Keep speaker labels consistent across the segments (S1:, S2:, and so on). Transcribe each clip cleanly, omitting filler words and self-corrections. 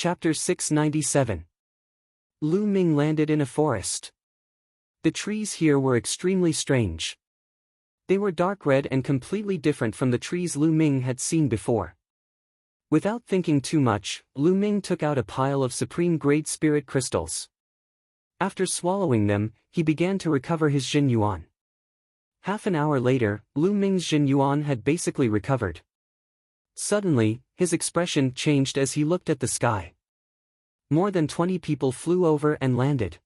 S1: Chapter 697. Lu Ming landed in a forest. The trees here were extremely strange. They were dark red and completely different from the trees Lu Ming had seen before. Without thinking too much, Lu Ming took out a pile of supreme-grade spirit crystals. After swallowing them, he began to recover his Jin Yuan. Half an hour later, Lu Ming's Jin Yuan had basically recovered. Suddenly, his expression changed as he looked at the sky. More than 20 people flew over and landed.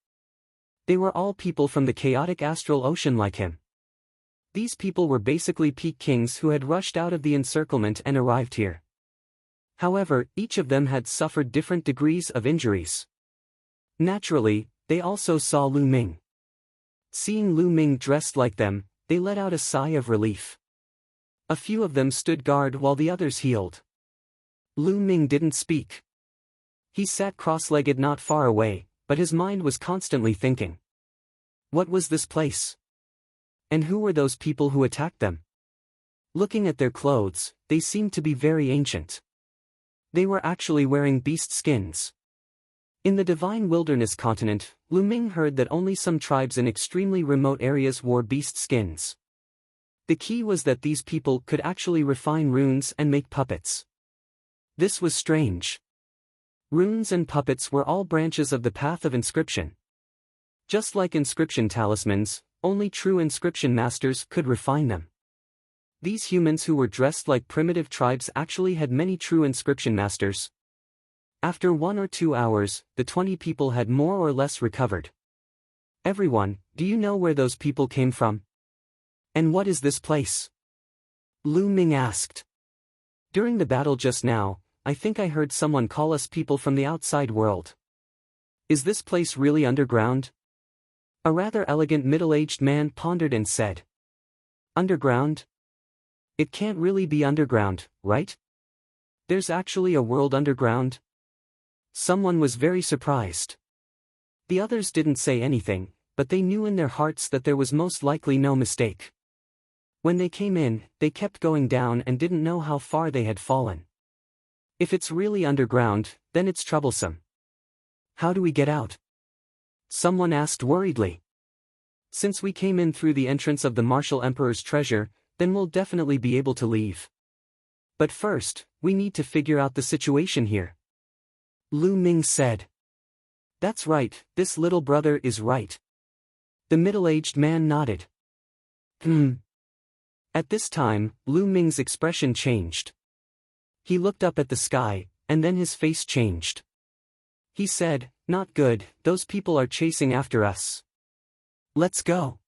S1: They were all people from the chaotic astral ocean like him. These people were basically peak kings who had rushed out of the encirclement and arrived here. However, each of them had suffered different degrees of injuries. Naturally, they also saw Lu Ming. Seeing Lu Ming dressed like them, they let out a sigh of relief. A few of them stood guard while the others healed. Lu Ming didn't speak. He sat cross-legged not far away, but his mind was constantly thinking. What was this place? And who were those people who attacked them? Looking at their clothes, they seemed to be very ancient. They were actually wearing beast skins. In the Divine Wilderness continent, Lu Ming heard that only some tribes in extremely remote areas wore beast skins. The key was that these people could actually refine runes and make puppets. This was strange. Runes and puppets were all branches of the path of inscription. Just like inscription talismans, only true inscription masters could refine them. These humans who were dressed like primitive tribes actually had many true inscription masters. After 1 or 2 hours, the 20 people had more or less recovered. Everyone, do you know where those people came from? And what is this place? Lu Ming asked. During the battle just now, I think I heard someone call us people from the outside world. Is this place really underground? A rather elegant middle-aged man pondered and said. Underground? It can't really be underground, right? There's actually a world underground? Someone was very surprised. The others didn't say anything, but they knew in their hearts that there was most likely no mistake. When they came in, they kept going down and didn't know how far they had fallen. If it's really underground, then it's troublesome. How do we get out? Someone asked worriedly. Since we came in through the entrance of the Martial Emperor's treasure, then we'll definitely be able to leave. But first, we need to figure out the situation here. Lu Ming said. That's right, this little brother is right. The middle-aged man nodded. At this time, Lu Ming's expression changed. He looked up at the sky, and then his face changed. He said, not good, those people are chasing after us. Let's go.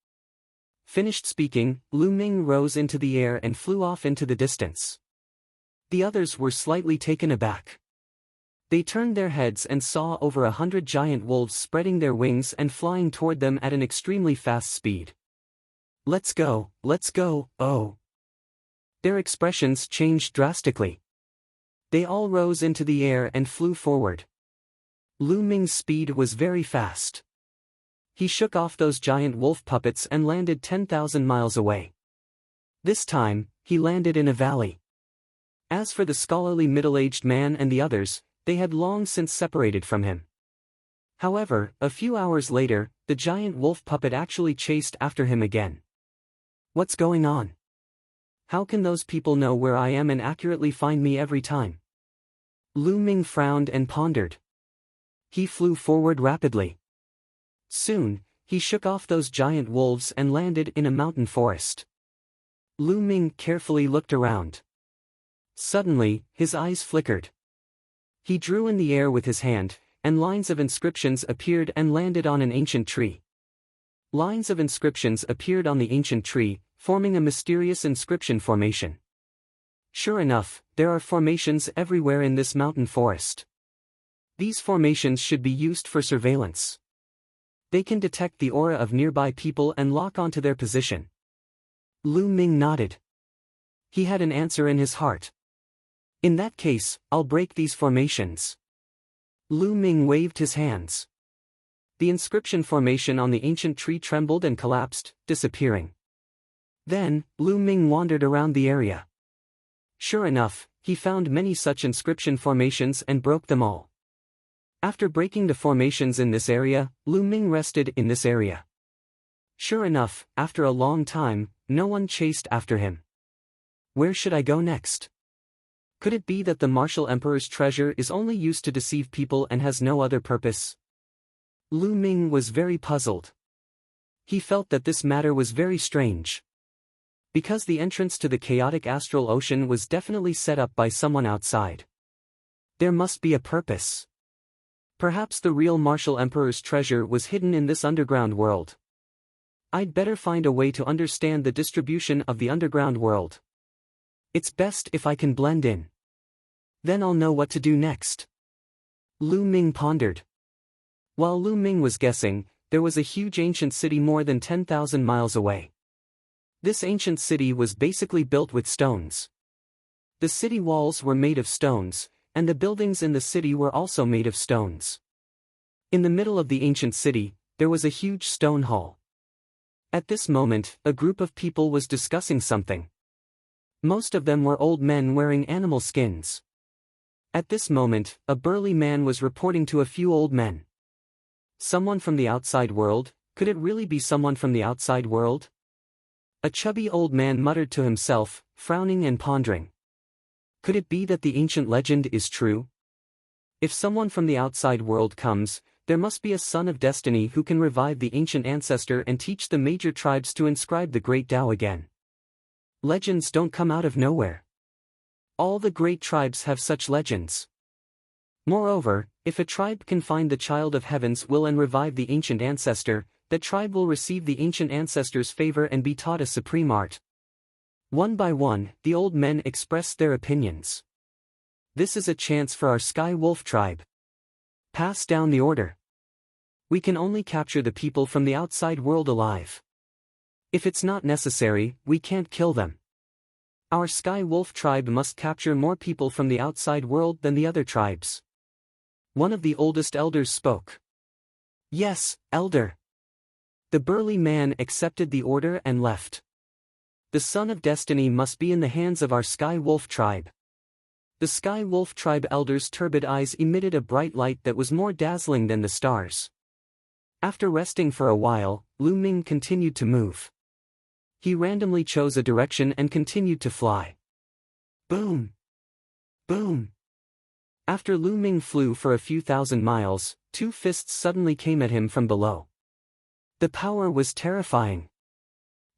S1: Finished speaking, Lu Ming rose into the air and flew off into the distance. The others were slightly taken aback. They turned their heads and saw over 100 giant wolves spreading their wings and flying toward them at an extremely fast speed. Let's go, oh. Their expressions changed drastically. They all rose into the air and flew forward. Lu Ming's speed was very fast. He shook off those giant wolf puppets and landed 10,000 miles away. This time, he landed in a valley. As for the scholarly middle-aged man and the others, they had long since separated from him. However, a few hours later, the giant wolf puppet actually chased after him again. What's going on? How can those people know where I am and accurately find me every time? Lu Ming frowned and pondered. He flew forward rapidly. Soon, he shook off those giant wolves and landed in a mountain forest. Lu Ming carefully looked around. Suddenly, his eyes flickered. He drew in the air with his hand, and lines of inscriptions appeared and landed on an ancient tree. Lines of inscriptions appeared on the ancient tree, forming a mysterious inscription formation. Sure enough, there are formations everywhere in this mountain forest. These formations should be used for surveillance. They can detect the aura of nearby people and lock onto their position. Lu Ming nodded. He had an answer in his heart. In that case, I'll break these formations. Lu Ming waved his hands. The inscription formation on the ancient tree trembled and collapsed, disappearing. Then, Lu Ming wandered around the area. Sure enough, he found many such inscription formations and broke them all. After breaking the formations in this area, Lu Ming rested in this area. Sure enough, after a long time, no one chased after him. Where should I go next? Could it be that the martial emperor's treasure is only used to deceive people and has no other purpose? Lu Ming was very puzzled. He felt that this matter was very strange. Because the entrance to the chaotic astral ocean was definitely set up by someone outside. There must be a purpose. Perhaps the real martial emperor's treasure was hidden in this underground world. I'd better find a way to understand the distribution of the underground world. It's best if I can blend in. Then I'll know what to do next. Lu Ming pondered. While Lu Ming was guessing, there was a huge ancient city more than 10,000 miles away. This ancient city was basically built with stones. The city walls were made of stones, and the buildings in the city were also made of stones. In the middle of the ancient city, there was a huge stone hall. At this moment, a group of people was discussing something. Most of them were old men wearing animal skins. At this moment, a burly man was reporting to a few old men. Someone from the outside world? Could it really be someone from the outside world? A chubby old man muttered to himself, frowning and pondering. Could it be that the ancient legend is true? If someone from the outside world comes, there must be a son of destiny who can revive the ancient ancestor and teach the major tribes to inscribe the great Tao again. Legends don't come out of nowhere. All the great tribes have such legends. Moreover, if a tribe can find the child of heaven's will and revive the ancient ancestor, that tribe will receive the ancient ancestor's favor and be taught a supreme art. One by one, the old men expressed their opinions. This is a chance for our Sky Wolf tribe. Pass down the order. We can only capture the people from the outside world alive. If it's not necessary, we can't kill them. Our Sky Wolf tribe must capture more people from the outside world than the other tribes. One of the oldest elders spoke. Yes, elder. The burly man accepted the order and left. The son of destiny must be in the hands of our Sky Wolf tribe. The Sky Wolf tribe elder's turbid eyes emitted a bright light that was more dazzling than the stars. After resting for a while, Lu Ming continued to move. He randomly chose a direction and continued to fly. Boom! Boom! After Lu Ming flew for a few thousand miles, two fists suddenly came at him from below. The power was terrifying.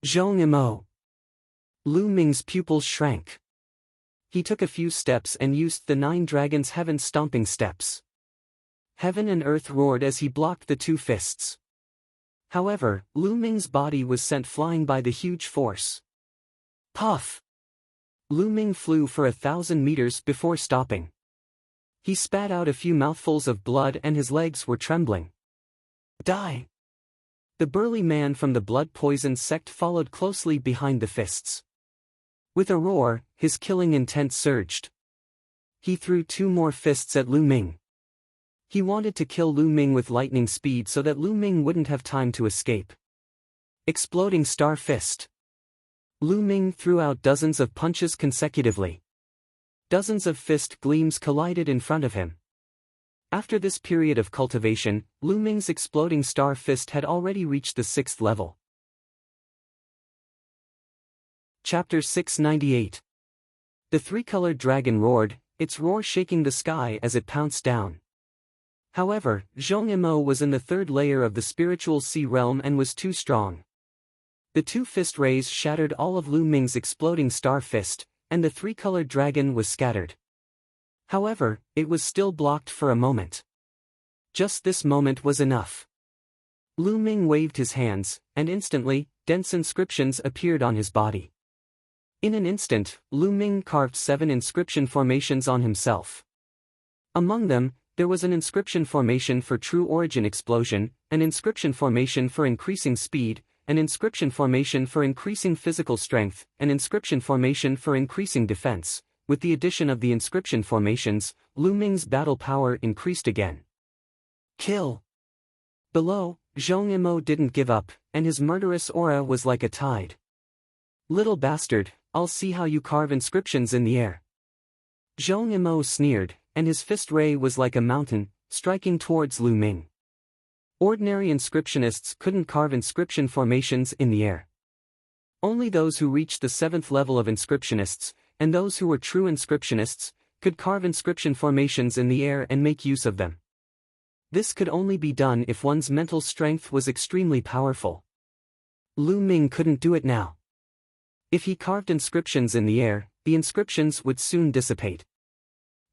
S1: Zhong-imo! Lu Ming's pupils shrank. He took a few steps and used the 9 dragons' heaven stomping steps. Heaven and earth roared as he blocked the two fists. However, Lu Ming's body was sent flying by the huge force. Puff! Lu Ming flew for 1,000 meters before stopping. He spat out a few mouthfuls of blood and his legs were trembling. Die! The burly man from the blood-poisoned sect followed closely behind the fists. With a roar, his killing intent surged. He threw 2 more fists at Lu Ming. He wanted to kill Lu Ming with lightning speed so that Lu Ming wouldn't have time to escape. Exploding Star Fist. Lu Ming threw out dozens of punches consecutively. Dozens of fist gleams collided in front of him. After this period of cultivation, Lu Ming's exploding Star Fist had already reached the 6th level. Chapter 698. The 3-colored dragon roared, its roar shaking the sky as it pounced down. However, Zhong-imo was in the 3rd layer of the spiritual sea realm and was too strong. The 2 fist rays shattered all of Lu Ming's exploding Star Fist, and the 3-colored dragon was scattered. However, it was still blocked for a moment. Just this moment was enough. Lu Ming waved his hands, and instantly, dense inscriptions appeared on his body. In an instant, Lu Ming carved 7 inscription formations on himself. Among them, there was an inscription formation for True Origin Explosion, an inscription formation for increasing speed, an inscription formation for increasing physical strength, an inscription formation for increasing defense. With the addition of the inscription formations, Lu Ming's battle power increased again. Kill! Below, Zhong-imo didn't give up, and his murderous aura was like a tide. Little bastard, I'll see how you carve inscriptions in the air. Zhong-imo sneered, and his fist ray was like a mountain, striking towards Lu Ming. Ordinary inscriptionists couldn't carve inscription formations in the air. Only those who reached the 7th level of inscriptionists, and those who were true inscriptionists, could carve inscription formations in the air and make use of them. This could only be done if one's mental strength was extremely powerful. Lu Ming couldn't do it now. If he carved inscriptions in the air, the inscriptions would soon dissipate.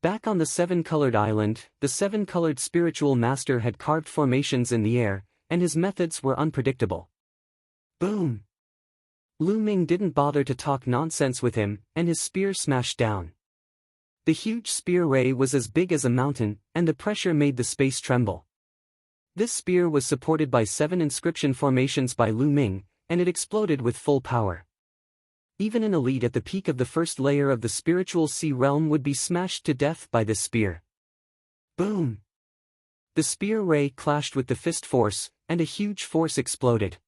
S1: Back on the 7-colored island, the 7-colored spiritual master had carved formations in the air, and his methods were unpredictable. Boom! Lu Ming didn't bother to talk nonsense with him, and his spear smashed down. The huge spear ray was as big as a mountain, and the pressure made the space tremble. This spear was supported by 7 inscription formations by Lu Ming, and it exploded with full power. Even an elite at the peak of the first layer of the spiritual sea realm would be smashed to death by this spear. Boom! The spear ray clashed with the fist force, and a huge force exploded.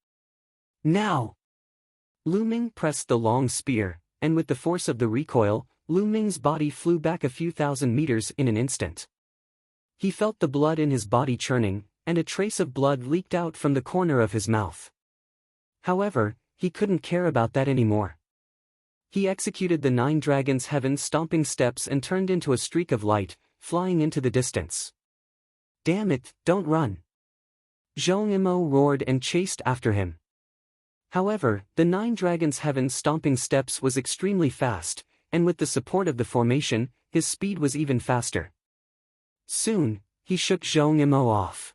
S1: Now! Lu Ming pressed the long spear, and with the force of the recoil, Lu Ming's body flew back a few thousand meters in an instant. He felt the blood in his body churning, and a trace of blood leaked out from the corner of his mouth. However, he couldn't care about that anymore. He executed the 9 dragons' heaven-stomping steps and turned into a streak of light, flying into the distance. Damn it, don't run! Zhong Yimou roared and chased after him. However, the 9 dragons' heaven-stomping steps was extremely fast, and with the support of the formation, his speed was even faster. Soon, he shook Zhong Yimou off.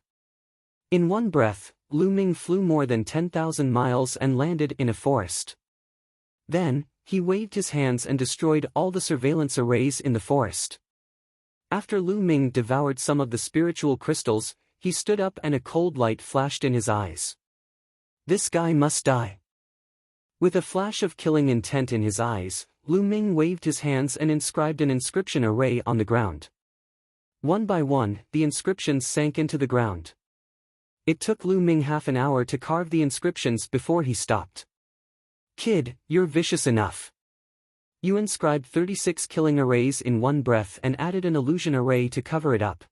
S1: In one breath, Lu Ming flew more than 10,000 miles and landed in a forest. Then, he waved his hands and destroyed all the surveillance arrays in the forest. After Lu Ming devoured some of the spiritual crystals, he stood up and a cold light flashed in his eyes. This guy must die. With a flash of killing intent in his eyes, Lu Ming waved his hands and inscribed an inscription array on the ground. One by one, the inscriptions sank into the ground. It took Lu Ming half an hour to carve the inscriptions before he stopped. Kid, you're vicious enough. You inscribed 36 killing arrays in one breath and added an illusion array to cover it up.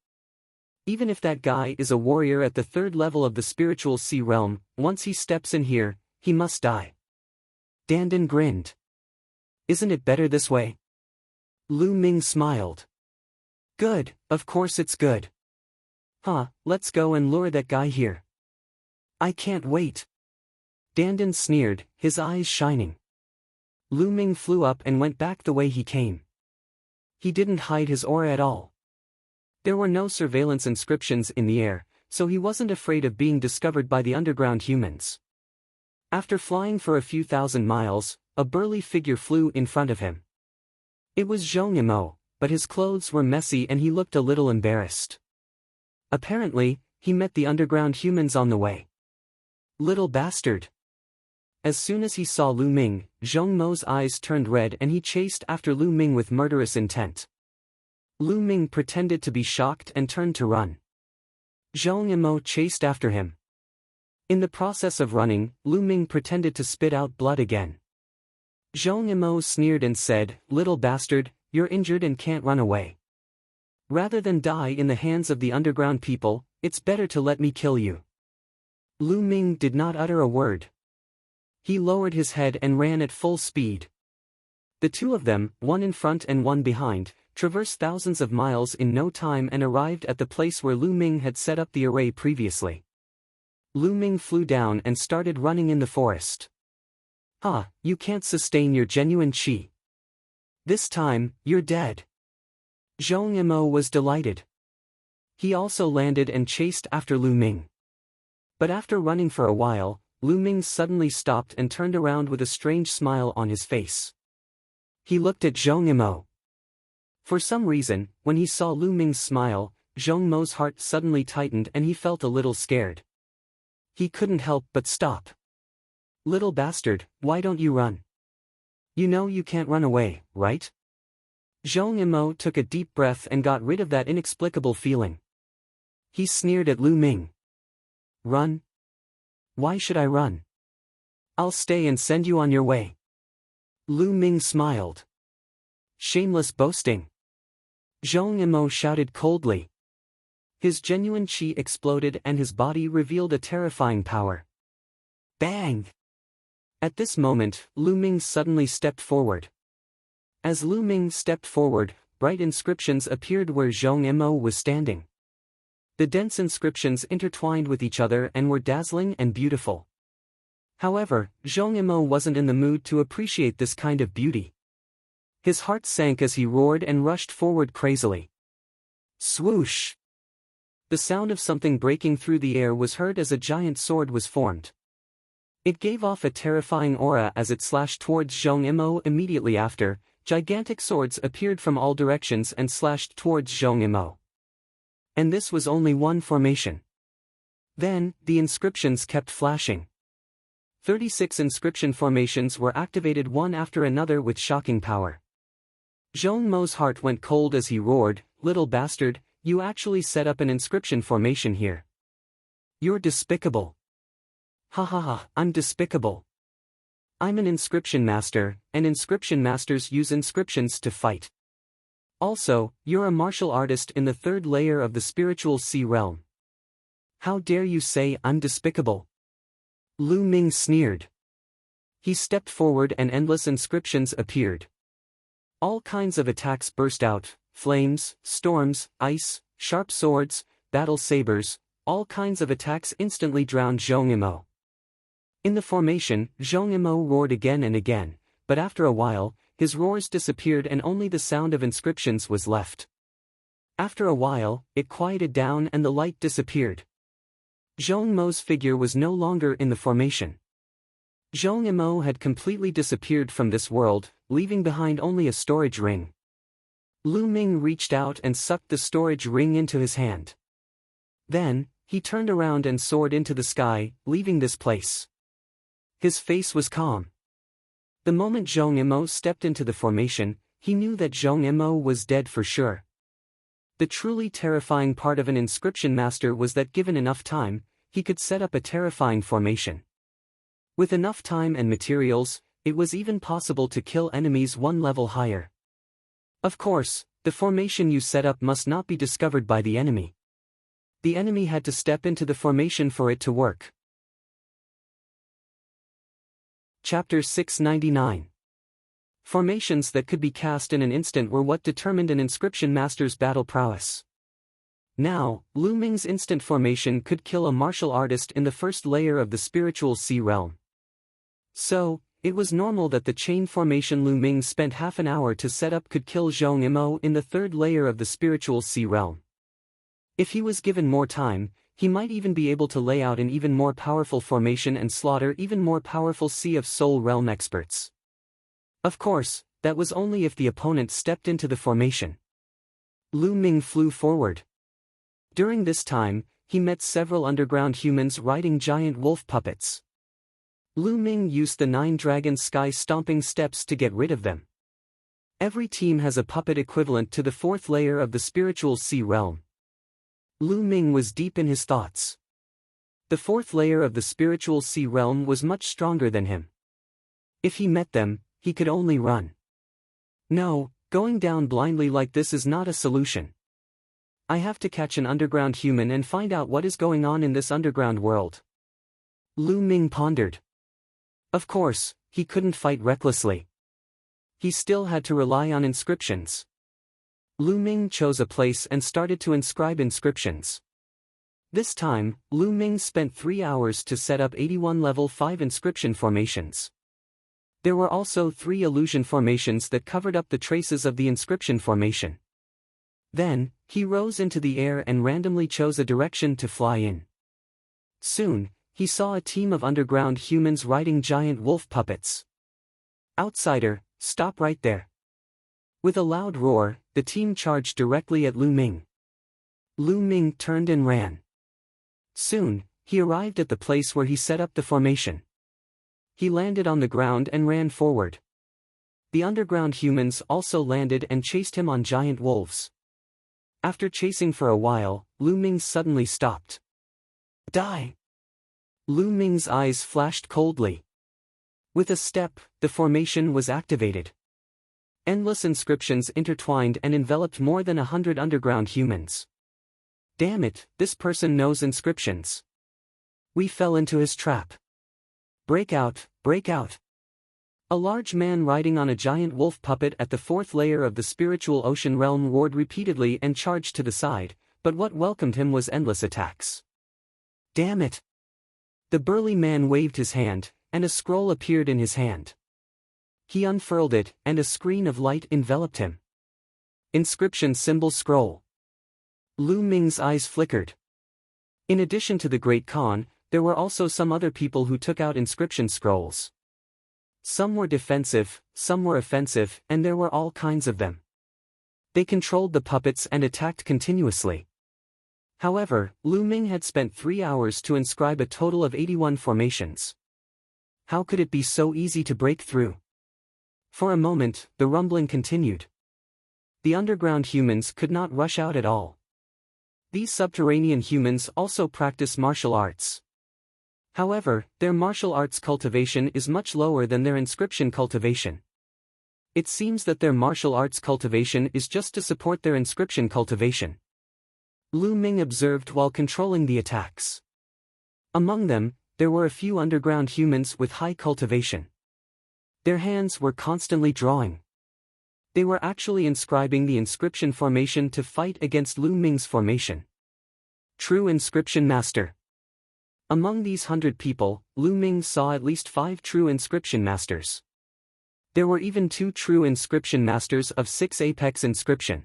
S1: Even if that guy is a warrior at the 3rd level of the spiritual sea realm, once he steps in here, he must die. Dandan grinned. Isn't it better this way? Lu Ming smiled. Good, of course it's good. Huh, let's go and lure that guy here. I can't wait. Dandan sneered, his eyes shining. Lu Ming flew up and went back the way he came. He didn't hide his aura at all. There were no surveillance inscriptions in the air, so he wasn't afraid of being discovered by the underground humans. After flying for a few thousand miles, a burly figure flew in front of him. It was Zhong Yimou, but his clothes were messy and he looked a little embarrassed. Apparently, he met the underground humans on the way. Little bastard! As soon as he saw Lu Ming, Zhong Yimou's eyes turned red and he chased after Lu Ming with murderous intent. Lu Ming pretended to be shocked and turned to run. Zhong Yimou chased after him. In the process of running, Lu Ming pretended to spit out blood again. Zhong Yimou sneered and said, "Little bastard, you're injured and can't run away. Rather than die in the hands of the underground people, it's better to let me kill you." Lu Ming did not utter a word. He lowered his head and ran at full speed. The two of them, one in front and one behind, traversed thousands of miles in no time and arrived at the place where Lu Ming had set up the array previously. Lu Ming flew down and started running in the forest. "Ha, you can't sustain your genuine qi. This time, you're dead." Zhong Yimou was delighted. He also landed and chased after Lu Ming. But after running for a while, Lu Ming suddenly stopped and turned around with a strange smile on his face. He looked at Zhong Yimou. For some reason, when he saw Lu Ming's smile, Zhong Yimou's heart suddenly tightened and he felt a little scared. He couldn't help but stop. "Little bastard, why don't you run? You know you can't run away, right?" Zhong Yimou took a deep breath and got rid of that inexplicable feeling. He sneered at Lu Ming. "Run? Why should I run? I'll stay and send you on your way." Lu Ming smiled. "Shameless boasting." Zhong Yimou shouted coldly. His genuine chi exploded and his body revealed a terrifying power. Bang! At this moment, Lu Ming suddenly stepped forward. As Lu Ming stepped forward, bright inscriptions appeared where Zhong Mo was standing. The dense inscriptions intertwined with each other and were dazzling and beautiful. However, Zhong Mo wasn't in the mood to appreciate this kind of beauty. His heart sank as he roared and rushed forward crazily. Swoosh! The sound of something breaking through the air was heard as a giant sword was formed. It gave off a terrifying aura as it slashed towards Zhong Mo. Immediately after, gigantic swords appeared from all directions and slashed towards Zhong Mo. And this was only one formation. Then, the inscriptions kept flashing. 36 inscription formations were activated one after another with shocking power. Zhong Mo's heart went cold as he roared, "Little bastard, you actually set up an inscription formation here. You're despicable. Ha ha ha, I'm despicable. I'm an inscription master, and inscription masters use inscriptions to fight. Also, you're a martial artist in the third layer of the spiritual sea realm. How dare you say I'm despicable?" Lu Ming sneered. He stepped forward and endless inscriptions appeared. All kinds of attacks burst out: flames, storms, ice, sharp swords, battle sabers. All kinds of attacks instantly drowned Zhong Mo. In the formation, Zhong Mo roared again and again, but after a while, his roars disappeared and only the sound of inscriptions was left. After a while, it quieted down and the light disappeared. Zhong Mo's figure was no longer in the formation. Zhong Mo had completely disappeared from this world, leaving behind only a storage ring. Lu Ming reached out and sucked the storage ring into his hand. Then, he turned around and soared into the sky, leaving this place. His face was calm. The moment Zhong Mo stepped into the formation, he knew that Zhong Mo was dead for sure. The truly terrifying part of an inscription master was that given enough time, he could set up a terrifying formation. With enough time and materials, it was even possible to kill enemies one level higher. Of course, the formation you set up must not be discovered by the enemy. The enemy had to step into the formation for it to work. Chapter 699. Formations that could be cast in an instant were what determined an inscription master's battle prowess. Now, Lu Ming's instant formation could kill a martial artist in the first layer of the spiritual sea realm. So, it was normal that the chain formation Lu Ming spent half an hour to set up could kill Zhong Mo in the third layer of the spiritual sea realm. If he was given more time, he might even be able to lay out an even more powerful formation and slaughter even more powerful Sea of Soul realm experts. Of course, that was only if the opponent stepped into the formation. Lu Ming flew forward. During this time, he met several underground humans riding giant wolf puppets. Lu Ming used the 9 dragon sky stomping steps to get rid of them. Every team has a puppet equivalent to the 4th layer of the spiritual sea realm. Lu Ming was deep in his thoughts. The 4th layer of the spiritual sea realm was much stronger than him. If he met them, he could only run. No, going down blindly like this is not a solution. I have to catch an underground human and find out what is going on in this underground world. Lu Ming pondered. Of course, he couldn't fight recklessly. He still had to rely on inscriptions. Lu Ming chose a place and started to inscribe inscriptions. This time, Lu Ming spent 3 hours to set up 81 level 5 inscription formations. There were also 3 illusion formations that covered up the traces of the inscription formation. Then, he rose into the air and randomly chose a direction to fly in. Soon, he saw a team of underground humans riding giant wolf puppets. "Outsider, stop right there." With a loud roar, the team charged directly at Lu Ming. Lu Ming turned and ran. Soon, he arrived at the place where he set up the formation. He landed on the ground and ran forward. The underground humans also landed and chased him on giant wolves. After chasing for a while, Lu Ming suddenly stopped. "Die!" Lu Ming's eyes flashed coldly. With a step, the formation was activated. Endless inscriptions intertwined and enveloped more than 100 underground humans. Damn it, this person knows inscriptions. We fell into his trap. Break out, break out. A large man riding on a giant wolf puppet at the fourth layer of the spiritual ocean realm roared repeatedly and charged to the side, but what welcomed him was endless attacks. Damn it! The burly man waved his hand, and a scroll appeared in his hand. He unfurled it, and a screen of light enveloped him. Inscription symbol scroll. Lu Ming's eyes flickered. In addition to the Great Khan, there were also some other people who took out inscription scrolls. Some were defensive, some were offensive, and there were all kinds of them. They controlled the puppets and attacked continuously. However, Lu Ming had spent 3 hours to inscribe a total of 81 formations. How could it be so easy to break through? For a moment, the rumbling continued. The underground humans could not rush out at all. These subterranean humans also practice martial arts. However, their martial arts cultivation is much lower than their inscription cultivation. It seems that their martial arts cultivation is just to support their inscription cultivation. Lu Ming observed while controlling the attacks. Among them, there were a few underground humans with high cultivation. Their hands were constantly drawing. They were actually inscribing the inscription formation to fight against Lu Ming's formation. True Inscription Master. Among these 100 people, Lu Ming saw at least 5 true inscription masters. There were even 2 true inscription masters of 6 apex inscription.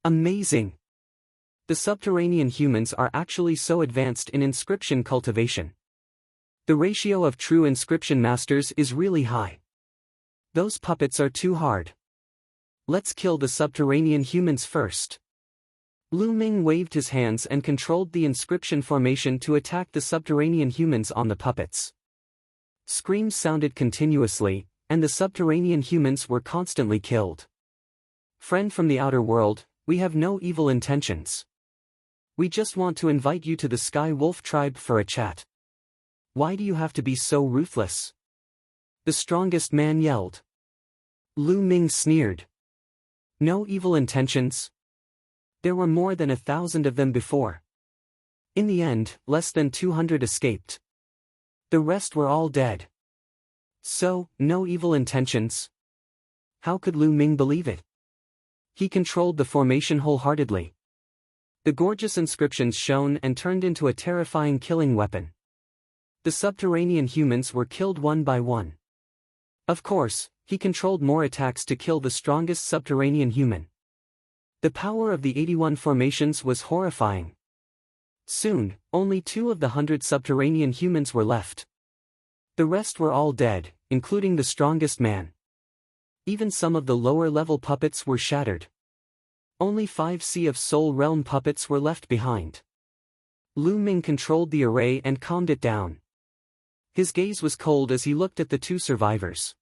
S1: Amazing! The subterranean humans are actually so advanced in inscription cultivation. The ratio of true inscription masters is really high. Those puppets are too hard. Let's kill the subterranean humans first. Lu Ming waved his hands and controlled the inscription formation to attack the subterranean humans on the puppets. Screams sounded continuously, and the subterranean humans were constantly killed. Friend from the outer world, we have no evil intentions. We just want to invite you to the Sky Wolf tribe for a chat. Why do you have to be so ruthless? The strongest man yelled. Lu Ming sneered. No evil intentions? There were more than 1,000 of them before. In the end, less than 200 escaped. The rest were all dead. So, no evil intentions? How could Lu Ming believe it? He controlled the formation wholeheartedly. The gorgeous inscriptions shone and turned into a terrifying killing weapon. The subterranean humans were killed one by one. Of course, he controlled more attacks to kill the strongest subterranean human. The power of the 81 formations was horrifying. Soon, only 2 of the 100 subterranean humans were left. The rest were all dead, including the strongest man. Even some of the lower-level puppets were shattered. Only 5 Sea of Soul Realm puppets were left behind. Lu Ming controlled the array and calmed it down. His gaze was cold as he looked at the 2 survivors.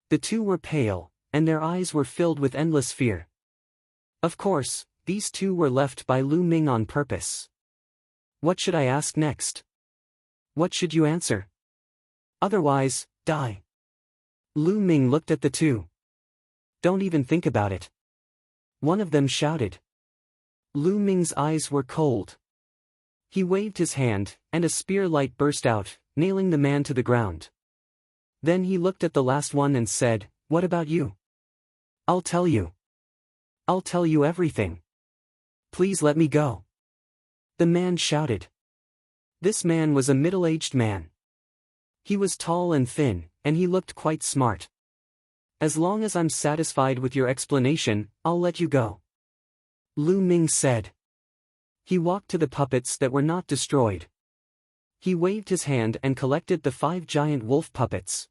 S1: The 2 were pale, and their eyes were filled with endless fear. Of course, these 2 were left by Lu Ming on purpose. What should I ask next? What should you answer? Otherwise, die. Lu Ming looked at the 2. Don't even think about it. One of them shouted. Lu Ming's eyes were cold. He waved his hand, and a spear light burst out, nailing the man to the ground. Then he looked at the last one and said, "What about you?" "I'll tell you. I'll tell you everything. Please let me go." The man shouted. This man was a middle-aged man. He was tall and thin, and he looked quite smart. "As long as I'm satisfied with your explanation, I'll let you go," Lu Ming said. He walked to the puppets that were not destroyed. He waved his hand and collected the 5 giant wolf puppets.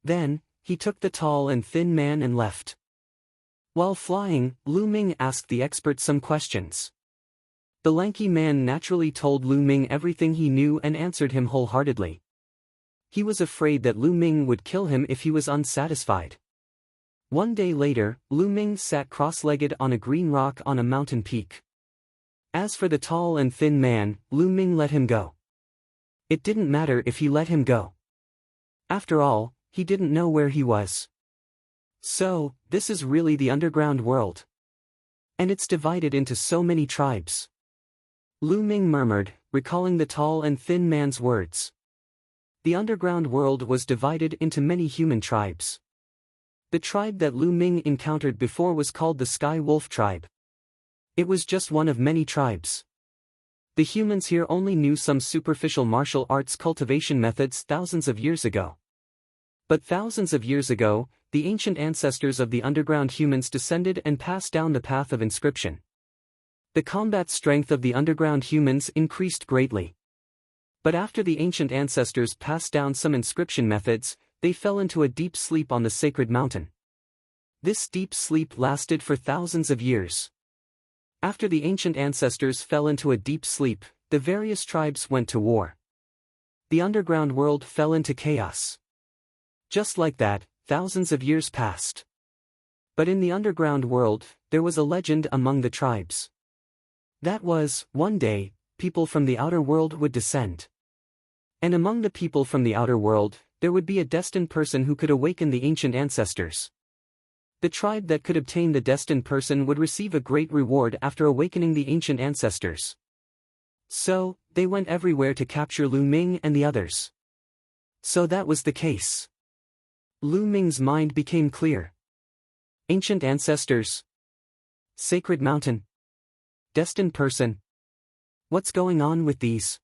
S1: Then, he took the tall and thin man and left. While flying, Lu Ming asked the expert some questions. The lanky man naturally told Lu Ming everything he knew and answered him wholeheartedly. He was afraid that Lu Ming would kill him if he was unsatisfied. One day later, Lu Ming sat cross-legged on a green rock on a mountain peak. As for the tall and thin man, Lu Ming let him go. It didn't matter if he let him go. After all, he didn't know where he was. So, this is really the underground world. And it's divided into so many tribes. Lu Ming murmured, recalling the tall and thin man's words. The underground world was divided into many human tribes. The tribe that Lu Ming encountered before was called the Sky Wolf tribe. It was just one of many tribes. The humans here only knew some superficial martial arts cultivation methods thousands of years ago. But thousands of years ago, the ancient ancestors of the underground humans descended and passed down the path of inscription. The combat strength of the underground humans increased greatly. But after the ancient ancestors passed down some inscription methods, they fell into a deep sleep on the sacred mountain. This deep sleep lasted for thousands of years. After the ancient ancestors fell into a deep sleep, the various tribes went to war. The underground world fell into chaos. Just like that, thousands of years passed. But in the underground world, there was a legend among the tribes. That was, one day, people from the outer world would descend. And among the people from the outer world, there would be a destined person who could awaken the ancient ancestors. The tribe that could obtain the destined person would receive a great reward after awakening the ancient ancestors. So, they went everywhere to capture Lu Ming and the others. So that was the case. Lu Ming's mind became clear. Ancient ancestors. Sacred mountain. Destined person. What's going on with these?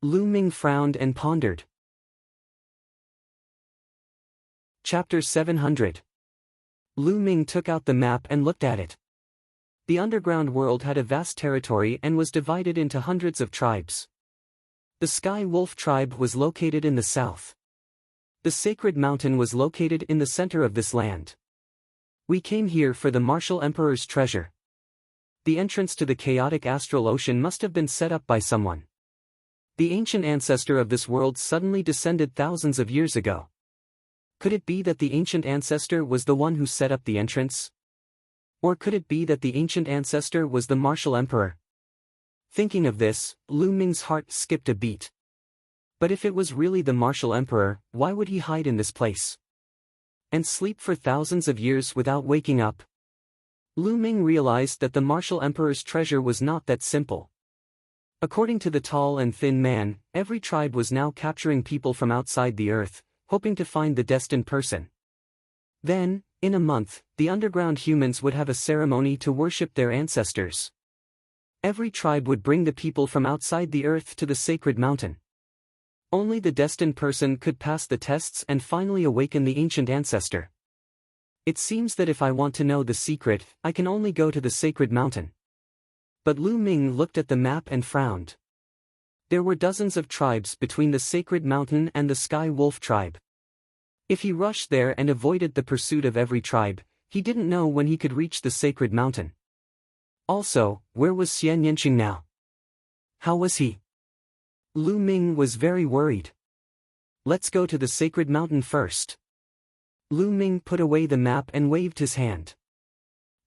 S1: Lu Ming frowned and pondered. Chapter 700. Lu Ming took out the map and looked at it. The underground world had a vast territory and was divided into hundreds of tribes. The Sky Wolf tribe was located in the south. The sacred mountain was located in the center of this land. We came here for the Martial Emperor's treasure. The entrance to the chaotic astral ocean must have been set up by someone. The ancient ancestor of this world suddenly descended thousands of years ago. Could it be that the ancient ancestor was the one who set up the entrance? Or could it be that the ancient ancestor was the Martial Emperor? Thinking of this, Lu Ming's heart skipped a beat. But if it was really the Martial Emperor, why would he hide in this place? And sleep for thousands of years without waking up? Lu Ming realized that the Martial Emperor's treasure was not that simple. According to the tall and thin man, every tribe was now capturing people from outside the earth, hoping to find the destined person. Then, in a month, the underground humans would have a ceremony to worship their ancestors. Every tribe would bring the people from outside the earth to the sacred mountain. Only the destined person could pass the tests and finally awaken the ancient ancestor. It seems that if I want to know the secret, I can only go to the sacred mountain. But Lu Ming looked at the map and frowned. There were dozens of tribes between the sacred mountain and the Sky Wolf tribe. If he rushed there and avoided the pursuit of every tribe, he didn't know when he could reach the sacred mountain. Also, where was Xian Yanqing now? How was he? Lu Ming was very worried. Let's go to the sacred mountain first. Lu Ming put away the map and waved his hand.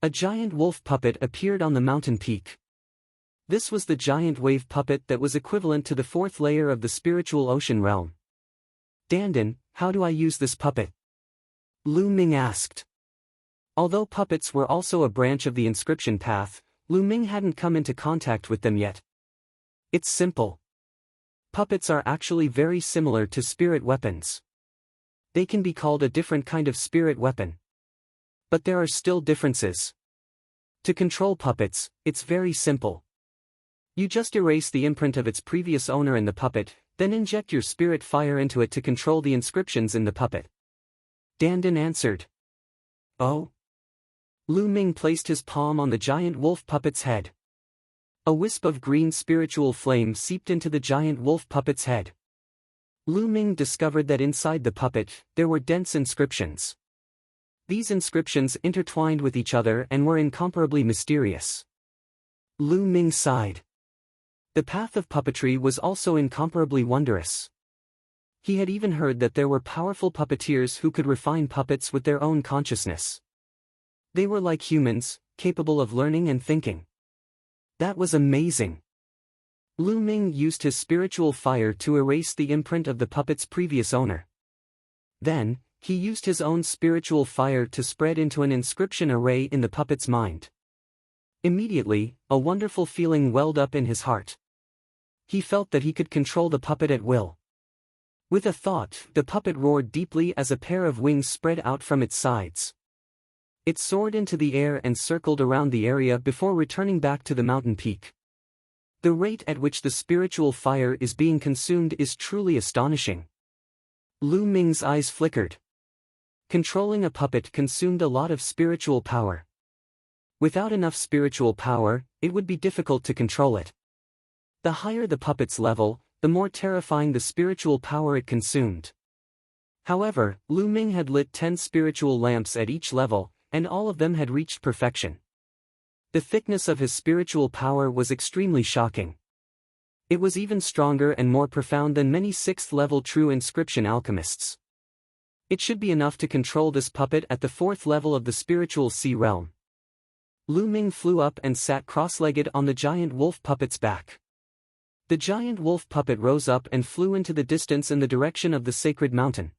S1: A giant wolf puppet appeared on the mountain peak. This was the giant wave puppet that was equivalent to the fourth layer of the spiritual ocean realm. Dandan, how do I use this puppet? Lu Ming asked. Although puppets were also a branch of the inscription path, Lu Ming hadn't come into contact with them yet. It's simple. Puppets are actually very similar to spirit weapons. They can be called a different kind of spirit weapon. But there are still differences. To control puppets, it's very simple. You just erase the imprint of its previous owner in the puppet, then inject your spirit fire into it to control the inscriptions in the puppet. Dandan answered. Oh? Lu Ming placed his palm on the giant wolf puppet's head. A wisp of green spiritual flame seeped into the giant wolf puppet's head. Lu Ming discovered that inside the puppet, there were dense inscriptions. These inscriptions intertwined with each other and were incomparably mysterious. Lu Ming sighed. The path of puppetry was also incomparably wondrous. He had even heard that there were powerful puppeteers who could refine puppets with their own consciousness. They were like humans, capable of learning and thinking. That was amazing. Lu Ming used his spiritual fire to erase the imprint of the puppet's previous owner. Then, he used his own spiritual fire to spread into an inscription array in the puppet's mind. Immediately, a wonderful feeling welled up in his heart. He felt that he could control the puppet at will. With a thought, the puppet roared deeply as a pair of wings spread out from its sides. It soared into the air and circled around the area before returning back to the mountain peak. The rate at which the spiritual fire is being consumed is truly astonishing. Lu Ming's eyes flickered. Controlling a puppet consumed a lot of spiritual power. Without enough spiritual power, it would be difficult to control it. The higher the puppet's level, the more terrifying the spiritual power it consumed. However, Lu Ming had lit 10 spiritual lamps at each level, and all of them had reached perfection. The thickness of his spiritual power was extremely shocking. It was even stronger and more profound than many 6th-level true inscription alchemists. It should be enough to control this puppet at the 4th level of the spiritual sea realm. Lu Ming flew up and sat cross-legged on the giant wolf puppet's back. The giant wolf puppet rose up and flew into the distance in the direction of the sacred mountain.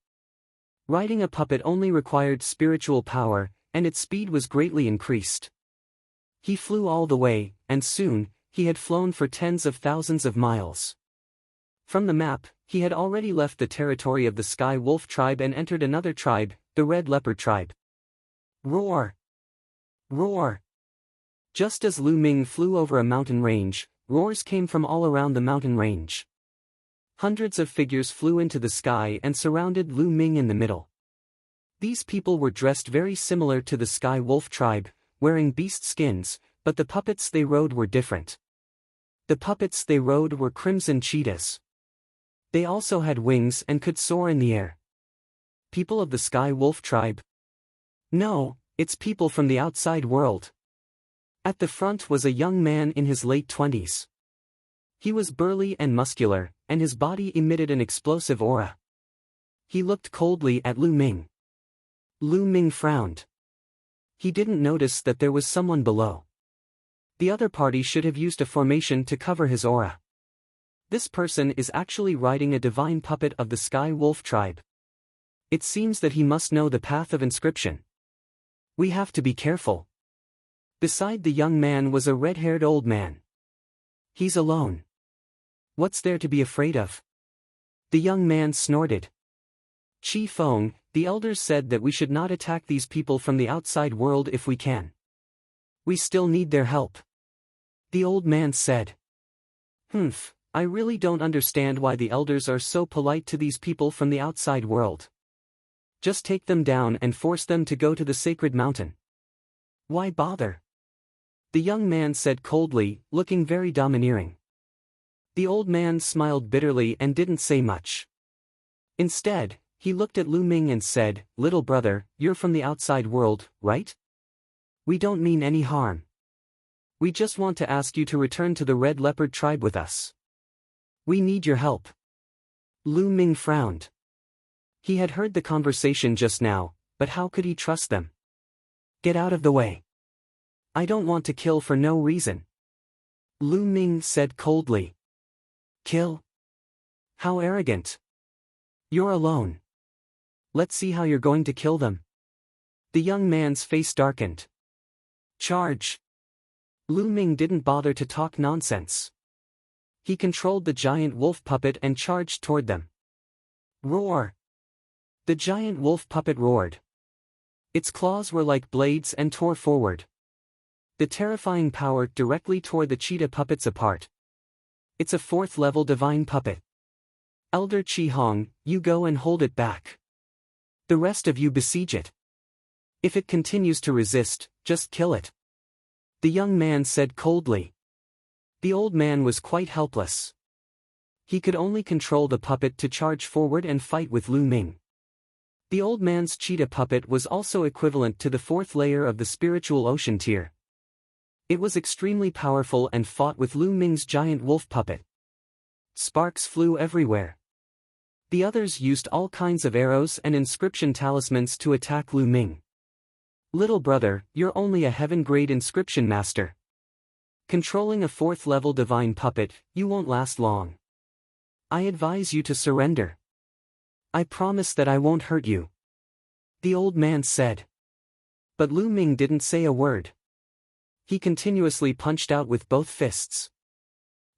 S1: Riding a puppet only required spiritual power, and its speed was greatly increased. He flew all the way, and soon, he had flown for tens of thousands of miles. From the map, he had already left the territory of the Sky Wolf tribe and entered another tribe, the Red Leopard tribe. Roar! Roar! Just as Lu Ming flew over a mountain range, roars came from all around the mountain range. Hundreds of figures flew into the sky and surrounded Lu Ming in the middle. These people were dressed very similar to the Sky Wolf tribe, wearing beast skins, but the puppets they rode were different. The puppets they rode were crimson cheetahs. They also had wings and could soar in the air. People of the Sky Wolf tribe? No, it's people from the outside world. At the front was a young man in his late 20s. He was burly and muscular, and his body emitted an explosive aura. He looked coldly at Lu Ming. Lu Ming frowned. He didn't notice that there was someone below. The other party should have used a formation to cover his aura. This person is actually riding a divine puppet of the Sky Wolf tribe. It seems that he must know the path of inscription. We have to be careful. Beside the young man was a red-haired old man. He's alone. What's there to be afraid of? The young man snorted. Chi Feng, the elders said that we should not attack these people from the outside world if we can. We still need their help. The old man said. I really don't understand why the elders are so polite to these people from the outside world. Just take them down and force them to go to the sacred mountain. Why bother? The young man said coldly, looking very domineering. The old man smiled bitterly and didn't say much. Instead, he looked at Lu Ming and said, "Little brother, you're from the outside world, right? We don't mean any harm. We just want to ask you to return to the Red Leopard tribe with us. We need your help." Lu Ming frowned. He had heard the conversation just now, but how could he trust them? Get out of the way. I don't want to kill for no reason. Lu Ming said coldly. Kill? How arrogant. You're alone. Let's see how you're going to kill them. The young man's face darkened. Charge. Lu Ming didn't bother to talk nonsense. He controlled the giant wolf puppet and charged toward them. Roar. The giant wolf puppet roared. Its claws were like blades and tore forward. The terrifying power directly tore the cheetah puppets apart. It's a 4th-level divine puppet. Elder Chi Hong, you go and hold it back. The rest of you besiege it. If it continues to resist, just kill it. The young man said coldly. The old man was quite helpless. He could only control the puppet to charge forward and fight with Lu Ming. The old man's cheetah puppet was also equivalent to the 4th layer of the spiritual ocean tier. It was extremely powerful and fought with Lu Ming's giant wolf puppet. Sparks flew everywhere. The others used all kinds of arrows and inscription talismans to attack Lu Ming. Little brother, you're only a heaven-grade inscription master. Controlling a 4th-level divine puppet, you won't last long. I advise you to surrender. I promise that I won't hurt you. The old man said. But Lu Ming didn't say a word. He continuously punched out with both fists.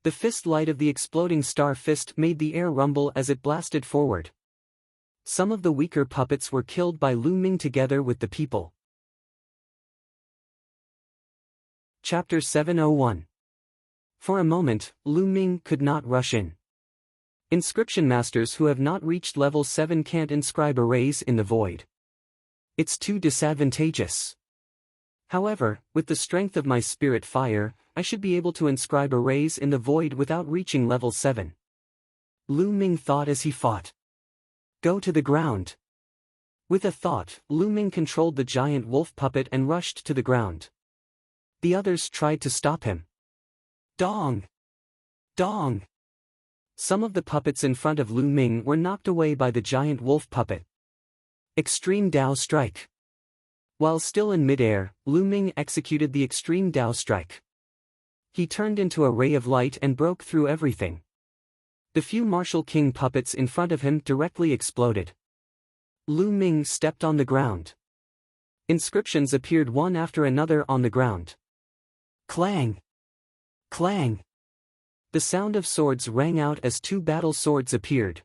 S1: The fist light of the exploding star fist made the air rumble as it blasted forward. Some of the weaker puppets were killed by Lu Ming together with the people. Chapter 701. For a moment, Lu Ming could not rush in. Inscription masters who have not reached level 7 can't inscribe arrays in the void. It's too disadvantageous. However, with the strength of my spirit fire, I should be able to inscribe arrays in the void without reaching level 7. Lu Ming thought as he fought. Go to the ground. With a thought, Lu Ming controlled the giant wolf puppet and rushed to the ground. The others tried to stop him. Dong! Dong! Some of the puppets in front of Lu Ming were knocked away by the giant wolf puppet. Extreme Dao Strike. While still in midair, Lu Ming executed the Extreme Dao Strike. He turned into a ray of light and broke through everything. The few Martial King puppets in front of him directly exploded. Lu Ming stepped on the ground. Inscriptions appeared one after another on the ground. Clang! Clang! The sound of swords rang out as 2 battle swords appeared.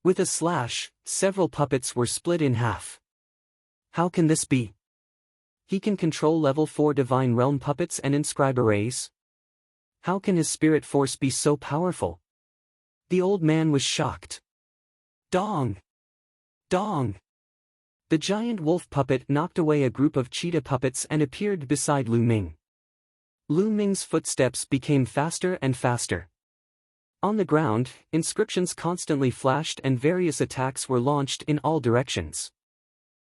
S1: With a slash, several puppets were split in half. How can this be? He can control level 4 Divine Realm puppets and inscribe arrays? How can his spirit force be so powerful? The old man was shocked. Dong! Dong! The giant wolf puppet knocked away a group of cheetah puppets and appeared beside Lu Ming. Lu Ming's footsteps became faster and faster. On the ground, inscriptions constantly flashed and various attacks were launched in all directions.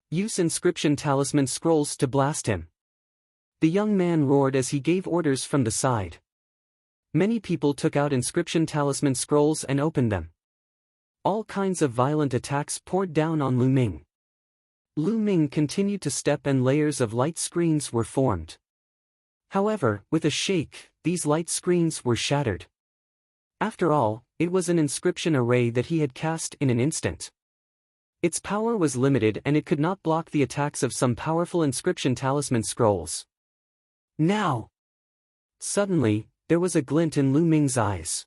S1: Use inscription talisman scrolls to blast him. The young man roared as he gave orders from the side. Many people took out inscription talisman scrolls and opened them. All kinds of violent attacks poured down on Lu Ming. Lu Ming continued to step and layers of light screens were formed. However, with a shake, these light screens were shattered. After all, it was an inscription array that he had cast in an instant. Its power was limited and it could not block the attacks of some powerful inscription talisman scrolls. Now! Suddenly, there was a glint in Lu Ming's eyes.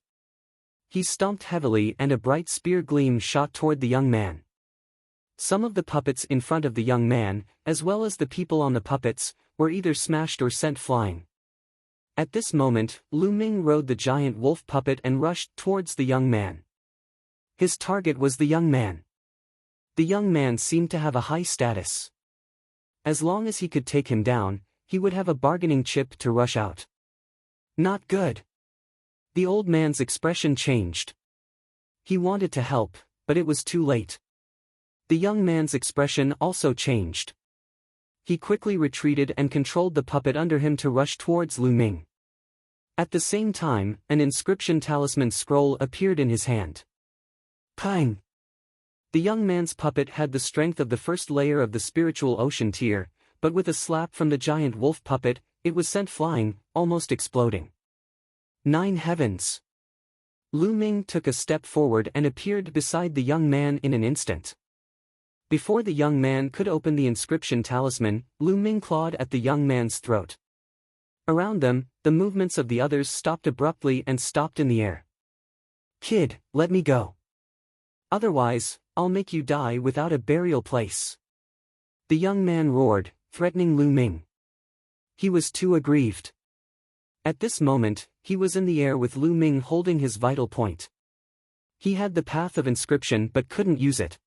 S1: He stomped heavily and a bright spear gleam shot toward the young man. Some of the puppets in front of the young man, as well as the people on the puppets, were either smashed or sent flying. At this moment, Lu Ming rode the giant wolf puppet and rushed towards the young man. His target was the young man. The young man seemed to have a high status. As long as he could take him down, he would have a bargaining chip to rush out. Not good. The old man's expression changed. He wanted to help, but it was too late. The young man's expression also changed. He quickly retreated and controlled the puppet under him to rush towards Lu Ming. At the same time, an inscription talisman scroll appeared in his hand. Pang! The young man's puppet had the strength of the first layer of the spiritual ocean tier, but with a slap from the giant wolf puppet, it was sent flying, almost exploding. 9 heavens! Lu Ming took a step forward and appeared beside the young man in an instant. Before the young man could open the inscription talisman, Lu Ming clawed at the young man's throat. Around them, the movements of the others stopped abruptly and stopped in the air. Kid, let me go. Otherwise, I'll make you die without a burial place. The young man roared, threatening Lu Ming. He was too aggrieved. At this moment, he was in the air with Lu Ming holding his vital point. He had the path of inscription but couldn't use it.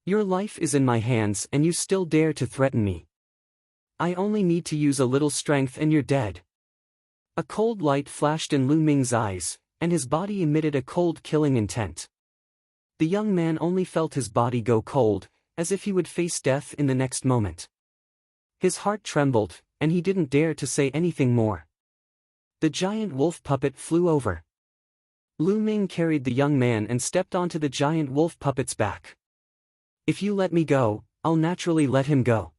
S1: Your life is in my hands and you still dare to threaten me. I only need to use a little strength and you're dead. A cold light flashed in Lu Ming's eyes, and his body emitted a cold killing intent. The young man only felt his body go cold, as if he would face death in the next moment. His heart trembled, and he didn't dare to say anything more. The giant wolf puppet flew over. Lu Ming carried the young man and stepped onto the giant wolf puppet's back. If you let me go, I'll naturally let him go.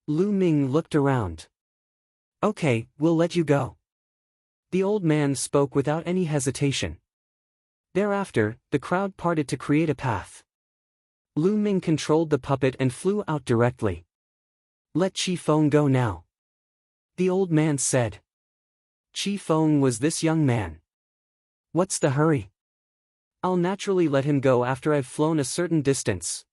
S1: Lu Ming looked around. Okay, we'll let you go. The old man spoke without any hesitation. Thereafter, the crowd parted to create a path. Lu Ming controlled the puppet and flew out directly. Let Chi Feng go now. The old man said. Chi Feng was this young man. What's the hurry? I'll naturally let him go after I've flown a certain distance.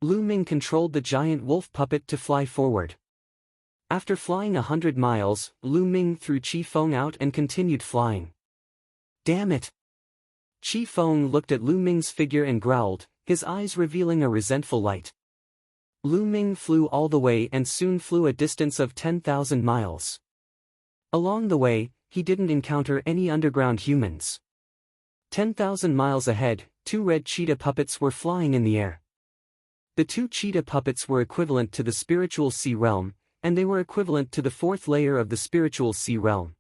S1: Lu Ming controlled the giant wolf puppet to fly forward. After flying 100 miles, Lu Ming threw Chi Feng out and continued flying. Damn it! Chi Feng looked at Lu Ming's figure and growled, his eyes revealing a resentful light. Lu Ming flew all the way and soon flew a distance of 10,000 miles. Along the way, he didn't encounter any underground humans. 10,000 miles ahead, 2 red cheetah puppets were flying in the air. The 2 cheetah puppets were equivalent to the spiritual sea realm, and they were equivalent to the 4th layer of the spiritual sea realm.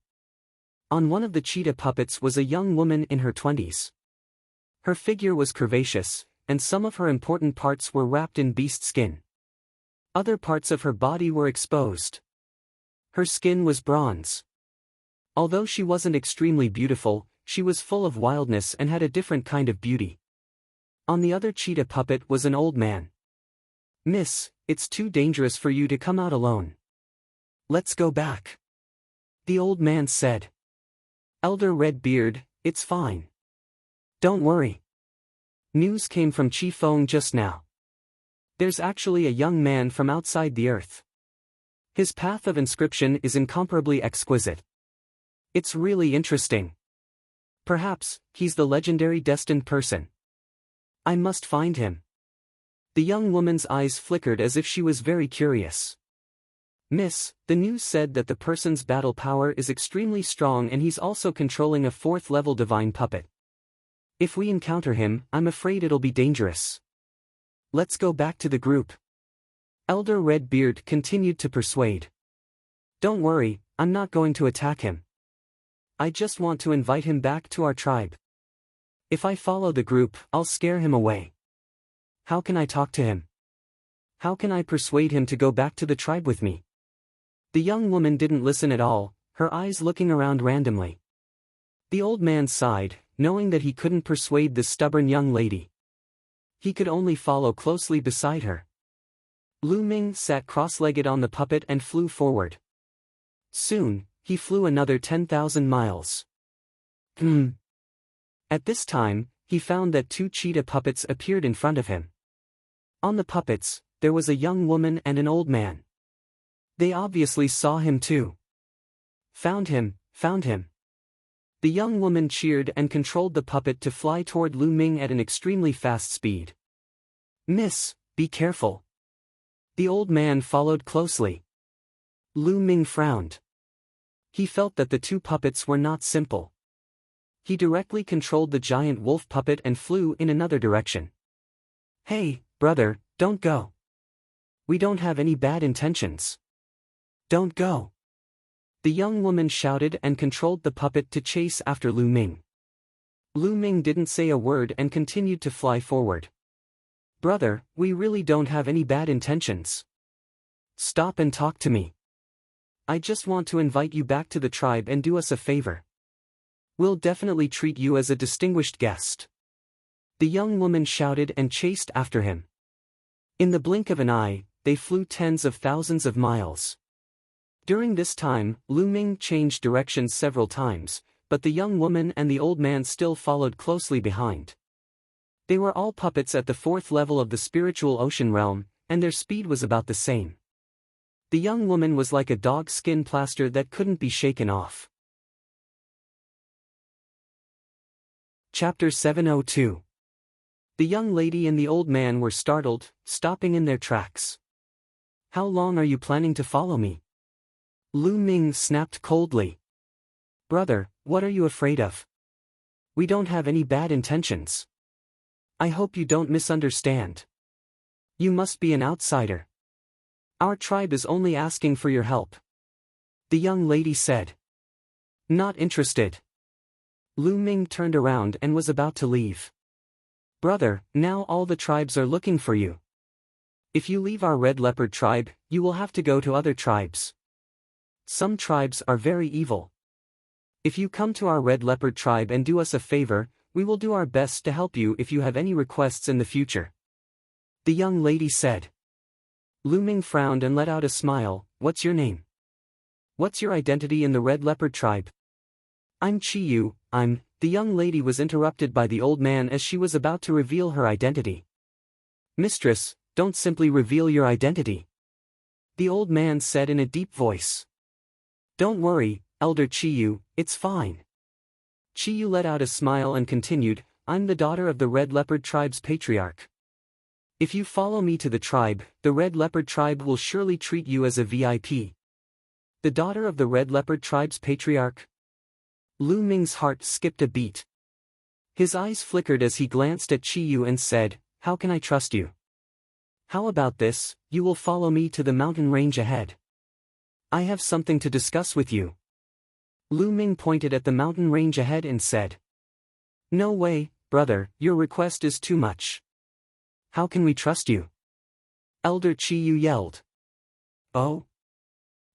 S1: On one of the cheetah puppets was a young woman in her 20s. Her figure was curvaceous, and some of her important parts were wrapped in beast skin. Other parts of her body were exposed. Her skin was bronze. Although she wasn't extremely beautiful, she was full of wildness and had a different kind of beauty. On the other cheetah puppet was an old man. Miss, it's too dangerous for you to come out alone. Let's go back. The old man said. Elder Redbeard, it's fine. Don't worry. News came from Chi Feng just now. There's actually a young man from outside the earth. His path of inscription is incomparably exquisite. It's really interesting. Perhaps, he's the legendary destined person. I must find him. The young woman's eyes flickered as if she was very curious. Miss, the news said that the person's battle power is extremely strong and he's also controlling a 4th-level divine puppet. If we encounter him, I'm afraid it'll be dangerous. Let's go back to the group. Elder Redbeard continued to persuade. Don't worry, I'm not going to attack him. I just want to invite him back to our tribe. If I follow the group, I'll scare him away. How can I talk to him? How can I persuade him to go back to the tribe with me? The young woman didn't listen at all, her eyes looking around randomly. The old man sighed, knowing that he couldn't persuade this stubborn young lady. He could only follow closely beside her. Lu Ming sat cross-legged on the puppet and flew forward. Soon, he flew another 10,000 miles. At this time, he found that 2 cheetah puppets appeared in front of him. On the puppets, there was a young woman and an old man. They obviously saw him too. Found him, found him. The young woman cheered and controlled the puppet to fly toward Lu Ming at an extremely fast speed. Miss, be careful. The old man followed closely. Lu Ming frowned. He felt that the 2 puppets were not simple. He directly controlled the giant wolf puppet and flew in another direction. Hey, brother, don't go. We don't have any bad intentions. Don't go. The young woman shouted and controlled the puppet to chase after Lu Ming. Lu Ming didn't say a word and continued to fly forward. Brother, we really don't have any bad intentions. Stop and talk to me. I just want to invite you back to the tribe and do us a favor. We'll definitely treat you as a distinguished guest. The young woman shouted and chased after him. In the blink of an eye, they flew tens of thousands of miles. During this time, Lu Ming changed directions several times, but the young woman and the old man still followed closely behind. They were all puppets at the 4th level of the spiritual ocean realm, and their speed was about the same. The young woman was like a dog skin plaster that couldn't be shaken off. Chapter 702. The young lady and the old man were startled, stopping in their tracks. How long are you planning to follow me? Lu Ming snapped coldly. Brother, what are you afraid of? We don't have any bad intentions. I hope you don't misunderstand. You must be an outsider. Our tribe is only asking for your help. The young lady said. Not interested. Lu Ming turned around and was about to leave. Brother, now all the tribes are looking for you. If you leave our red leopard tribe, you will have to go to other tribes. Some tribes are very evil. If you come to our red leopard tribe and do us a favor, we will do our best to help you if you have any requests in the future. The young lady said. Lu Ming frowned and let out a smile. What's your name? What's your identity in the Red Leopard tribe? I'm Chiyu. The young lady was interrupted by the old man as she was about to reveal her identity. Mistress, don't simply reveal your identity. The old man said in a deep voice. Don't worry, Elder Chiyu, it's fine. Chiyu let out a smile and continued, I'm the daughter of the Red Leopard tribe's patriarch. If you follow me to the tribe, the Red Leopard tribe will surely treat you as a VIP. The daughter of the Red Leopard tribe's patriarch? Lu Ming's heart skipped a beat. His eyes flickered as he glanced at Chiyu and said, How can I trust you? How about this, you will follow me to the mountain range ahead. I have something to discuss with you. Lu Ming pointed at the mountain range ahead and said. No way, brother, your request is too much. How can we trust you? Elder Chiyu yelled. Oh?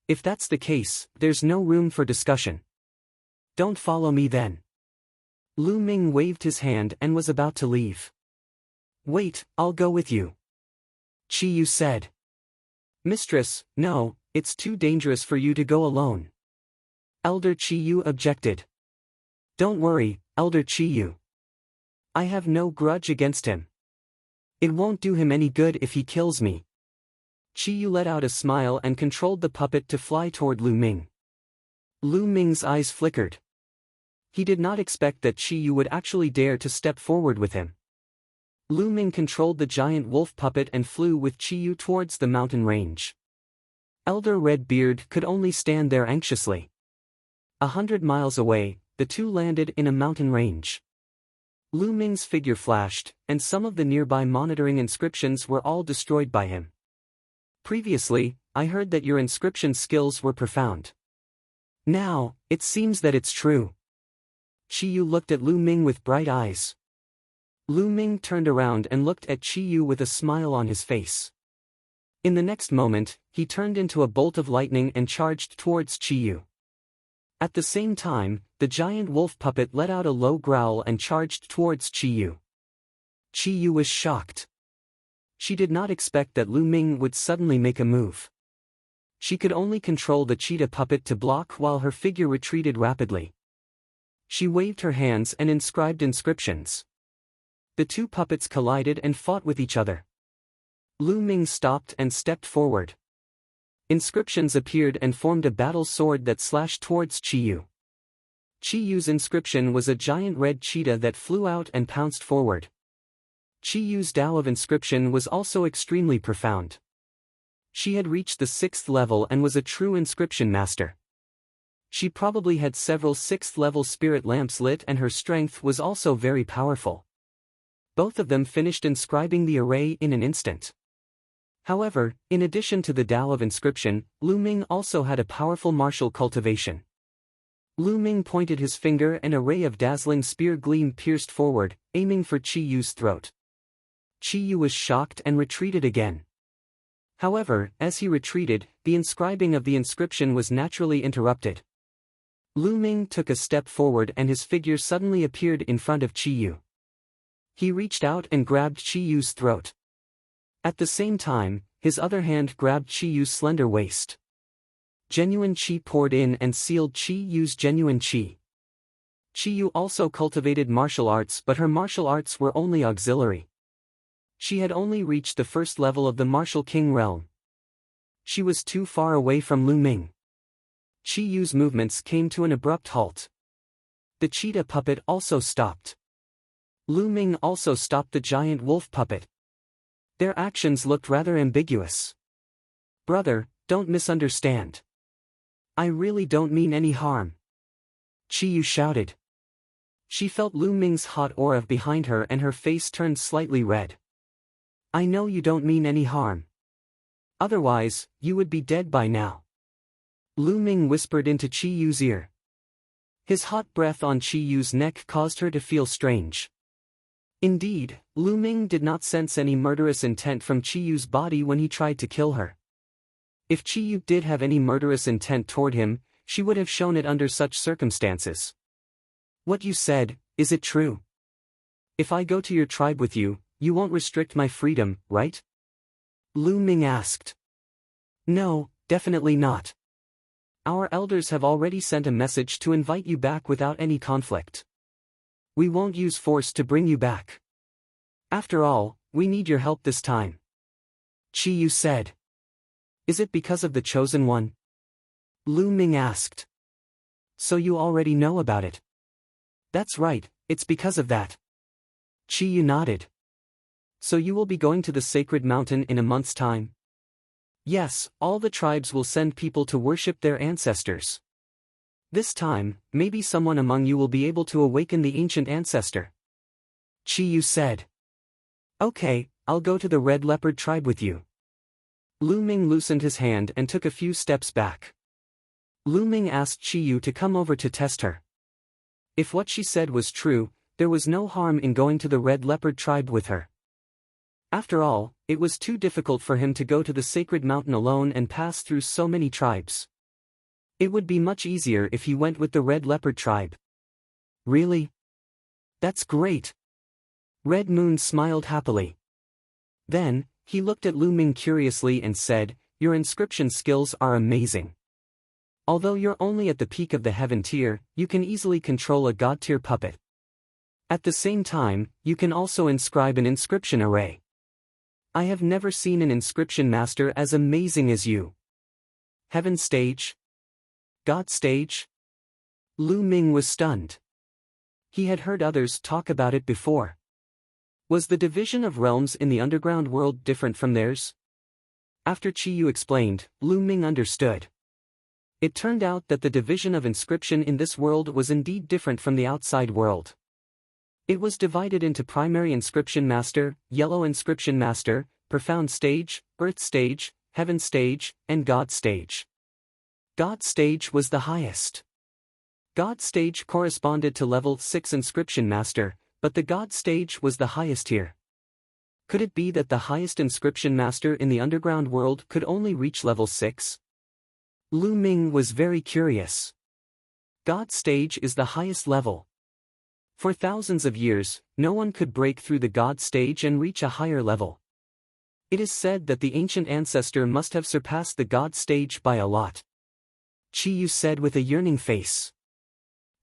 S1: If that's the case, there's no room for discussion. Don't follow me then. Lu Ming waved his hand and was about to leave. Wait, I'll go with you. Chiyu said. Mistress, no, it's too dangerous for you to go alone. Elder Chiyu objected. Don't worry, Elder Chiyu. I have no grudge against him. It won't do him any good if he kills me. Chiyu let out a smile and controlled the puppet to fly toward Lu Ming. Lu Ming's eyes flickered. He did not expect that Chiyu would actually dare to step forward with him. Lu Ming controlled the giant wolf puppet and flew with Chiyu towards the mountain range. Elder Redbeard could only stand there anxiously. 100 miles away, the two landed in a mountain range. Lu Ming's figure flashed, and some of the nearby monitoring inscriptions were all destroyed by him. Previously, I heard that your inscription skills were profound. Now, it seems that it's true. Chiyu looked at Lu Ming with bright eyes. Lu Ming turned around and looked at Chiyu with a smile on his face. In the next moment, he turned into a bolt of lightning and charged towards Chiyu. At the same time, the giant wolf puppet let out a low growl and charged towards Chiyu. Chiyu was shocked. She did not expect that Lu Ming would suddenly make a move. She could only control the cheetah puppet to block while her figure retreated rapidly. She waved her hands and inscribed inscriptions. The two puppets collided and fought with each other. Lu Ming stopped and stepped forward. Inscriptions appeared and formed a battle sword that slashed towards Chiyu. Chiyu's inscription was a giant red cheetah that flew out and pounced forward. Chiyu's Tao of inscription was also extremely profound. She had reached the 6th level and was a true inscription master. She probably had several 6th-level spirit lamps lit and her strength was also very powerful. Both of them finished inscribing the array in an instant. However, in addition to the Tao of inscription, Lu Ming also had a powerful martial cultivation. Lu Ming pointed his finger and a ray of dazzling spear gleam pierced forward, aiming for Chiyu's throat. Chiyu was shocked and retreated again. However, as he retreated, the inscribing of the inscription was naturally interrupted. Lu Ming took a step forward and his figure suddenly appeared in front of Chiyu. He reached out and grabbed Chiyu's throat. At the same time, his other hand grabbed Chiyu's slender waist. Genuine Qi poured in and sealed Chiyu's genuine Qi. Chiyu also cultivated martial arts, but her martial arts were only auxiliary. She had only reached the 1st level of the Martial King realm. She was too far away from Lu Ming. Chiyu's movements came to an abrupt halt. The cheetah puppet also stopped. Lu Ming also stopped the giant wolf puppet. Their actions looked rather ambiguous. Brother, don't misunderstand. I really don't mean any harm. Chiyu shouted. She felt Lu Ming's hot aura behind her and her face turned slightly red. I know you don't mean any harm. Otherwise, you would be dead by now. Lu Ming whispered into Chiyu's ear. His hot breath on Chiyu's neck caused her to feel strange. Indeed, Lu Ming did not sense any murderous intent from Chiyu's body when he tried to kill her. If Chiyu did have any murderous intent toward him, she would have shown it under such circumstances. What you said, is it true? If I go to your tribe with you, you won't restrict my freedom, right? Lu Ming asked. No, definitely not. Our elders have already sent a message to invite you back without any conflict. We won't use force to bring you back. After all, we need your help this time. Chi Yu said. Is it because of the chosen one? Lu Ming asked. So you already know about it? That's right, it's because of that. Chi Yu nodded. So you will be going to the sacred mountain in a month's time? Yes, all the tribes will send people to worship their ancestors. This time, maybe someone among you will be able to awaken the ancient ancestor. Chi Yu said. Okay, I'll go to the Red Leopard tribe with you. Lu Ming loosened his hand and took a few steps back. Lu Ming asked Chi Yu to come over to test her. If what she said was true, there was no harm in going to the Red Leopard tribe with her. After all, it was too difficult for him to go to the sacred mountain alone and pass through so many tribes. It would be much easier if he went with the Red Leopard tribe. Really? That's great. Red Moon smiled happily. Then, he looked at Lu Ming curiously and said, Your inscription skills are amazing. Although you're only at the peak of the heaven tier, you can easily control a god tier puppet. At the same time, you can also inscribe an inscription array. I have never seen an inscription master as amazing as you. Heaven stage? God stage? Lu Ming was stunned. He had heard others talk about it before. Was the division of realms in the underground world different from theirs? After Chi Yu explained, Lu Ming understood. It turned out that the division of inscription in this world was indeed different from the outside world. It was divided into Primary Inscription Master, Yellow Inscription Master, Profound Stage, Earth Stage, Heaven Stage, and God Stage. God Stage was the highest. God Stage corresponded to Level 6 Inscription Master, but the God Stage was the highest here. Could it be that the highest Inscription Master in the underground world could only reach Level 6? Lu Ming was very curious. God Stage is the highest level. For thousands of years, no one could break through the God Stage and reach a higher level. It is said that the ancient ancestor must have surpassed the God Stage by a lot. Chi Yu said with a yearning face.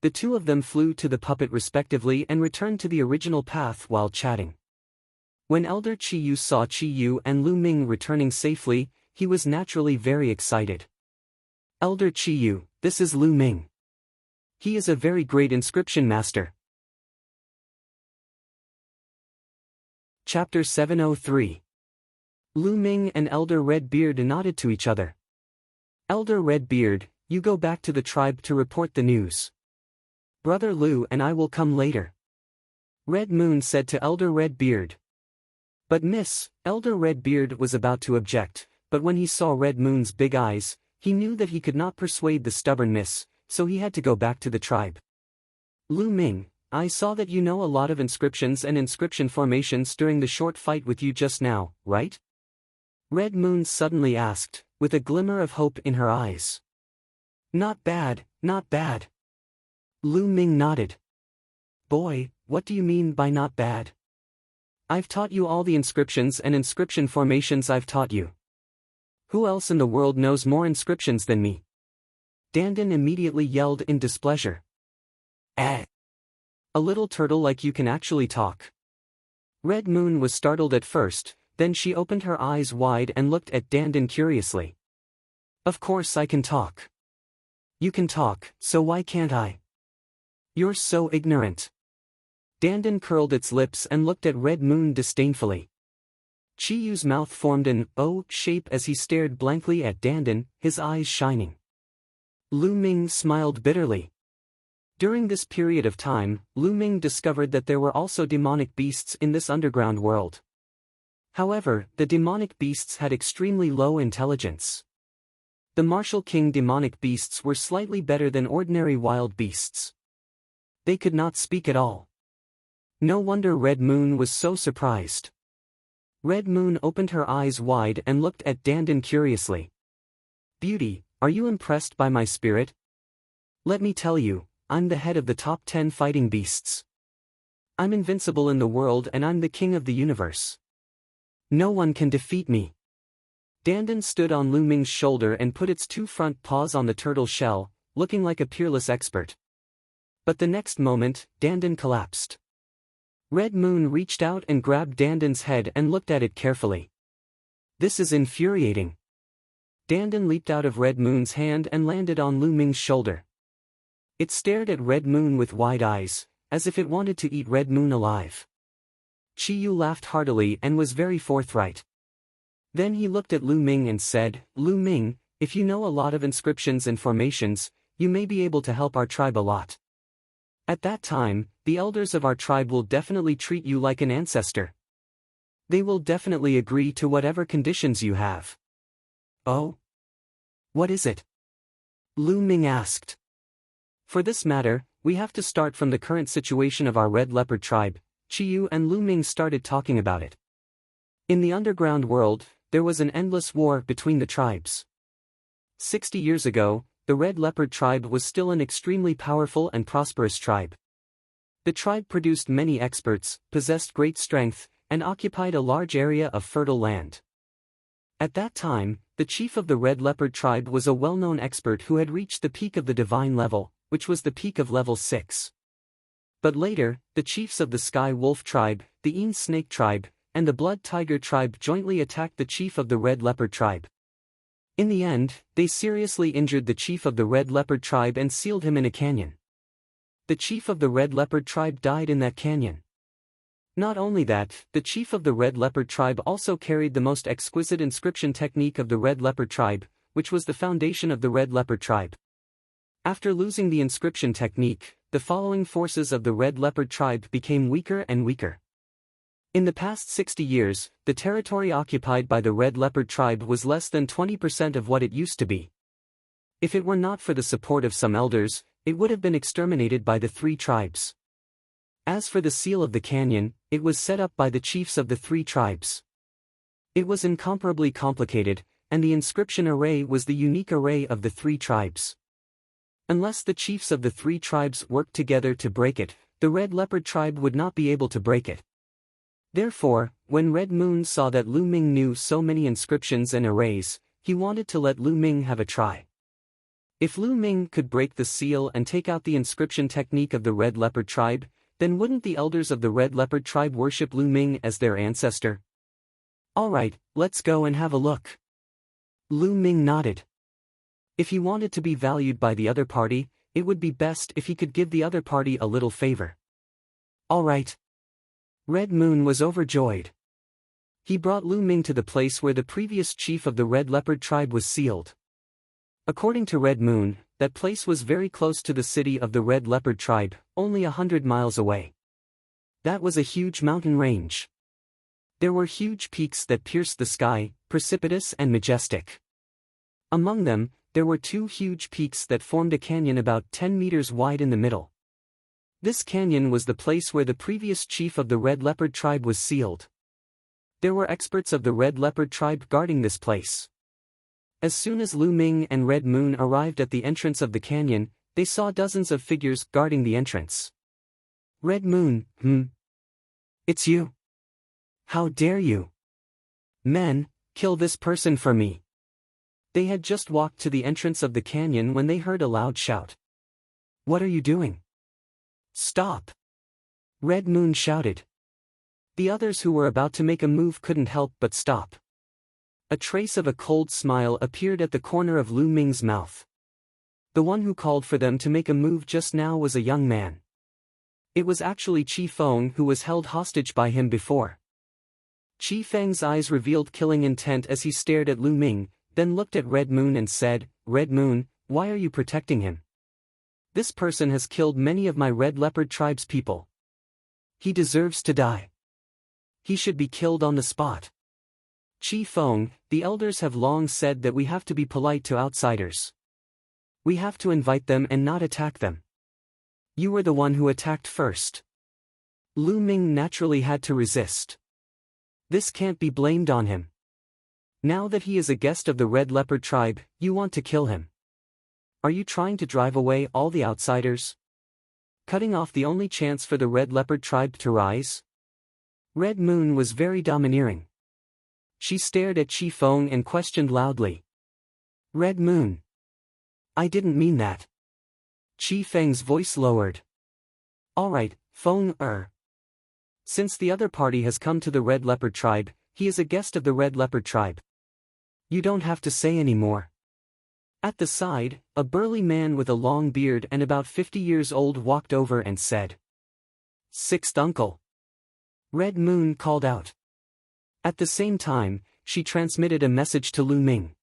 S1: The two of them flew to the puppet respectively and returned to the original path while chatting. When Elder Chi Yu saw Chi Yu and Lu Ming returning safely, he was naturally very excited. Elder Chi Yu, this is Lu Ming. He is a very great inscription master. Chapter 703. Lu Ming and Elder Red Beard nodded to each other. Elder Red Beard, you go back to the tribe to report the news. Brother Lu and I will come later. Red Moon said to Elder Red Beard. But Miss, Elder Red Beard was about to object, but when he saw Red Moon's big eyes, he knew that he could not persuade the stubborn Miss, so he had to go back to the tribe. Lu Ming, I saw that you know a lot of inscriptions and inscription formations during the short fight with you just now, right? Red Moon suddenly asked, with a glimmer of hope in her eyes. Not bad, not bad. Lu Ming nodded. Boy, what do you mean by not bad? I've taught you all the inscriptions and inscription formations I've taught you. Who else in the world knows more inscriptions than me? Dandan immediately yelled in displeasure. Eh? A little turtle like you can actually talk. Red Moon was startled at first, then she opened her eyes wide and looked at Dandan curiously. Of course I can talk. You can talk, so why can't I? You're so ignorant. Dandan curled its lips and looked at Red Moon disdainfully. Chi Yu's mouth formed an O shape as he stared blankly at Dandan, his eyes shining. Lu Ming smiled bitterly. During this period of time, Lu Ming discovered that there were also demonic beasts in this underground world. However, the demonic beasts had extremely low intelligence. The Martial King demonic beasts were slightly better than ordinary wild beasts. They could not speak at all. No wonder Red Moon was so surprised. Red Moon opened her eyes wide and looked at Dandan curiously. Beauty, are you impressed by my spirit? Let me tell you, I'm the head of the top 10 fighting beasts. I'm invincible in the world and I'm the king of the universe. No one can defeat me. Dandan stood on Lu Ming's shoulder and put its two front paws on the turtle shell, looking like a peerless expert. But the next moment, Dandan collapsed. Red Moon reached out and grabbed Dandan's head and looked at it carefully. This is infuriating. Dandan leaped out of Red Moon's hand and landed on Lu Ming's shoulder. It stared at Red Moon with wide eyes, as if it wanted to eat Red Moon alive. Qiyu laughed heartily and was very forthright. Then he looked at Lu Ming and said, "Lu Ming, if you know a lot of inscriptions and formations, you may be able to help our tribe a lot. At that time, the elders of our tribe will definitely treat you like an ancestor. They will definitely agree to whatever conditions you have." "Oh? What is it?" Lu Ming asked. "For this matter, we have to start from the current situation of our Red Leopard tribe." Qiyu and Lu Ming started talking about it. In the underground world, there was an endless war between the tribes. 60 years ago, the Red Leopard tribe was still an extremely powerful and prosperous tribe. The tribe produced many experts, possessed great strength, and occupied a large area of fertile land. At that time, the chief of the Red Leopard tribe was a well-known expert who had reached the peak of the divine level, which was the peak of level 6. But later, the chiefs of the Sky Wolf tribe, the Een Snake tribe, and the Blood Tiger tribe jointly attacked the chief of the Red Leopard tribe. In the end, they seriously injured the chief of the Red Leopard tribe and sealed him in a canyon. The chief of the Red Leopard tribe died in that canyon. Not only that, the chief of the Red Leopard tribe also carried the most exquisite inscription technique of the Red Leopard tribe, which was the foundation of the Red Leopard tribe. After losing the inscription technique, the following forces of the Red Leopard tribe became weaker and weaker. In the past 60 years, the territory occupied by the Red Leopard tribe was less than 20% of what it used to be. If it were not for the support of some elders, it would have been exterminated by the three tribes. As for the seal of the canyon, it was set up by the chiefs of the three tribes. It was incomparably complicated, and the inscription array was the unique array of the three tribes. Unless the chiefs of the three tribes worked together to break it, the Red Leopard tribe would not be able to break it. Therefore, when Red Moon saw that Lu Ming knew so many inscriptions and arrays, he wanted to let Lu Ming have a try. If Lu Ming could break the seal and take out the inscription technique of the Red Leopard tribe, then wouldn't the elders of the Red Leopard tribe worship Lu Ming as their ancestor? "Alright, let's go and have a look." Lu Ming nodded. If he wanted to be valued by the other party, it would be best if he could give the other party a little favor. "Alright." Red Moon was overjoyed. He brought Lu Ming to the place where the previous chief of the Red Leopard tribe was sealed. According to Red Moon, that place was very close to the city of the Red Leopard tribe, only 100 miles away. That was a huge mountain range. There were huge peaks that pierced the sky, precipitous and majestic. Among them, there were two huge peaks that formed a canyon about 10 meters wide in the middle. This canyon was the place where the previous chief of the Red Leopard tribe was sealed. There were experts of the Red Leopard tribe guarding this place. As soon as Lu Ming and Red Moon arrived at the entrance of the canyon, they saw dozens of figures guarding the entrance. "Red Moon, It's you. How dare you? Men, kill this person for me." They had just walked to the entrance of the canyon when they heard a loud shout. "What are you doing? Stop!" Red Moon shouted. The others who were about to make a move couldn't help but stop. A trace of a cold smile appeared at the corner of Lu Ming's mouth. The one who called for them to make a move just now was a young man. It was actually Qi Feng, who was held hostage by him before. Qi Feng's eyes revealed killing intent as he stared at Lu Ming, then looked at Red Moon and said, "Red Moon, why are you protecting him? This person has killed many of my Red Leopard tribe's people. He deserves to die. He should be killed on the spot." "Qi Feng, the elders have long said that we have to be polite to outsiders. We have to invite them and not attack them. You were the one who attacked first." Lu Ming naturally had to resist. This can't be blamed on him. Now that he is a guest of the Red Leopard tribe, you want to kill him. Are you trying to drive away all the outsiders? Cutting off the only chance for the Red Leopard tribe to rise? Red Moon was very domineering. She stared at Qi Feng and questioned loudly. Red Moon. I didn't mean that. Qi Feng's voice lowered. Alright, Feng. Since the other party has come to the Red Leopard tribe, he is a guest of the Red Leopard tribe. You don't have to say any more. At the side, a burly man with a long beard and about 50 years old walked over and said. Sixth uncle. Red Moon called out. At the same time, she transmitted a message to Lu Ming.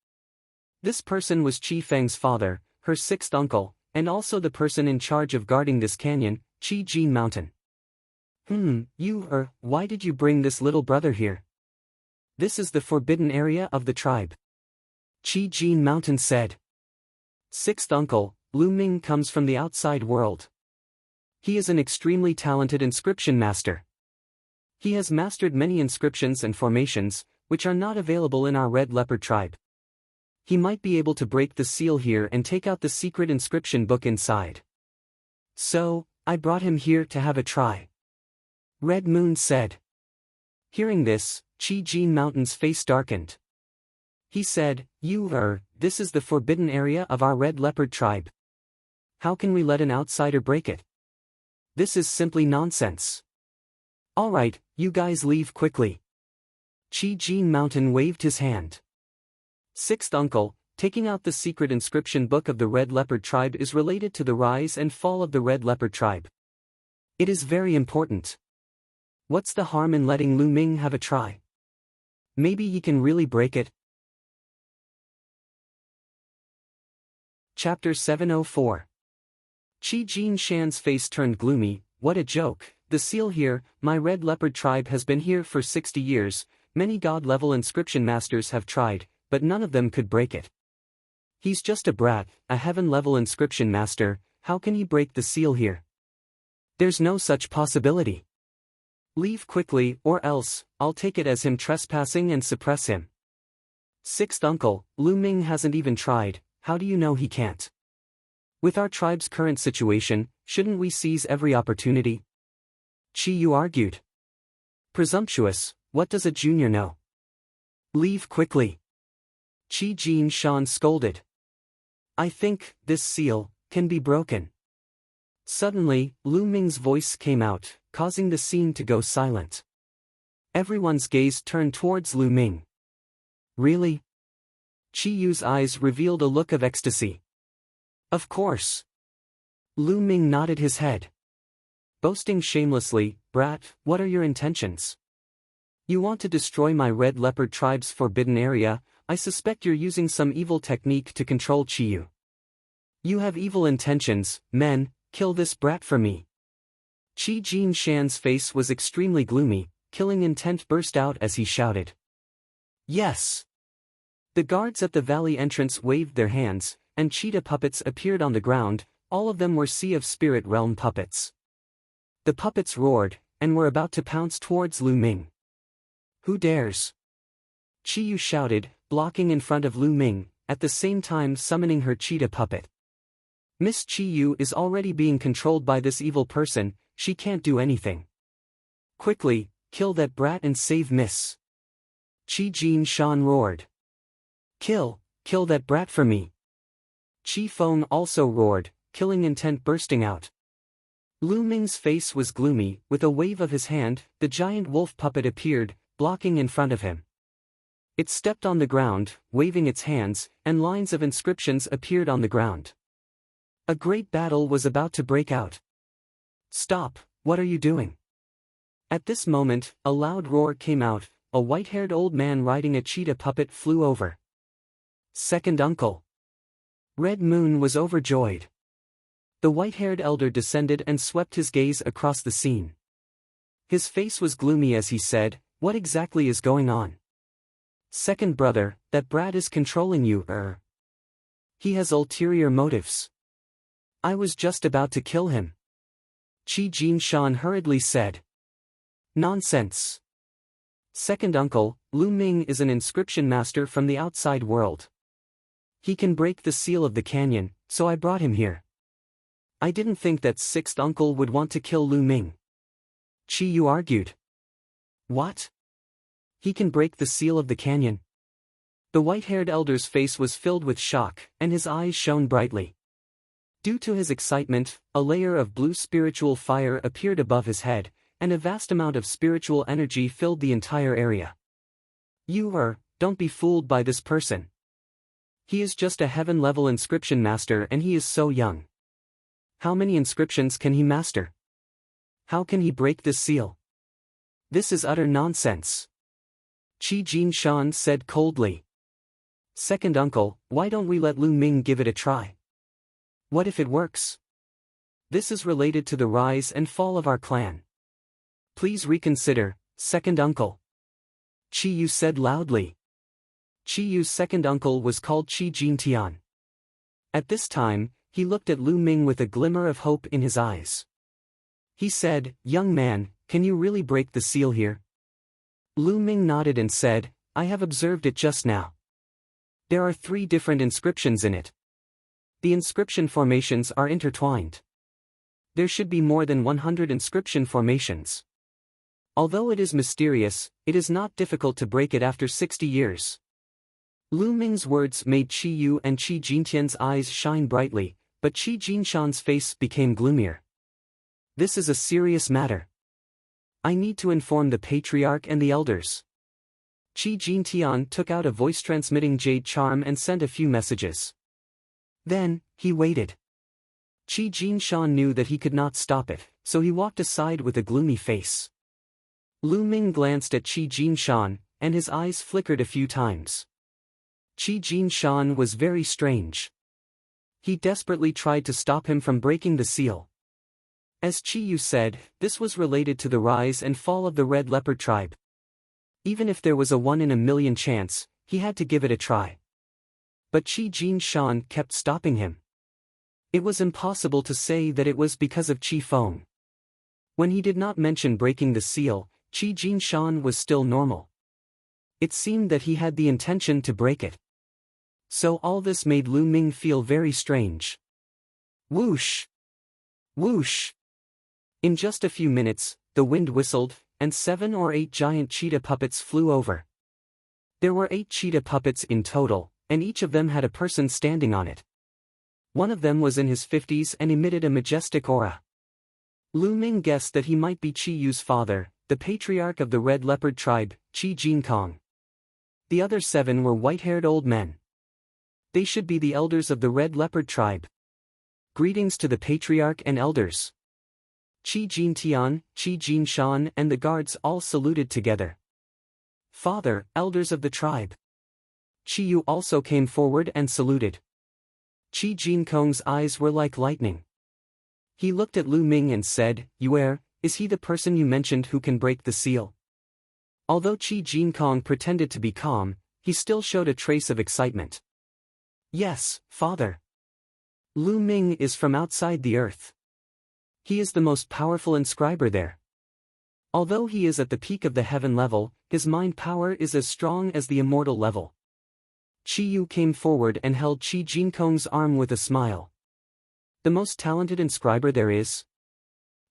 S1: This person was Qi Feng's father, her sixth uncle, and also the person in charge of guarding this canyon, Qi Jin Mountain. Why did you bring this little brother here? This is the forbidden area of the tribe. Qi Jin Mountain said. Sixth uncle, Lu Ming comes from the outside world. He is an extremely talented inscription master. He has mastered many inscriptions and formations, which are not available in our Red Leopard tribe. He might be able to break the seal here and take out the secret inscription book inside. So, I brought him here to have a try. Red Moon said. Hearing this, Qi Jin Mountain's face darkened. He said, this is the forbidden area of our Red Leopard tribe. How can we let an outsider break it? This is simply nonsense. Alright, you guys leave quickly. Qi Jin Mountain waved his hand. Sixth uncle, taking out the secret inscription book of the Red Leopard tribe is related to the rise and fall of the Red Leopard tribe. It is very important. What's the harm in letting Lu Ming have a try? Maybe he can really break it. Chapter 704. Qi Jin Shan's face turned gloomy. What a joke. The seal here, my Red Leopard tribe has been here for 60 years, many god-level inscription masters have tried, but none of them could break it. He's just a brat, a heaven-level inscription master, how can he break the seal here? There's no such possibility. Leave quickly, or else, I'll take it as him trespassing and suppress him. Sixth uncle, Lu Ming hasn't even tried, how do you know he can't? With our tribe's current situation, shouldn't we seize every opportunity? Qi Yu argued. Presumptuous, what does a junior know? Leave quickly. Qi Jin Shan scolded. I think, this seal, can be broken. Suddenly, Lu Ming's voice came out, causing the scene to go silent. Everyone's gaze turned towards Lu Ming. Really? Qi Yu's eyes revealed a look of ecstasy. Of course. Lu Ming nodded his head. Boasting shamelessly, brat, what are your intentions? You want to destroy my Red Leopard tribe's forbidden area, I suspect you're using some evil technique to control Qi Yu. You have evil intentions, men, kill this brat for me. Qi Jin Shan's face was extremely gloomy, killing intent burst out as he shouted. Yes! The guards at the valley entrance waved their hands, and cheetah puppets appeared on the ground, all of them were Sea of Spirit Realm puppets. The puppets roared, and were about to pounce towards Lu Ming. Who dares? Qi Yu shouted, blocking in front of Lu Ming, at the same time summoning her cheetah puppet. Miss Qi Yu is already being controlled by this evil person, she can't do anything. Quickly, kill that brat and save Miss. Qi Jin Shan roared. Kill that brat for me. Qi Feng also roared, killing intent bursting out. Lu Ming's face was gloomy, with a wave of his hand, the giant wolf puppet appeared, blocking in front of him. It stepped on the ground, waving its hands, and lines of inscriptions appeared on the ground. A great battle was about to break out. Stop, what are you doing? At this moment, a loud roar came out, a white-haired old man riding a cheetah puppet flew over. Second uncle. Red Moon was overjoyed. The white-haired elder descended and swept his gaze across the scene. His face was gloomy as he said, what exactly is going on? Second brother, that brat is controlling you, He has ulterior motives. I was just about to kill him. Qi Jin Shan hurriedly said. Nonsense. Second uncle, Lu Ming is an inscription master from the outside world. He can break the seal of the canyon, so I brought him here. I didn't think that sixth uncle would want to kill Lu Ming. Qi Yu argued. What? He can break the seal of the canyon. The white-haired elder's face was filled with shock, and his eyes shone brightly. Due to his excitement, a layer of blue spiritual fire appeared above his head, and a vast amount of spiritual energy filled the entire area. Don't be fooled by this person. He is just a heaven-level inscription master and he is so young. How many inscriptions can he master? How can he break this seal? This is utter nonsense. Qi Jinshan said coldly. Second uncle, why don't we let Lu Ming give it a try? What if it works? This is related to the rise and fall of our clan. Please reconsider, second uncle. Qi Yu said loudly. Qi Yu's second uncle was called Qi Jintian. At this time, he looked at Lu Ming with a glimmer of hope in his eyes. He said, young man, can you really break the seal here? Lu Ming nodded and said, I have observed it just now. There are 3 different inscriptions in it. The inscription formations are intertwined. There should be more than 100 inscription formations. Although it is mysterious, it is not difficult to break it after 60 years. Lu Ming's words made Qi Yu and Qi Jintian's eyes shine brightly, but Qi Jinshan's face became gloomier. This is a serious matter. I need to inform the patriarch and the elders. Qi Jintian took out a voice-transmitting jade charm and sent a few messages. Then, he waited. Qi Jinshan knew that he could not stop it, so he walked aside with a gloomy face. Lu Ming glanced at Qi Jinshan, and his eyes flickered a few times. Qi Jinshan was very strange. He desperately tried to stop him from breaking the seal. As Qi Yu said, this was related to the rise and fall of the Red Leopard tribe. Even if there was a 1 in a million chance, he had to give it a try. But Qi Jinshan kept stopping him. It was impossible to say that it was because of Qi Feng. When he did not mention breaking the seal, Qi Jinshan was still normal. It seemed that he had the intention to break it. So all this made Lu Ming feel very strange. Whoosh! Whoosh! In just a few minutes, the wind whistled, and 7 or 8 giant cheetah puppets flew over. There were 8 cheetah puppets in total, and each of them had a person standing on it. One of them was in his 50s and emitted a majestic aura. Lu Ming guessed that he might be Qi Yu's father, the patriarch of the Red Leopard tribe, Qi Jinkong. The other 7 were white-haired old men. They should be the elders of the Red Leopard tribe. Greetings to the patriarch and elders. Qi Jintian, Qi Jinshan and the guards all saluted together. Father, elders of the tribe. Qi Yu also came forward and saluted. Qi Jinkong's eyes were like lightning. He looked at Lu Ming and said, is he the person you mentioned who can break the seal? Although Qi Jinkong pretended to be calm, he still showed a trace of excitement. Yes, father. Lu Ming is from outside the earth. He is the most powerful inscriber there. Although he is at the peak of the heaven level, his mind power is as strong as the immortal level. Qi Yu came forward and held Qi Jinkong's arm with a smile. The most talented inscriber there is?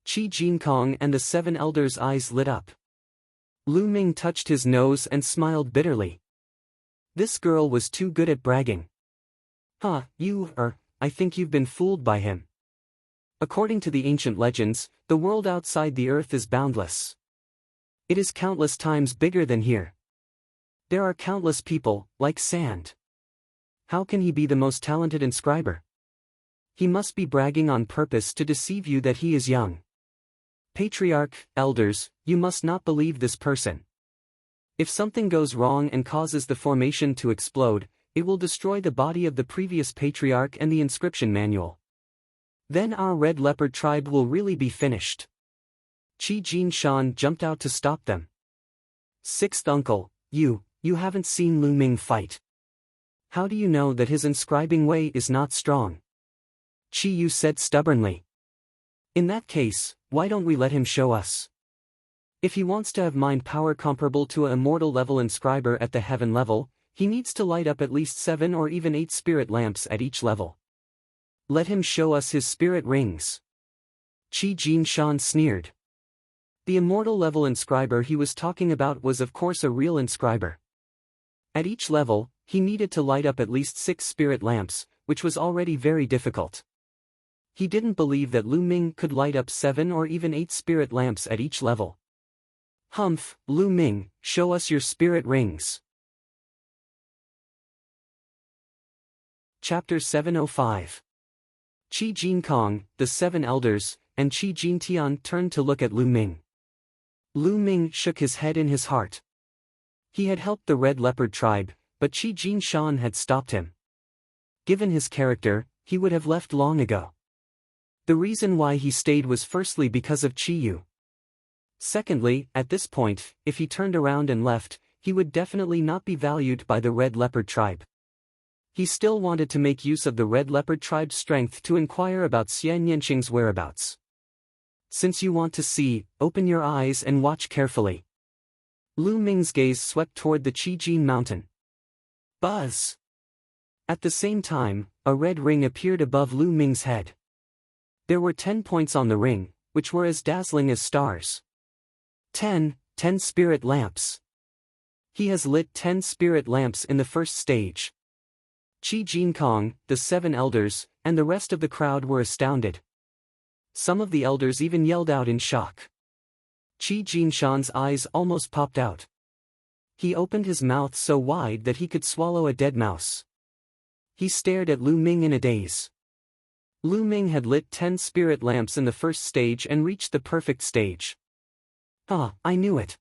S1: Qi Jinkong and the 7 elders' eyes lit up. Lu Ming touched his nose and smiled bitterly. This girl was too good at bragging. I think you've been fooled by him. According to the ancient legends, the world outside the earth is boundless. It is countless times bigger than here. There are countless people, like sand. How can he be the most talented inscriber? He must be bragging on purpose to deceive you that he is young. Patriarch, elders, you must not believe this person. If something goes wrong and causes the formation to explode, it will destroy the body of the previous patriarch and the inscription manual. Then our Red Leopard tribe will really be finished. Qi Jinshan jumped out to stop them. Sixth uncle, you haven't seen Lu Ming fight. How do you know that his inscribing way is not strong? Qi Yu said stubbornly. In that case, why don't we let him show us? If he wants to have mind power comparable to an immortal level inscriber at the heaven level, he needs to light up at least 7 or even 8 spirit lamps at each level. Let him show us his spirit rings. Qi Jinshan sneered. The immortal level inscriber he was talking about was of course a real inscriber. At each level, he needed to light up at least 6 spirit lamps, which was already very difficult. He didn't believe that Lu Ming could light up 7 or even 8 spirit lamps at each level. Humph, Lu Ming, show us your spirit rings. Chapter 705. Qi Jinkong, the 7 elders, and Qi Jintian turned to look at Lu Ming. Lu Ming shook his head in his heart. He had helped the Red Leopard tribe, but Qi Jinshan had stopped him. Given his character, he would have left long ago. The reason why he stayed was firstly because of Qi Yu. Secondly, at this point, if he turned around and left, he would definitely not be valued by the Red Leopard tribe. He still wanted to make use of the Red Leopard tribe's strength to inquire about Xian Yanqing's whereabouts. Since you want to see, open your eyes and watch carefully. Lu Ming's gaze swept toward the Qijin mountain. Buzz! At the same time, a red ring appeared above Lu Ming's head. There were 10 points on the ring, which were as dazzling as stars. 10 spirit lamps. He has lit 10 spirit lamps in the first stage. Qi Jinkong, the 7 elders, and the rest of the crowd were astounded. Some of the elders even yelled out in shock. Qi Jinshan's eyes almost popped out. He opened his mouth so wide that he could swallow a dead mouse. He stared at Lu Ming in a daze. Lu Ming had lit 10 spirit lamps in the first stage and reached the perfect stage. Ah, I knew it.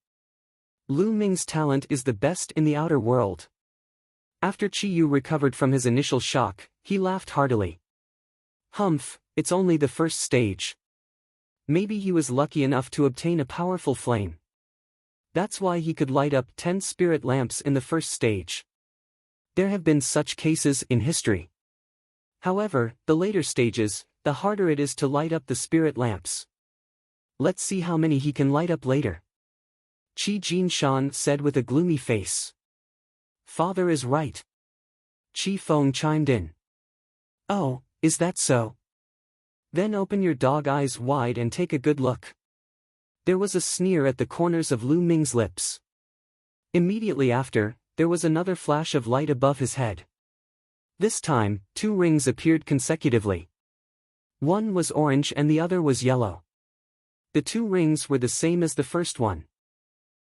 S1: Lu Ming's talent is the best in the outer world. After Qi Yu recovered from his initial shock, he laughed heartily. Humph, it's only the first stage. Maybe he was lucky enough to obtain a powerful flame. That's why he could light up 10 spirit lamps in the first stage. There have been such cases in history. However, the later stages, the harder it is to light up the spirit lamps. Let's see how many he can light up later. Qi Jinshan said with a gloomy face. Father is right. Qi Feng chimed in. Oh, is that so? Then open your dog eyes wide and take a good look. There was a sneer at the corners of Lu Ming's lips. Immediately after, there was another flash of light above his head. This time, 2 rings appeared consecutively. One was orange and the other was yellow. The 2 rings were the same as the first one.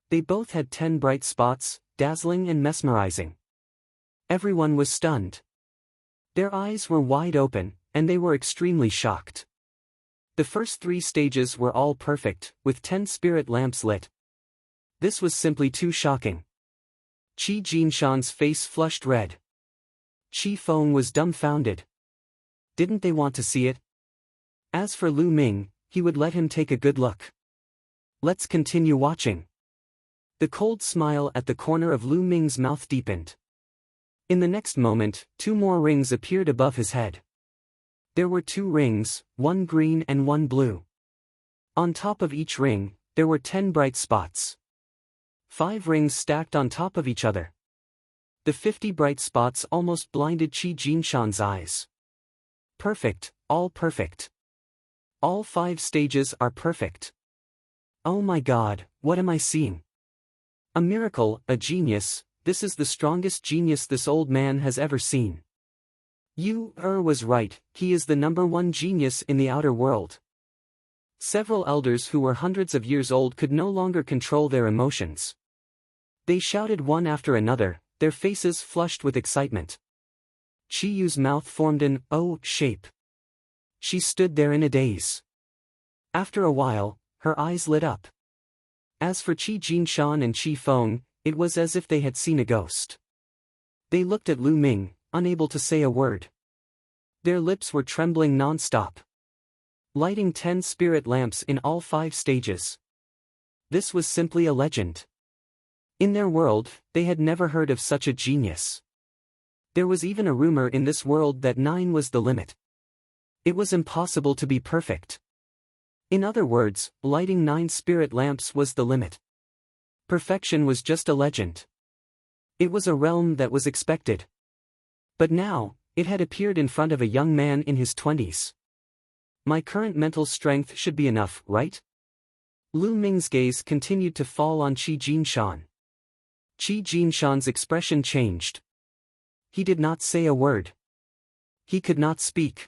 S1: They both had 10 bright spots, dazzling and mesmerizing. Everyone was stunned. Their eyes were wide open, and they were extremely shocked. The first 3 stages were all perfect, with 10 spirit lamps lit. This was simply too shocking. Qi Jinshan's face flushed red. Qi Feng was dumbfounded. Didn't they want to see it? As for Lu Ming, he would let him take a good look. Let's continue watching. The cold smile at the corner of Lu Ming's mouth deepened. In the next moment, 2 more rings appeared above his head. There were 2 rings, one green and one blue. On top of each ring, there were 10 bright spots. 5 rings stacked on top of each other. The 50 bright spots almost blinded Qi Jinshan's eyes. Perfect, all perfect. All 5 stages are perfect. Oh my God, what am I seeing? A miracle, a genius, this is the strongest genius this old man has ever seen. Yu was right, he is the #1 genius in the outer world. Several elders who were hundreds of years old could no longer control their emotions. They shouted one after another, their faces flushed with excitement. Qi Yu's mouth formed an O shape. She stood there in a daze. After a while, her eyes lit up. As for Qi Jinshan and Qi Feng, it was as if they had seen a ghost. They looked at Lu Ming, unable to say a word. Their lips were trembling non-stop. Lighting 10 spirit lamps in all 5 stages. This was simply a legend. In their world, they had never heard of such a genius. There was even a rumor in this world that 9 was the limit. It was impossible to be perfect. In other words, lighting 9 spirit lamps was the limit. Perfection was just a legend. It was a realm that was expected. But now, it had appeared in front of a young man in his 20s. My current mental strength should be enough, right? Lu Ming's gaze continued to fall on Qi Jinshan. Qi Jinshan's expression changed. He did not say a word. He could not speak.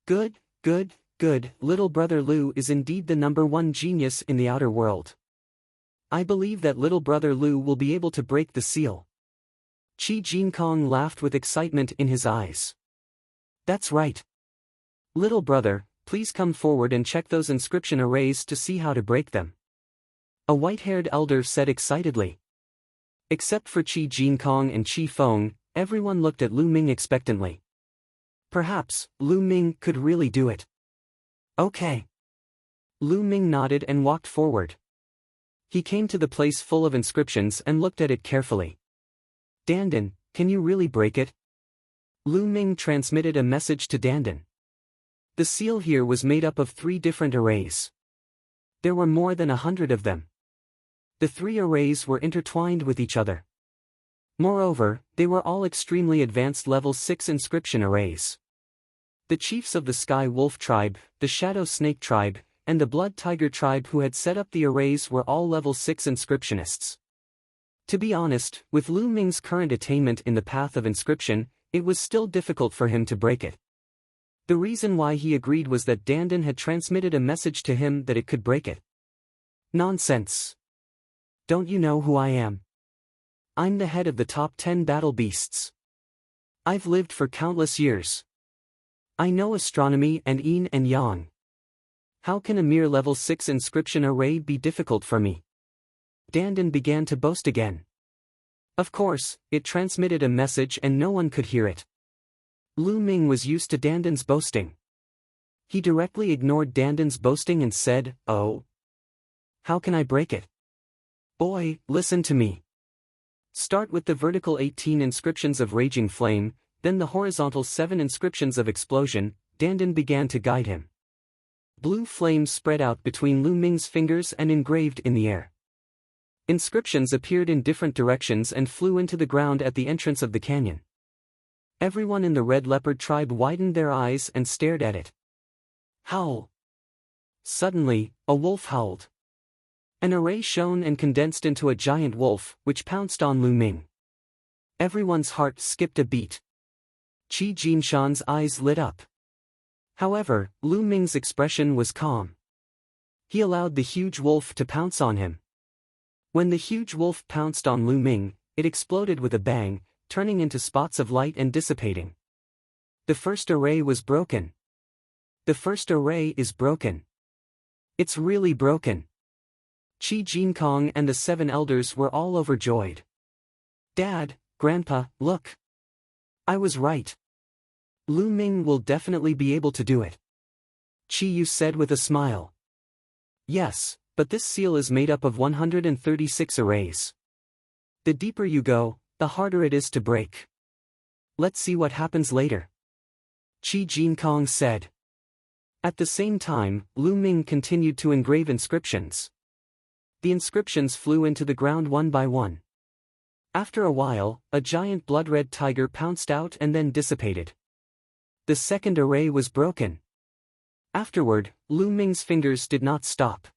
S1: Good, good, good, little brother Lu is indeed the #1 genius in the outer world. I believe that little brother Lu will be able to break the seal. Qi Jinkong laughed with excitement in his eyes. That's right. Little brother, please come forward and check those inscription arrays to see how to break them. A white-haired elder said excitedly. Except for Qi Jinkong and Qi Feng, everyone looked at Lu Ming expectantly. Perhaps, Lu Ming could really do it. Okay. Lu Ming nodded and walked forward. He came to the place full of inscriptions and looked at it carefully. Dandan, can you really break it? Lu Ming transmitted a message to Dandan. The seal here was made up of 3 different arrays. There were more than 100 of them. The 3 arrays were intertwined with each other. Moreover, they were all extremely advanced level 6 inscription arrays. The chiefs of the Sky Wolf tribe, the Shadow Snake tribe, and the Blood Tiger tribe who had set up the arrays were all level 6 inscriptionists. To be honest, with Lu Ming's current attainment in the path of inscription, it was still difficult for him to break it. The reason why he agreed was that Dandan had transmitted a message to him that it could break it. Nonsense. Don't you know who I am? I'm the head of the top 10 battle beasts. I've lived for countless years. I know astronomy and yin and yang. How can a mere level 6 inscription array be difficult for me? Dandan began to boast again. Of course, it transmitted a message and no one could hear it. Lu Ming was used to Dandan's boasting. He directly ignored Dandan's boasting and said, "Oh. How can I break it? Boy, listen to me. Start with the vertical 18 inscriptions of Raging Flame, then the horizontal 7 inscriptions of Explosion." Dandan began to guide him. Blue flames spread out between Lu Ming's fingers and engraved in the air. Inscriptions appeared in different directions and flew into the ground at the entrance of the canyon. Everyone in the Red Leopard tribe widened their eyes and stared at it. Howl! Suddenly, a wolf howled. An array shone and condensed into a giant wolf, which pounced on Lu Ming. Everyone's heart skipped a beat. Qi Jinshan's eyes lit up. However, Lu Ming's expression was calm. He allowed the huge wolf to pounce on him. When the huge wolf pounced on Lu Ming, it exploded with a bang, turning into spots of light and dissipating. The first array was broken. The first array is broken. It's really broken. Qi Jinkong and the 7 elders were all overjoyed. Dad, Grandpa, look. I was right. Lu Ming will definitely be able to do it. Qi Yu said with a smile. Yes, but this seal is made up of 136 arrays. The deeper you go, the harder it is to break. Let's see what happens later. Qi Jinkong said. At the same time, Lu Ming continued to engrave inscriptions. The inscriptions flew into the ground one by one. After a while, a giant blood-red tiger pounced out and then dissipated. The second array was broken. Afterward, Lu Ming's fingers did not stop.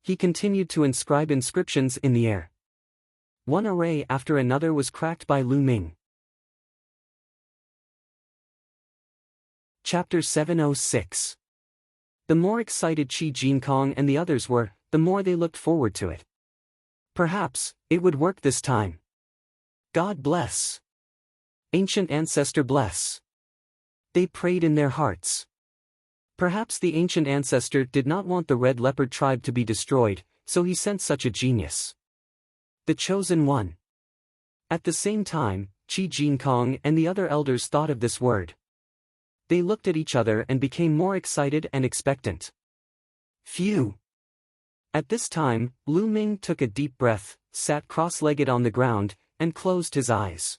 S1: He continued to inscribe inscriptions in the air. One array after another was cracked by Lu Ming. Chapter 706. The more excited Qi Jinkong and the others were, the more they looked forward to it. Perhaps, it would work this time. God bless. Ancient Ancestor bless. They prayed in their hearts. Perhaps the ancient ancestor did not want the Red Leopard tribe to be destroyed, so he sent such a genius. The chosen one. At the same time, Qi Jinkong and the other elders thought of this word. They looked at each other and became more excited and expectant. Phew! At this time, Lu Ming took a deep breath, sat cross-legged on the ground, and closed his eyes.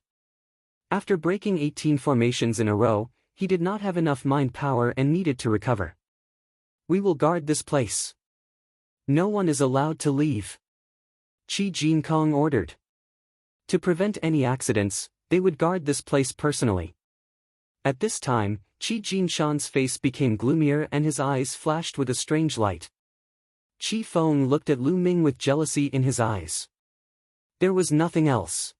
S1: After breaking 18 formations in a row, he did not have enough mind power and needed to recover. We will guard this place. No one is allowed to leave. Qi Jinkong ordered. To prevent any accidents, they would guard this place personally. At this time, Qi Jinshan's face became gloomier and his eyes flashed with a strange light. Qi Feng looked at Lu Ming with jealousy in his eyes. There was nothing else.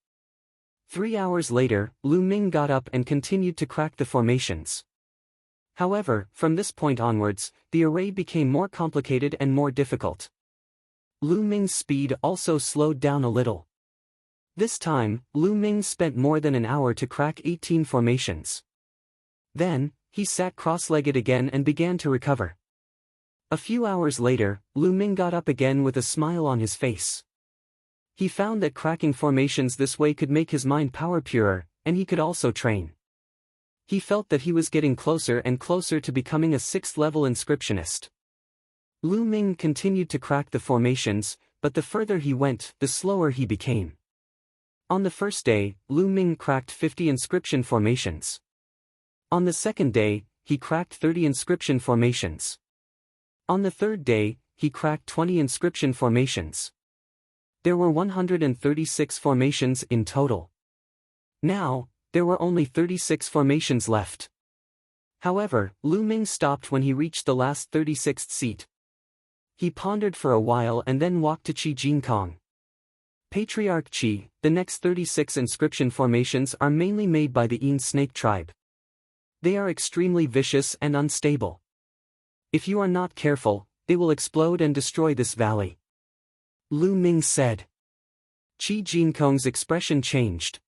S1: 3 hours later, Lu Ming got up and continued to crack the formations. However, from this point onwards, the array became more complicated and more difficult. Lu Ming's speed also slowed down a little. This time, Lu Ming spent more than an hour to crack 18 formations. Then, he sat cross-legged again and began to recover. A few hours later, Lu Ming got up again with a smile on his face. He found that cracking formations this way could make his mind power purer, and he could also train. He felt that he was getting closer and closer to becoming a 6th-level inscriptionist. Lu Ming continued to crack the formations, but the further he went, the slower he became. On the first day, Lu Ming cracked 50 inscription formations. On the second day, he cracked 30 inscription formations. On the third day, he cracked 20 inscription formations. There were 136 formations in total. Now, there were only 36 formations left. However, Lu Ming stopped when he reached the last 36th seat. He pondered for a while and then walked to Qi Jinkong. Patriarch Qi, the next 36 inscription formations are mainly made by the Yin snake tribe. They are extremely vicious and unstable. If you are not careful, they will explode and destroy this valley. Lu Ming said. Qi Jinkong's expression changed.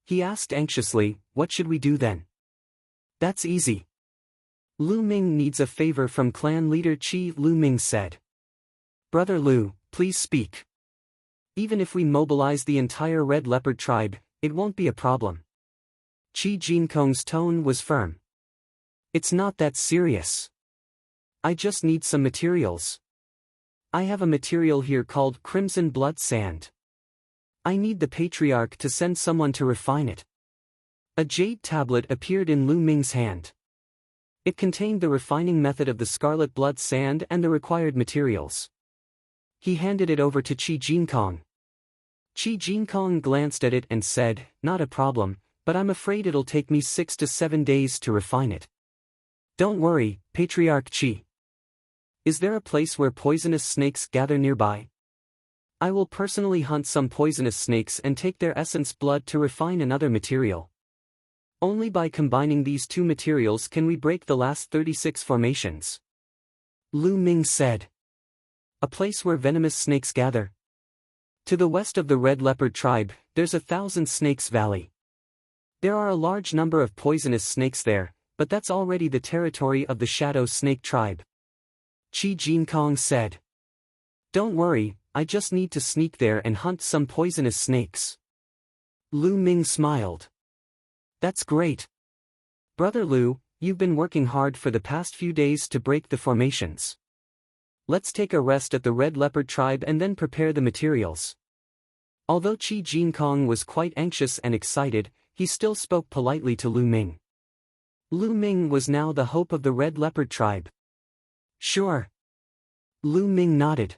S1: He asked anxiously, "What should we do then?" "That's easy. Lu Ming needs a favor from clan leader Qi," Lu Ming said. "Brother Lu, please speak. Even if we mobilize the entire Red Leopard tribe, it won't be a problem." Qi Jinkong's tone was firm. "It's not that serious. I just need some materials. I have a material here called Crimson Blood Sand. I need the Patriarch to send someone to refine it." A jade tablet appeared in Lu Ming's hand. It contained the refining method of the Scarlet Blood Sand and the required materials. He handed it over to Qi Jinkong. Qi Jinkong glanced at it and said, "Not a problem, but I'm afraid it'll take me 6 to 7 days to refine it." "Don't worry, Patriarch Qi. Is there a place where poisonous snakes gather nearby? I will personally hunt some poisonous snakes and take their essence blood to refine another material. Only by combining these two materials can we break the last 36 formations." Lu Ming said. "A place where venomous snakes gather? To the west of the Red Leopard tribe, there's 1,000 Snakes Valley. There are a large number of poisonous snakes there, but that's already the territory of the Shadow Snake tribe." Qi Jinkong said. "Don't worry, I just need to sneak there and hunt some poisonous snakes." Lu Ming smiled. "That's great. Brother Lu, you've been working hard for the past few days to break the formations. Let's take a rest at the Red Leopard tribe and then prepare the materials." Although Qi Jinkong was quite anxious and excited, he still spoke politely to Lu Ming. Lu Ming was now the hope of the Red Leopard tribe. "Sure." Lu Ming nodded.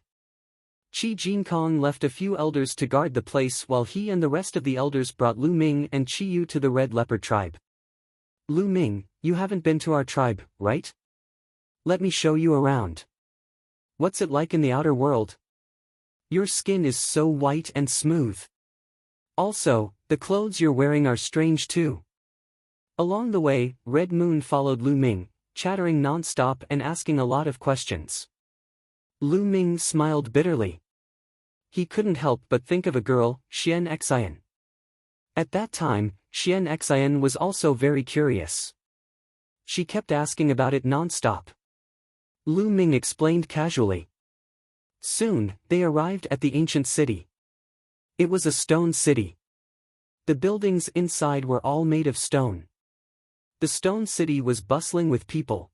S1: Qi Jinkong left a few elders to guard the place while he and the rest of the elders brought Lu Ming and Qi Yu to the Red Leopard tribe. "Lu Ming, you haven't been to our tribe, right? Let me show you around. What's it like in the outer world? Your skin is so white and smooth. Also, the clothes you're wearing are strange too." Along the way, Red Moon followed Lu Ming, chattering non-stop and asking a lot of questions. Lu Ming smiled bitterly. He couldn't help but think of a girl, Xian Xian. At that time, Xian Xian was also very curious. She kept asking about it non-stop. Lu Ming explained casually. Soon, they arrived at the ancient city. It was a stone city. The buildings inside were all made of stone. The stone city was bustling with people.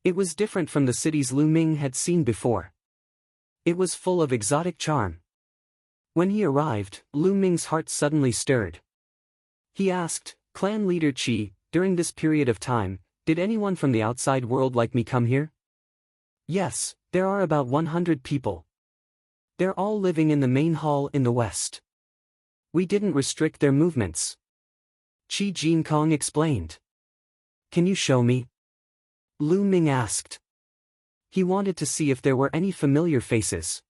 S1: It was different from the cities Lu Ming had seen before. It was full of exotic charm. When he arrived, Lu Ming's heart suddenly stirred. He asked, "Clan leader Qi, during this period of time, did anyone from the outside world like me come here?" "Yes, there are about 100 people. They're all living in the main hall in the west. We didn't restrict their movements." Qi Jinkong explained. "Can you show me?" Lu Ming asked. He wanted to see if there were any familiar faces.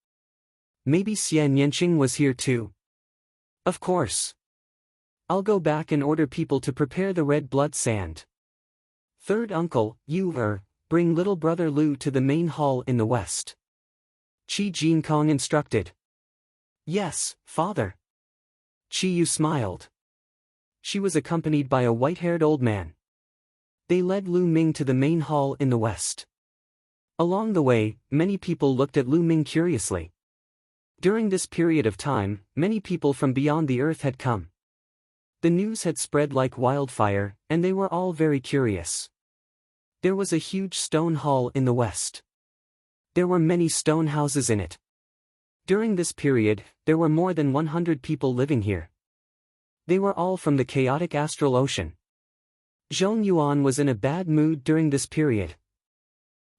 S1: Maybe Xian Yanqing was here too. Of course. I'll go back and order people to prepare the red blood sand. Third uncle, you bring little brother Lu to the main hall in the west. Qi Jinkong instructed. Yes, father. Qi Yu smiled. She was accompanied by a white-haired old man. They led Lu Ming to the main hall in the west. Along the way, many people looked at Lu Ming curiously. During this period of time, many people from beyond the earth had come. The news had spread like wildfire, and they were all very curious. There was a huge stone hall in the west. There were many stone houses in it. During this period, there were more than 100 people living here. They were all from the chaotic astral ocean. Zhong Yuan was in a bad mood during this period.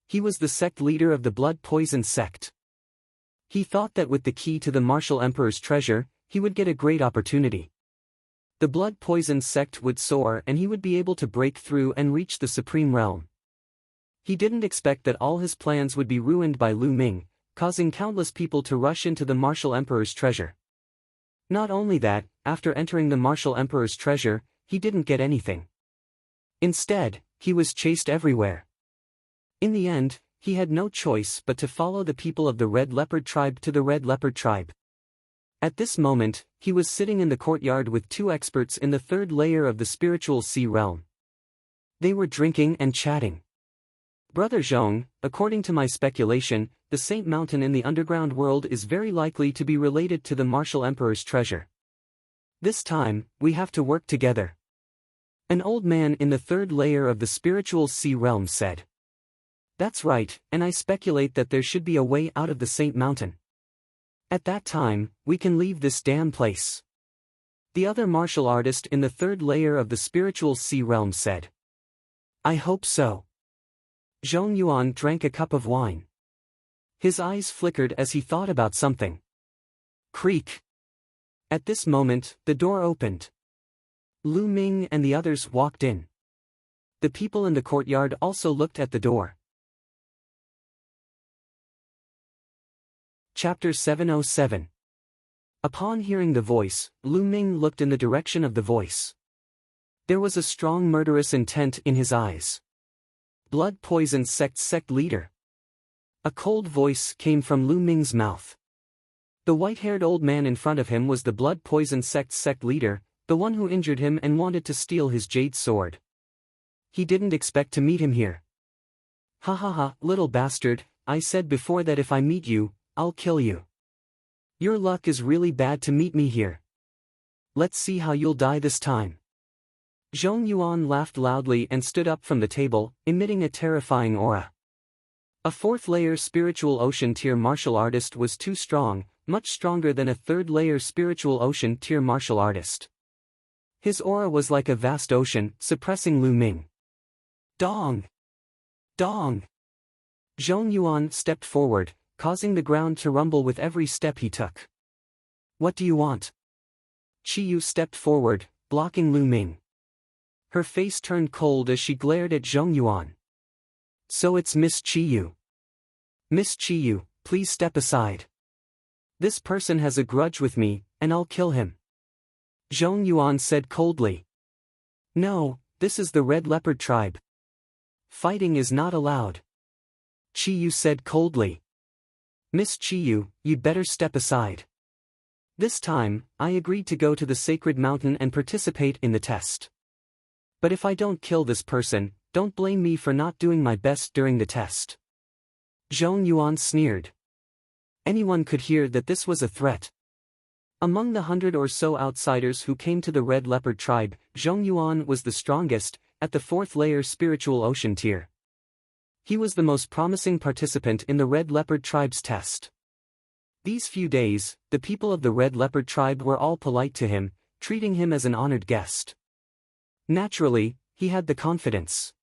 S1: He was the sect leader of the blood poison sect. He thought that with the key to the martial emperor's treasure, he would get a great opportunity. The blood poison sect would soar and he would be able to break through and reach the supreme realm. He didn't expect that all his plans would be ruined by Lu Ming, causing countless people to rush into the martial emperor's treasure. Not only that, after entering the martial emperor's treasure, he didn't get anything. Instead, he was chased everywhere. In the end, he had no choice but to follow the people of the Red Leopard tribe to the Red Leopard tribe. At this moment, he was sitting in the courtyard with two experts in the third layer of the spiritual sea realm. They were drinking and chatting. Brother Zhong, according to my speculation, the Saint Mountain in the underground world is very likely to be related to the martial emperor's treasure. This time, we have to work together. An old man in the third layer of the spiritual sea realm said. That's right, and I speculate that there should be a way out of the Saint Mountain. At that time, we can leave this damn place. The other martial artist in the third layer of the spiritual sea realm said. I hope so. Zhong Yuan drank a cup of wine. His eyes flickered as he thought about something. Creak. At this moment, the door opened. Lu Ming and the others walked in. The people in the courtyard also looked at the door. Chapter 707. Upon hearing the voice, Lu Ming looked in the direction of the voice. There was a strong murderous intent in his eyes. Blood poison sect leader. A cold voice came from Lu Ming's mouth. The white-haired old man in front of him was the blood poison sect leader, the one who injured him and wanted to steal his jade sword. He didn't expect to meet him here. Ha ha ha, little bastard, I said before that if I meet you, I'll kill you. Your luck is really bad to meet me here. Let's see how you'll die this time. Zhong Yuan laughed loudly and stood up from the table, emitting a terrifying aura. A fourth-layer spiritual ocean tier martial artist was too strong, much stronger than a third-layer spiritual ocean tier martial artist. His aura was like a vast ocean, suppressing Lu Ming. Dong! Dong! Zhong Yuan stepped forward, causing the ground to rumble with every step he took. What do you want? Qi Yu stepped forward, blocking Lu Ming. Her face turned cold as she glared at Zhong Yuan. So it's Miss Qi Yu. Miss Qi Yu, please step aside. This person has a grudge with me, and I'll kill him. Zhong Yuan said coldly. No, this is the Red Leopard tribe. Fighting is not allowed. Qi Yu said coldly. Miss Qi Yu, you'd better step aside. This time, I agreed to go to the sacred mountain and participate in the test. But if I don't kill this person, don't blame me for not doing my best during the test. Zhong Yuan sneered. Anyone could hear that this was a threat. Among the 100 or so outsiders who came to the Red Leopard tribe, Zhong Yuan was the strongest, at the fourth-layer spiritual ocean tier. He was the most promising participant in the Red Leopard tribe's test. These few days, the people of the Red Leopard tribe were all polite to him, treating him as an honored guest. Naturally, he had the confidence.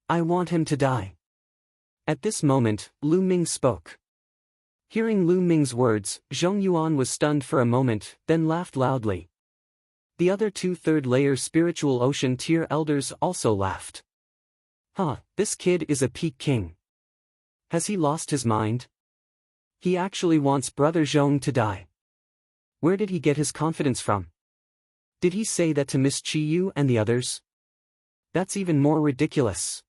S1: I want him to die. At this moment, Lu Ming spoke. Hearing Lu Ming's words, Zhong Yuan was stunned for a moment, then laughed loudly. The other two third-layer spiritual ocean tier elders also laughed. Huh, this kid is a peak king. Has he lost his mind? He actually wants Brother Zhong to die. Where did he get his confidence from? Did he say that to Miss Chiyu and the others? That's even more ridiculous.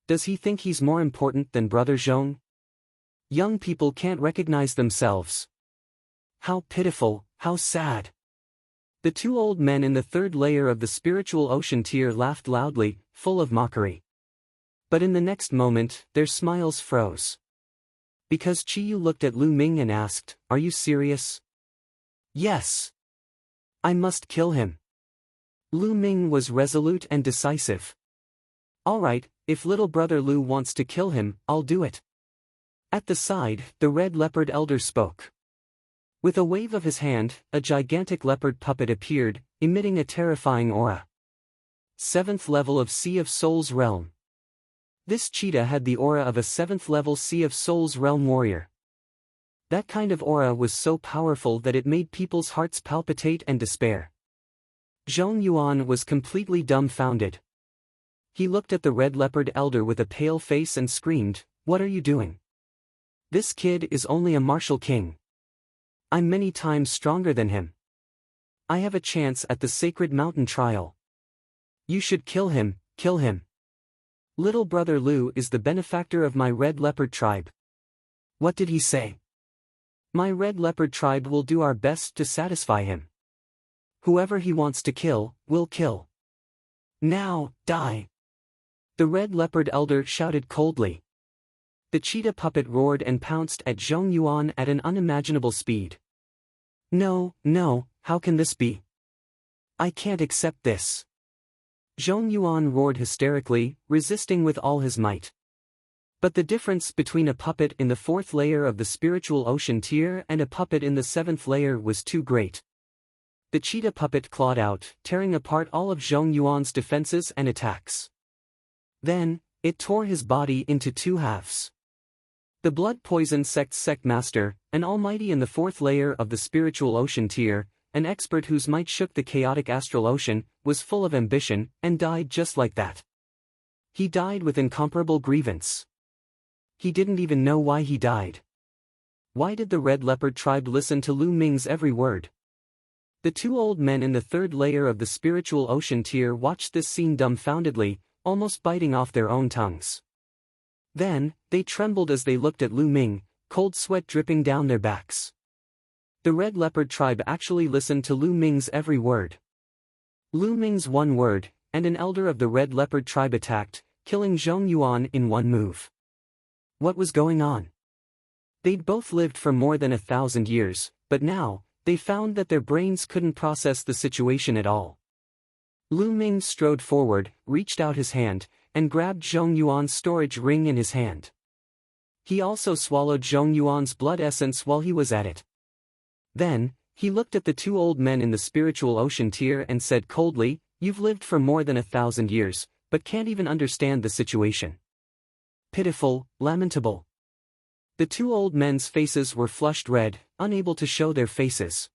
S1: Does he think he's more important than Brother Zhong? Young people can't recognize themselves. How pitiful, how sad. The two old men in the third layer of the spiritual ocean tier laughed loudly, full of mockery. But in the next moment, their smiles froze. Because Chiyu looked at Lu Ming and asked, "Are you serious?" "Yes. I must kill him." Lu Ming was resolute and decisive. "All right, if little brother Lu wants to kill him, I'll do it." At the side, the red leopard elder spoke. With a wave of his hand, a gigantic leopard puppet appeared, emitting a terrifying aura. 7th level of Sea of Souls realm. This cheetah had the aura of a 7th level Sea of Souls realm warrior. That kind of aura was so powerful that it made people's hearts palpitate and despair. Zhong Yuan was completely dumbfounded. He looked at the red leopard elder with a pale face and screamed, "What are you doing? This kid is only a martial king. I'm many times stronger than him. I have a chance at the sacred mountain trial. You should kill him, kill him. Little brother Lu is the benefactor of my red leopard tribe." What did he say? "My red leopard tribe will do our best to satisfy him. Whoever he wants to kill, we'll kill. Now, die." The red leopard elder shouted coldly. The cheetah puppet roared and pounced at Zhong Yuan at an unimaginable speed. "No, no, how can this be? I can't accept this." Zhong Yuan roared hysterically, resisting with all his might. But the difference between a puppet in the 4th layer of the spiritual ocean tier and a puppet in the 7th layer was too great. The cheetah puppet clawed out, tearing apart all of Zhong Yuan's defenses and attacks. Then, it tore his body into 2 halves. The blood poison sect master, an almighty in the 4th layer of the spiritual ocean tier, an expert whose might shook the chaotic astral ocean, was full of ambition, and died just like that. He died with incomparable grievance. He didn't even know why he died. Why did the red leopard tribe listen to Lu Ming's every word? The two old men in the 3rd layer of the spiritual ocean tier watched this scene dumbfoundedly, almost biting off their own tongues. Then, they trembled as they looked at Lu Ming, cold sweat dripping down their backs. The red leopard tribe actually listened to Lu Ming's every word. Lu Ming's one word, and an elder of the red leopard tribe attacked, killing Zhong Yuan in one move. What was going on? They'd both lived for more than 1,000 years, but now, they found that their brains couldn't process the situation at all. Lu Ming strode forward, reached out his hand, and grabbed Zhong Yuan's storage ring in his hand. He also swallowed Zhong Yuan's blood essence while he was at it. Then, he looked at the two old men in the spiritual ocean tier and said coldly, "You've lived for more than 1,000 years, but can't even understand the situation. Pitiful, lamentable." The two old men's faces were flushed red, unable to show their faces.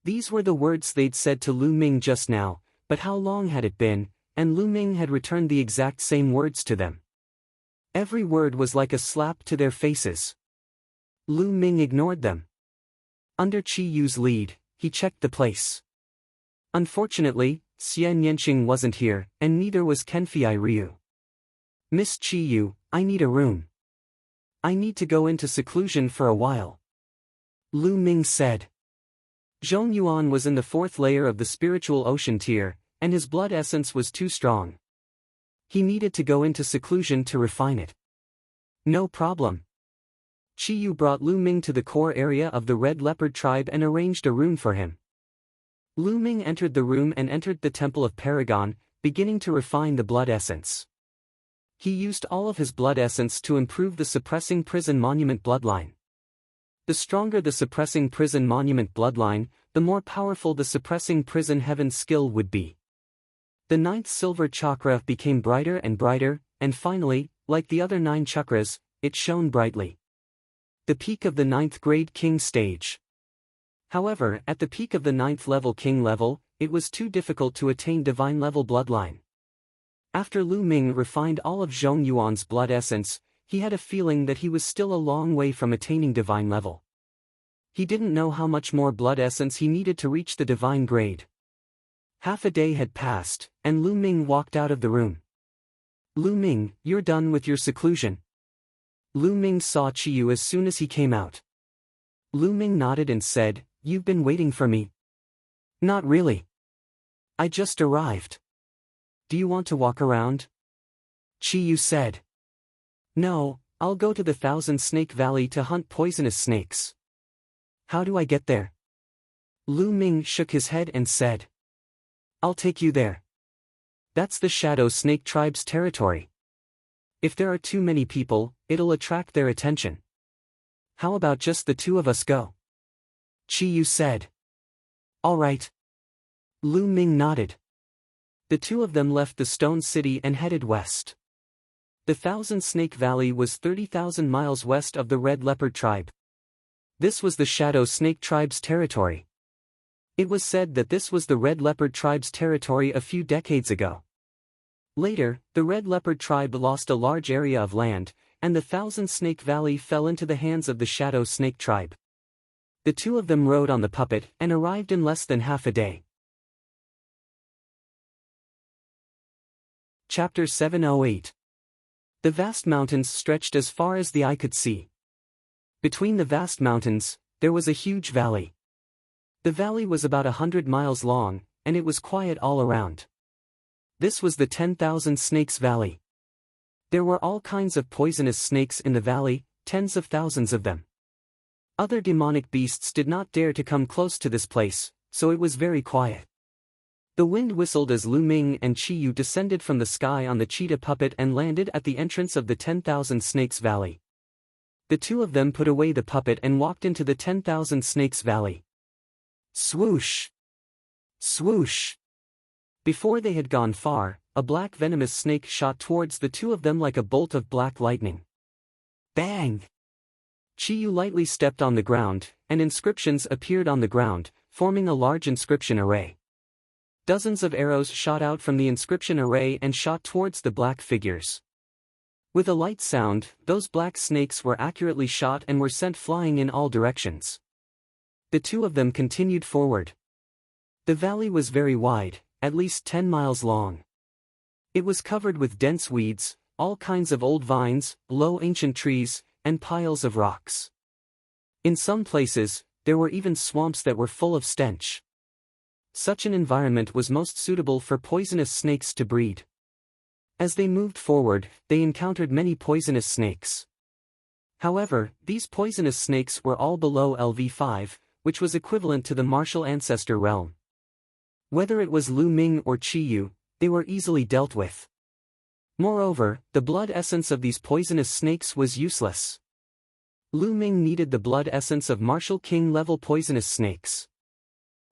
S1: These were the words they'd said to Lu Ming just now, but how long had it been, and Lu Ming had returned the exact same words to them. Every word was like a slap to their faces. Lu Ming ignored them. Under Chi Yu's lead, he checked the place. Unfortunately, Xian Yanqing wasn't here, and neither was Kenfei Ryu. "Miss Chi Yu, I need a room. I need to go into seclusion for a while," Lu Ming said. Zhong Yuan was in the 4th layer of the spiritual ocean tier, and his blood essence was too strong. He needed to go into seclusion to refine it. No problem. Chi Yu brought Lu Ming to the core area of the red leopard tribe and arranged a room for him. Lu Ming entered the room and entered the Temple of Paragon, beginning to refine the blood essence. He used all of his blood essence to improve the suppressing prison monument bloodline. The stronger the suppressing prison monument bloodline, the more powerful the suppressing prison heaven skill would be. The 9th silver chakra became brighter and brighter, and finally, like the other 9 chakras, it shone brightly. The peak of the 9th grade king stage. However, at the peak of the 9th level king level, it was too difficult to attain divine level bloodline. After Lu Ming refined all of Zhong Yuan's blood essence, he had a feeling that he was still a long way from attaining divine level. He didn't know how much more blood essence he needed to reach the divine grade. Half a day had passed, and Lu Ming walked out of the room. "Lu Ming, you're done with your seclusion?" Lu Ming saw Qiyu as soon as he came out. Lu Ming nodded and said, "You've been waiting for me?" "Not really. I just arrived." "Do you want to walk around?" Qiyu said. "No, I'll go to the Thousand Snake Valley to hunt poisonous snakes." "How do I get there?" Lu Ming shook his head and said. "I'll take you there. That's the Shadow Snake Tribe's territory. If there are too many people, it'll attract their attention. How about just the two of us go?" Qiyu said. "All right." Lu Ming nodded. The two of them left the Stone City and headed west. The Thousand Snake Valley was 30,000 miles west of the Red Leopard Tribe. This was the Shadow Snake Tribe's territory. It was said that this was the Red Leopard Tribe's territory a few decades ago. Later, the Red Leopard Tribe lost a large area of land, and the Thousand Snake Valley fell into the hands of the Shadow Snake Tribe. The two of them rode on the puppet and arrived in less than half a day. Chapter 708. The vast mountains stretched as far as the eye could see. Between the vast mountains, there was a huge valley. The valley was about 100 miles long, and it was quiet all around. This was the 10,000 Snakes Valley. There were all kinds of poisonous snakes in the valley, tens of thousands of them. Other demonic beasts did not dare to come close to this place, so it was very quiet. The wind whistled as Lu Ming and Qiyu descended from the sky on the cheetah puppet and landed at the entrance of the 10,000 Snakes Valley. The two of them put away the puppet and walked into the 10,000 Snakes Valley. Swoosh! Swoosh! Before they had gone far, a black venomous snake shot towards the two of them like a bolt of black lightning. Bang! Qiyu lightly stepped on the ground, and inscriptions appeared on the ground, forming a large inscription array. Dozens of arrows shot out from the inscription array and shot towards the black figures. With a light sound, those black snakes were accurately shot and were sent flying in all directions. The two of them continued forward. The valley was very wide, at least 10 miles long. It was covered with dense weeds, all kinds of old vines, low ancient trees, and piles of rocks. In some places, there were even swamps that were full of stench. Such an environment was most suitable for poisonous snakes to breed. As they moved forward, they encountered many poisonous snakes. However, these poisonous snakes were all below LV5, which was equivalent to the martial ancestor realm. Whether it was Lu Ming or Qiyu, they were easily dealt with. Moreover, the blood essence of these poisonous snakes was useless. Lu Ming needed the blood essence of martial king level poisonous snakes.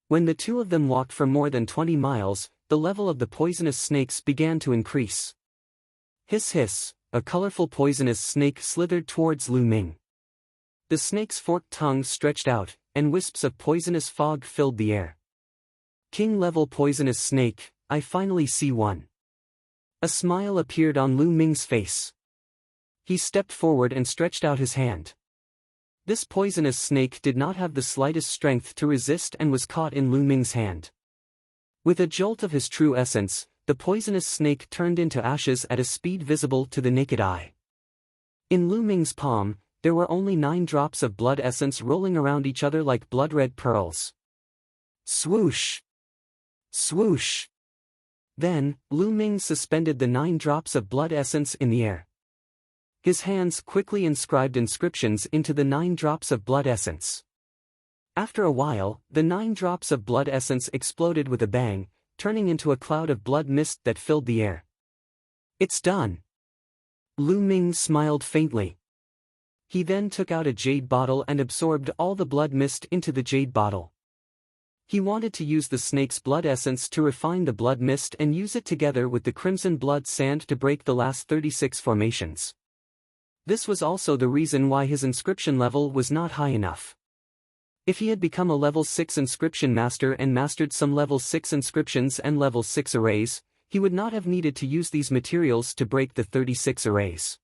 S1: When the two of them walked for more than 20 miles, the level of the poisonous snakes began to increase. Hiss hiss, a colorful poisonous snake slithered towards Lu Ming. The snake's forked tongue stretched out, and wisps of poisonous fog filled the air. King-level poisonous snake, I finally see one. A smile appeared on Lu Ming's face. He stepped forward and stretched out his hand. This poisonous snake did not have the slightest strength to resist and was caught in Lu Ming's hand. With a jolt of his true essence, the poisonous snake turned into ashes at a speed visible to the naked eye. In Lu Ming's palm, there were only 9 drops of blood essence rolling around each other like blood-red pearls. Swoosh! Swoosh! Then, Lu Ming suspended the 9 drops of blood essence in the air. His hands quickly inscribed inscriptions into the 9 drops of blood essence. After a while, the 9 drops of blood essence exploded with a bang, turning into a cloud of blood mist that filled the air. It's done! Lu Ming smiled faintly. He then took out a jade bottle and absorbed all the blood mist into the jade bottle. He wanted to use the snake's blood essence to refine the blood mist and use it together with the crimson blood sand to break the last 36 formations. This was also the reason why his inscription level was not high enough. If he had become a level 6 inscription master and mastered some level 6 inscriptions and level 6 arrays, he would not have needed to use these materials to break the 36 arrays.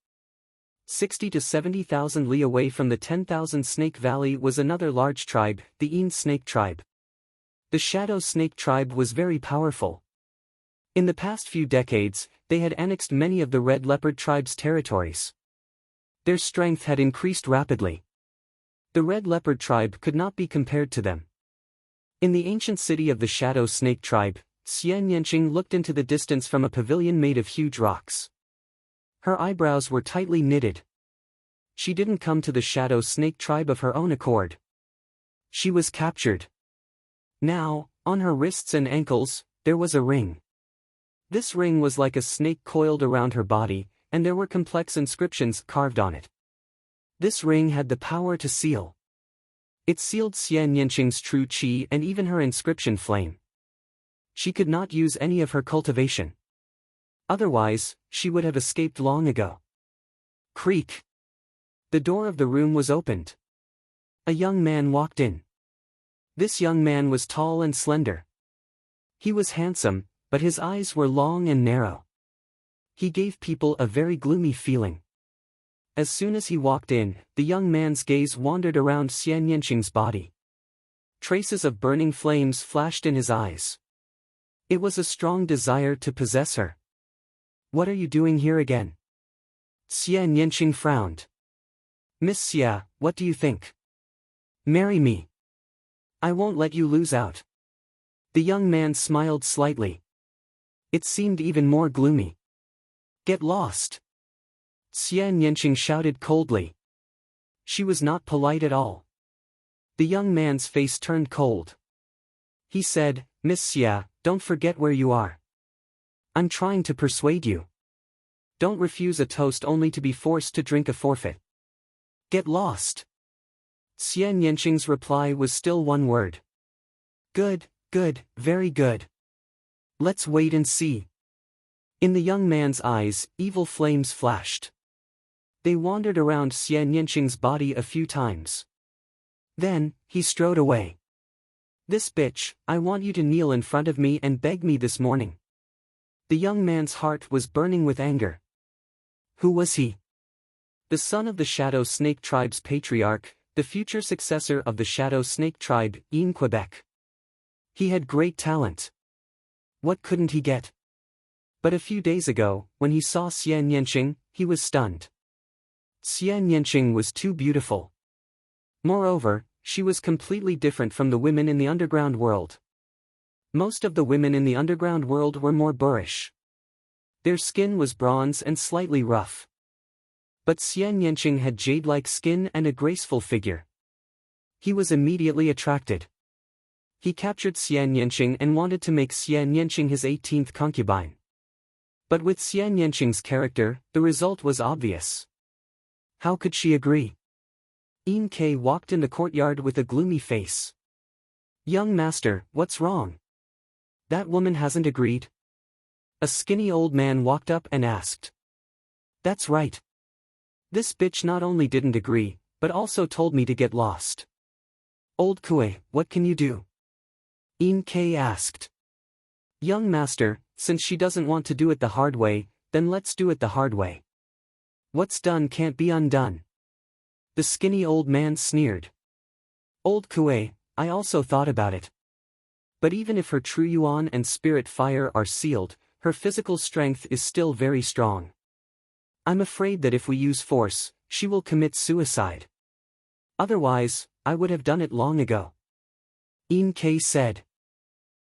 S1: 60 to 70,000 li away from the 10,000 Snake Valley was another large tribe, the Een Snake tribe. The Shadow Snake tribe was very powerful. In the past few decades, they had annexed many of the Red Leopard tribe's territories. Their strength had increased rapidly. The Red Leopard tribe could not be compared to them. In the ancient city of the Shadow Snake tribe, Xian Yanqing looked into the distance from a pavilion made of huge rocks. Her eyebrows were tightly knitted. She didn't come to the Shadow Snake tribe of her own accord. She was captured. Now, on her wrists and ankles, there was a ring. This ring was like a snake coiled around her body, and there were complex inscriptions carved on it. This ring had the power to seal. It sealed Xian Yanqing's true qi and even her inscription flame. She could not use any of her cultivation. Otherwise, she would have escaped long ago. Creak. The door of the room was opened. A young man walked in. This young man was tall and slender. He was handsome, but his eyes were long and narrow. He gave people a very gloomy feeling. As soon as he walked in, the young man's gaze wandered around Xian Yanqing's body. Traces of burning flames flashed in his eyes. It was a strong desire to possess her. "What are you doing here again?" Xian Yanqing frowned. "Miss Xia, what do you think? Marry me. I won't let you lose out." The young man smiled slightly. It seemed even more gloomy. "Get lost!" Xian Yanqing shouted coldly. She was not polite at all. The young man's face turned cold. He said, "Miss Xia, don't forget where you are. I'm trying to persuade you. Don't refuse a toast only to be forced to drink a forfeit. Get lost." Xian Yanqing's reply was still one word. "Good, good, very good. Let's wait and see." In the young man's eyes, evil flames flashed. They wandered around Xian Yanqing's body a few times. Then, he strode away. "This bitch, I want you to kneel in front of me and beg me this morning." The young man's heart was burning with anger. Who was he? The son of the Shadow Snake tribe's patriarch, the future successor of the Shadow Snake tribe, in Quebec. He had great talent. What couldn't he get? But a few days ago, when he saw Xian Yanqing, he was stunned. Xian Yanqing was too beautiful. Moreover, she was completely different from the women in the underground world. Most of the women in the underground world were more boorish. Their skin was bronze and slightly rough. But Xian Yanqing had jade-like skin and a graceful figure. He was immediately attracted. He captured Xian Yanqing and wanted to make Xian Yanqing his 18th concubine. But with Xian Yanqing's character, the result was obvious. How could she agree? Yin Ke walked in the courtyard with a gloomy face. "Young master, what's wrong? That woman hasn't agreed?" A skinny old man walked up and asked. "That's right. This bitch not only didn't agree, but also told me to get lost." "Old Kue, what can you do?" Yin Ke asked. "Young master, since she doesn't want to do it the hard way, then let's do it the hard way. What's done can't be undone." The skinny old man sneered. "Old Kue, I also thought about it. But even if her true yuan and spirit fire are sealed, her physical strength is still very strong. I'm afraid that if we use force, she will commit suicide. Otherwise, I would have done it long ago." Yin Ke said.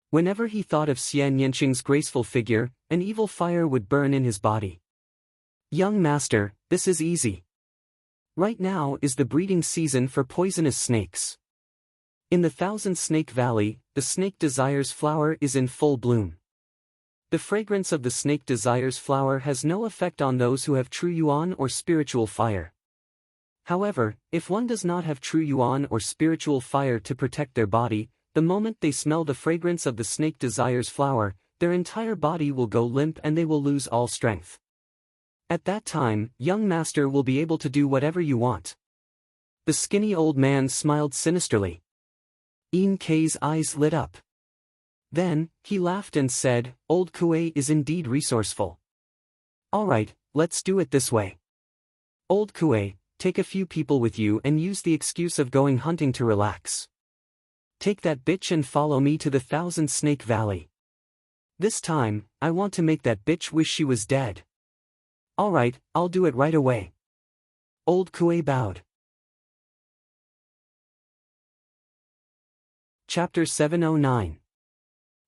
S1: Whenever he thought of Xian Yanqing's graceful figure, an evil fire would burn in his body. "Young master, this is easy. Right now is the breeding season for poisonous snakes. In the Thousand Snake Valley, the Snake Desires flower is in full bloom. The fragrance of the Snake Desires flower has no effect on those who have true yuan or spiritual fire. However, if one does not have true yuan or spiritual fire to protect their body, the moment they smell the fragrance of the Snake Desires flower, their entire body will go limp and they will lose all strength. At that time, young master will be able to do whatever you want." The skinny old man smiled sinisterly. Yin Ke's eyes lit up. Then, he laughed and said, "Old Kue is indeed resourceful. All right, let's do it this way. Old Kuei, take a few people with you and use the excuse of going hunting to relax. Take that bitch and follow me to the Thousand Snake Valley. This time, I want to make that bitch wish she was dead. Alright, I'll do it right away. Old Kuei bowed. Chapter 709.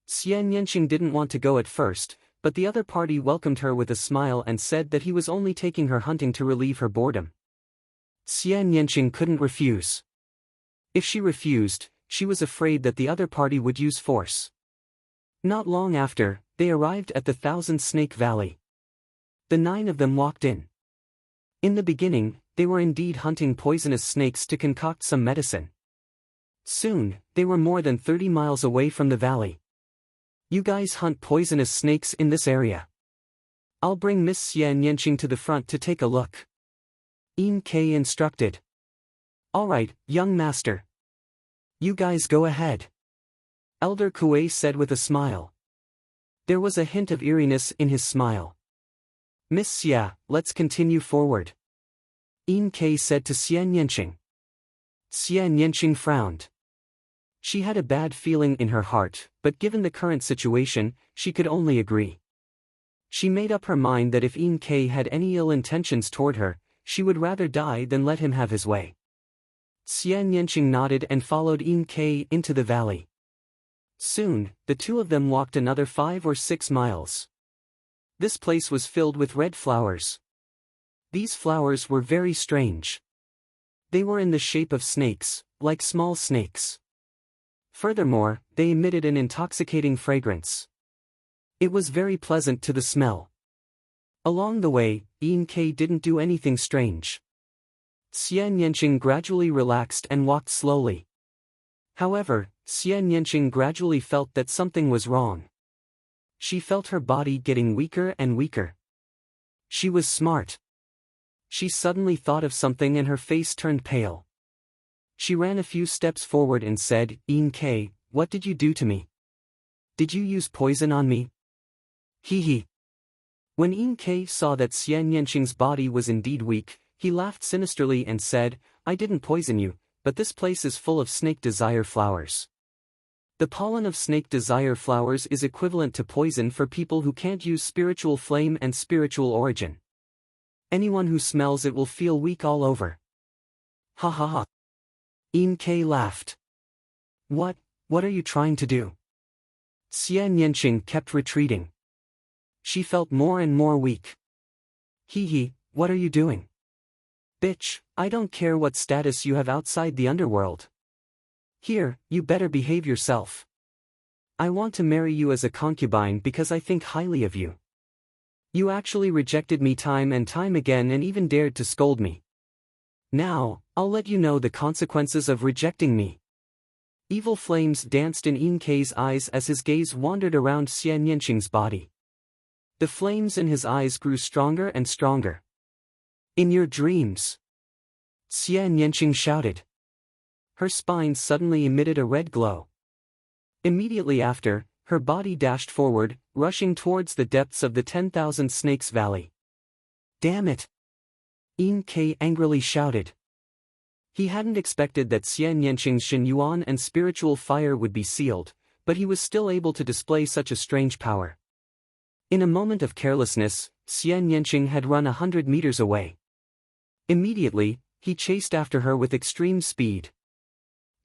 S1: Xian Yanqing didn't want to go at first, but the other party welcomed her with a smile and said that he was only taking her hunting to relieve her boredom. Xian Yanqing couldn't refuse. If she refused, she was afraid that the other party would use force. Not long after, they arrived at the Thousand Snake Valley. The 9 of them walked in. In the beginning, they were indeed hunting poisonous snakes to concoct some medicine. Soon, they were more than 30 miles away from the valley. You guys hunt poisonous snakes in this area. I'll bring Miss Xian Yanqing to the front to take a look. Yin Kei instructed. Alright, young master. You guys go ahead. Elder Kuei said with a smile. There was a hint of eeriness in his smile. Miss Xia, let's continue forward. Yin Kei said to Xian Yanqing. Xian Yanqing frowned. She had a bad feeling in her heart, but given the current situation, she could only agree. She made up her mind that if Yin Kei had any ill intentions toward her, she would rather die than let him have his way. Xian Yanqing nodded and followed Yin Kei into the valley. Soon, the two of them walked another 5 or 6 miles. This place was filled with red flowers. These flowers were very strange. They were in the shape of snakes, like small snakes. Furthermore, they emitted an intoxicating fragrance. It was very pleasant to the smell. Along the way, Yin Kei didn't do anything strange. Xian Yanqing gradually relaxed and walked slowly. However, Xian Yanqing gradually felt that something was wrong. She felt her body getting weaker and weaker. She was smart. She suddenly thought of something and her face turned pale. She ran a few steps forward and said, Yin Kei, what did you do to me? Did you use poison on me? Hee hee. When Yin Kei saw that Xian Yanqing's body was indeed weak, he laughed sinisterly and said, I didn't poison you, but this place is full of snake desire flowers. The pollen of snake desire flowers is equivalent to poison for people who can't use spiritual flame and spiritual origin. Anyone who smells it will feel weak all over. Ha ha ha. Yin Kei laughed. What are you trying to do? Xian Yanqing kept retreating. She felt more and more weak. Hee hee, what are you doing? Bitch, I don't care what status you have outside the underworld. Here, you better behave yourself. I want to marry you as a concubine because I think highly of you. You actually rejected me time and time again and even dared to scold me. Now, I'll let you know the consequences of rejecting me. Evil flames danced in Yin Kei's eyes as his gaze wandered around Xian Yanqing's body. The flames in his eyes grew stronger and stronger. In your dreams. Xian Yanqing shouted. Her spine suddenly emitted a red glow. Immediately after, her body dashed forward, rushing towards the depths of the 10,000 Snakes Valley. Damn it! Yin Kei angrily shouted. He hadn't expected that Xian Yanqing's Shen Yuan and spiritual fire would be sealed, but he was still able to display such a strange power. In a moment of carelessness, Xian Yanqing had run 100 meters away. Immediately, he chased after her with extreme speed.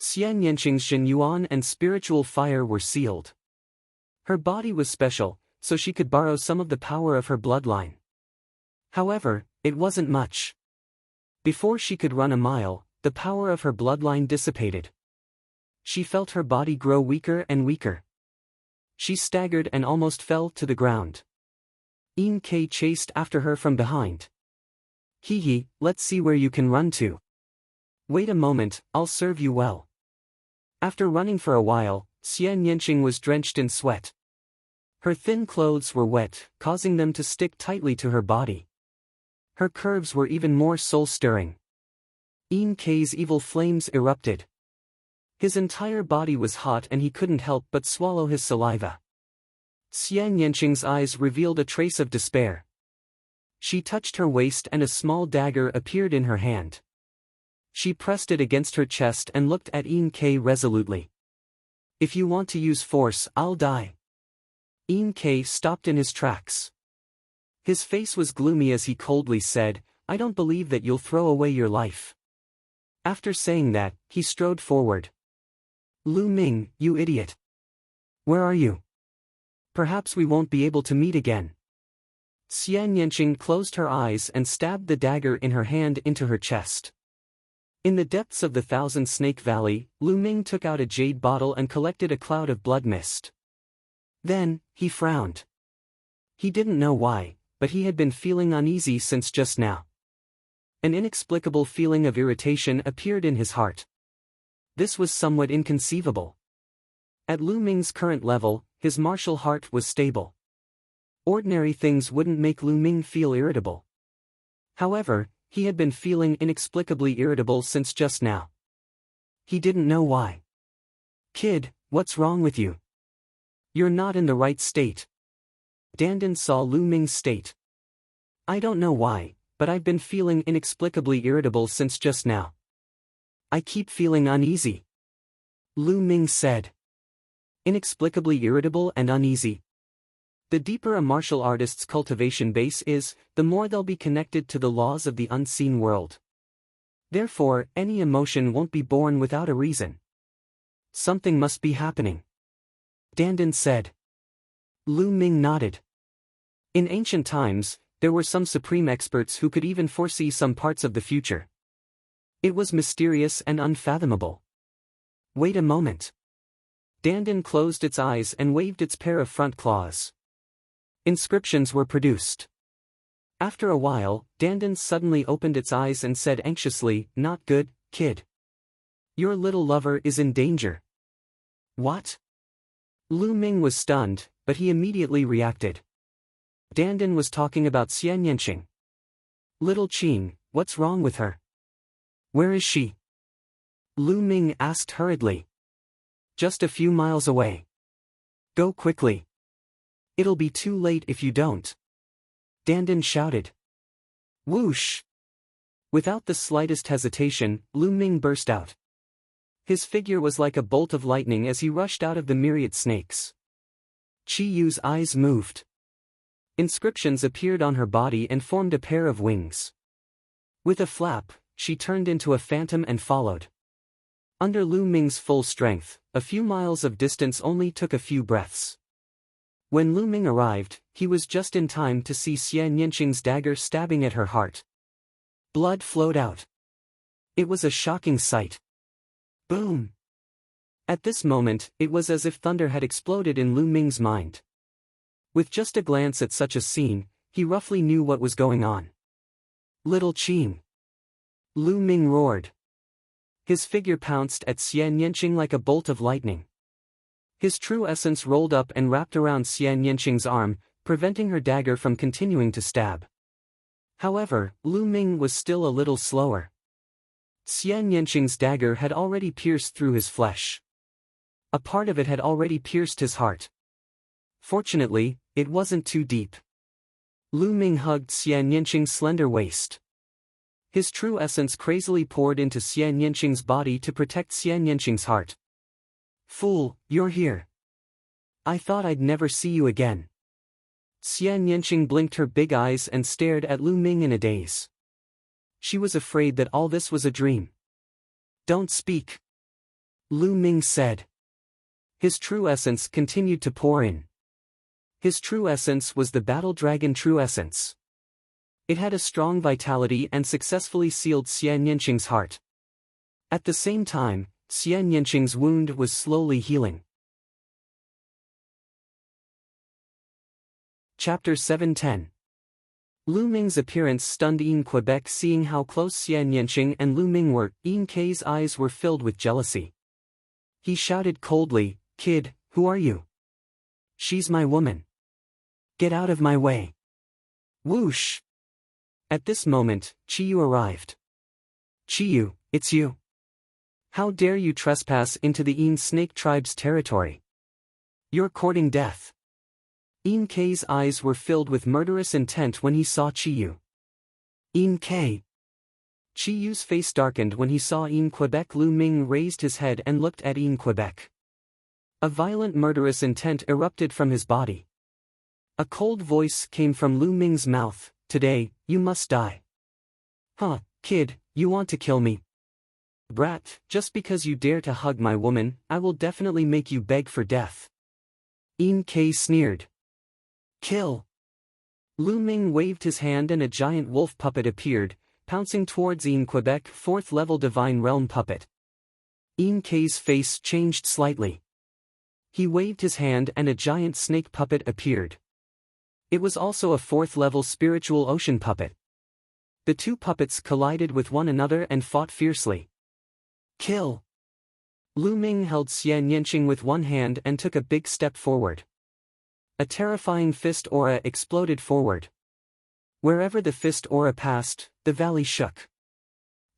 S1: Xian Yanqing's Shen Yuan and spiritual fire were sealed. Her body was special, so she could borrow some of the power of her bloodline. However, it wasn't much. Before she could run a mile, the power of her bloodline dissipated. She felt her body grow weaker and weaker. She staggered and almost fell to the ground. Yin Kei chased after her from behind. Hee hee, let's see where you can run to. Wait a moment, I'll serve you well. After running for a while, Xian Yanqing was drenched in sweat. Her thin clothes were wet, causing them to stick tightly to her body. Her curves were even more soul-stirring. Yin Kei's evil flames erupted. His entire body was hot and he couldn't help but swallow his saliva. Xian Yanqing's eyes revealed a trace of despair. She touched her waist and a small dagger appeared in her hand. She pressed it against her chest and looked at Enk resolutely. If you want to use force, I'll die. Enk stopped in his tracks. His face was gloomy as he coldly said, I don't believe that you'll throw away your life. After saying that, he strode forward. Lu Ming, you idiot. Where are you? Perhaps we won't be able to meet again. Xian Yanqing closed her eyes and stabbed the dagger in her hand into her chest. In the depths of the Thousand Snake Valley, Lu Ming took out a jade bottle and collected a cloud of blood mist. Then, he frowned. He didn't know why, but he had been feeling uneasy since just now. An inexplicable feeling of irritation appeared in his heart. This was somewhat inconceivable. At Lu Ming's current level, his martial heart was stable. Ordinary things wouldn't make Lu Ming feel irritable. However, he had been feeling inexplicably irritable since just now. He didn't know why. Kid, what's wrong with you? You're not in the right state. Dandan saw Lu Ming's state. I don't know why, but I've been feeling inexplicably irritable since just now. I keep feeling uneasy. Lu Ming said. Inexplicably irritable and uneasy. The deeper a martial artist's cultivation base is, the more they'll be connected to the laws of the unseen world. Therefore, any emotion won't be born without a reason. Something must be happening. Dandan said. Lu Ming nodded. In ancient times, there were some supreme experts who could even foresee some parts of the future. It was mysterious and unfathomable. Wait a moment. Dandan closed its eyes and waved its pair of front claws. Inscriptions were produced. After a while, Dandan suddenly opened its eyes and said anxiously, Not good, kid. Your little lover is in danger. What? Lu Ming was stunned, but he immediately reacted. Dandan was talking about Xian Yanqing. Little Qing, what's wrong with her? Where is she? Lu Ming asked hurriedly. Just a few miles away. Go quickly. It'll be too late if you don't. Dandan shouted. Whoosh! Without the slightest hesitation, Lu Ming burst out. His figure was like a bolt of lightning as he rushed out of the myriad snakes. Qi Yu's eyes moved. Inscriptions appeared on her body and formed a pair of wings. With a flap, she turned into a phantom and followed. Under Lu Ming's full strength, a few miles of distance only took a few breaths. When Lu Ming arrived, he was just in time to see Xian Yanqing's dagger stabbing at her heart. Blood flowed out. It was a shocking sight. Boom! At this moment, it was as if thunder had exploded in Lu Ming's mind. With just a glance at such a scene, he roughly knew what was going on. Little Qing! Lu Ming roared. His figure pounced at Xian Yanqing like a bolt of lightning. His true essence rolled up and wrapped around Xian Yanqing's arm, preventing her dagger from continuing to stab. However, Lu Ming was still a little slower. Xian Yanqing's dagger had already pierced through his flesh. A part of it had already pierced his heart. Fortunately, it wasn't too deep. Lu Ming hugged Xian Yanqing's slender waist. His true essence crazily poured into Xian Yanqing's body to protect Xian Yanqing's heart. Fool, you're here. I thought I'd never see you again. Xian Yanqing blinked her big eyes and stared at Lu Ming in a daze. She was afraid that all this was a dream. Don't speak. Lu Ming said. His true essence continued to pour in. His true essence was the Battle Dragon True Essence. It had a strong vitality and successfully sealed Xian Yanqing's heart. At the same time, Xian Yanqing's wound was slowly healing. Chapter 710. Lu Ming's appearance stunned Yin Quebec. Seeing how close Xian Yanqing and Lu Ming were, Yin K's eyes were filled with jealousy. He shouted coldly, Kid, who are you? She's my woman. Get out of my way. Whoosh! At this moment, Qi Yu arrived. Qi Yu, it's you. How dare you trespass into the Yin Snake tribe's territory? You're courting death. Ian K's eyes were filled with murderous intent when he saw Chiyu. Ian K. Chiyu's face darkened when he saw Ian Quebec. Lu Ming raised his head and looked at Ian Quebec. A violent murderous intent erupted from his body. A cold voice came from Lu Ming's mouth, "Today, you must die." "Huh, kid, you want to kill me? Brat, just because you dare to hug my woman, I will definitely make you beg for death." Ian K sneered. "Kill." Lu Ming waved his hand and a giant wolf puppet appeared, pouncing towards Ian Quebec, 4th level Divine Realm puppet. Ian K's face changed slightly. He waved his hand and a giant snake puppet appeared. It was also a 4th level Spiritual Ocean puppet. The two puppets collided with one another and fought fiercely. "Kill." Lu Ming held Xian Yanqing with one hand and took a big step forward. A terrifying fist aura exploded forward. Wherever the fist aura passed, the valley shook.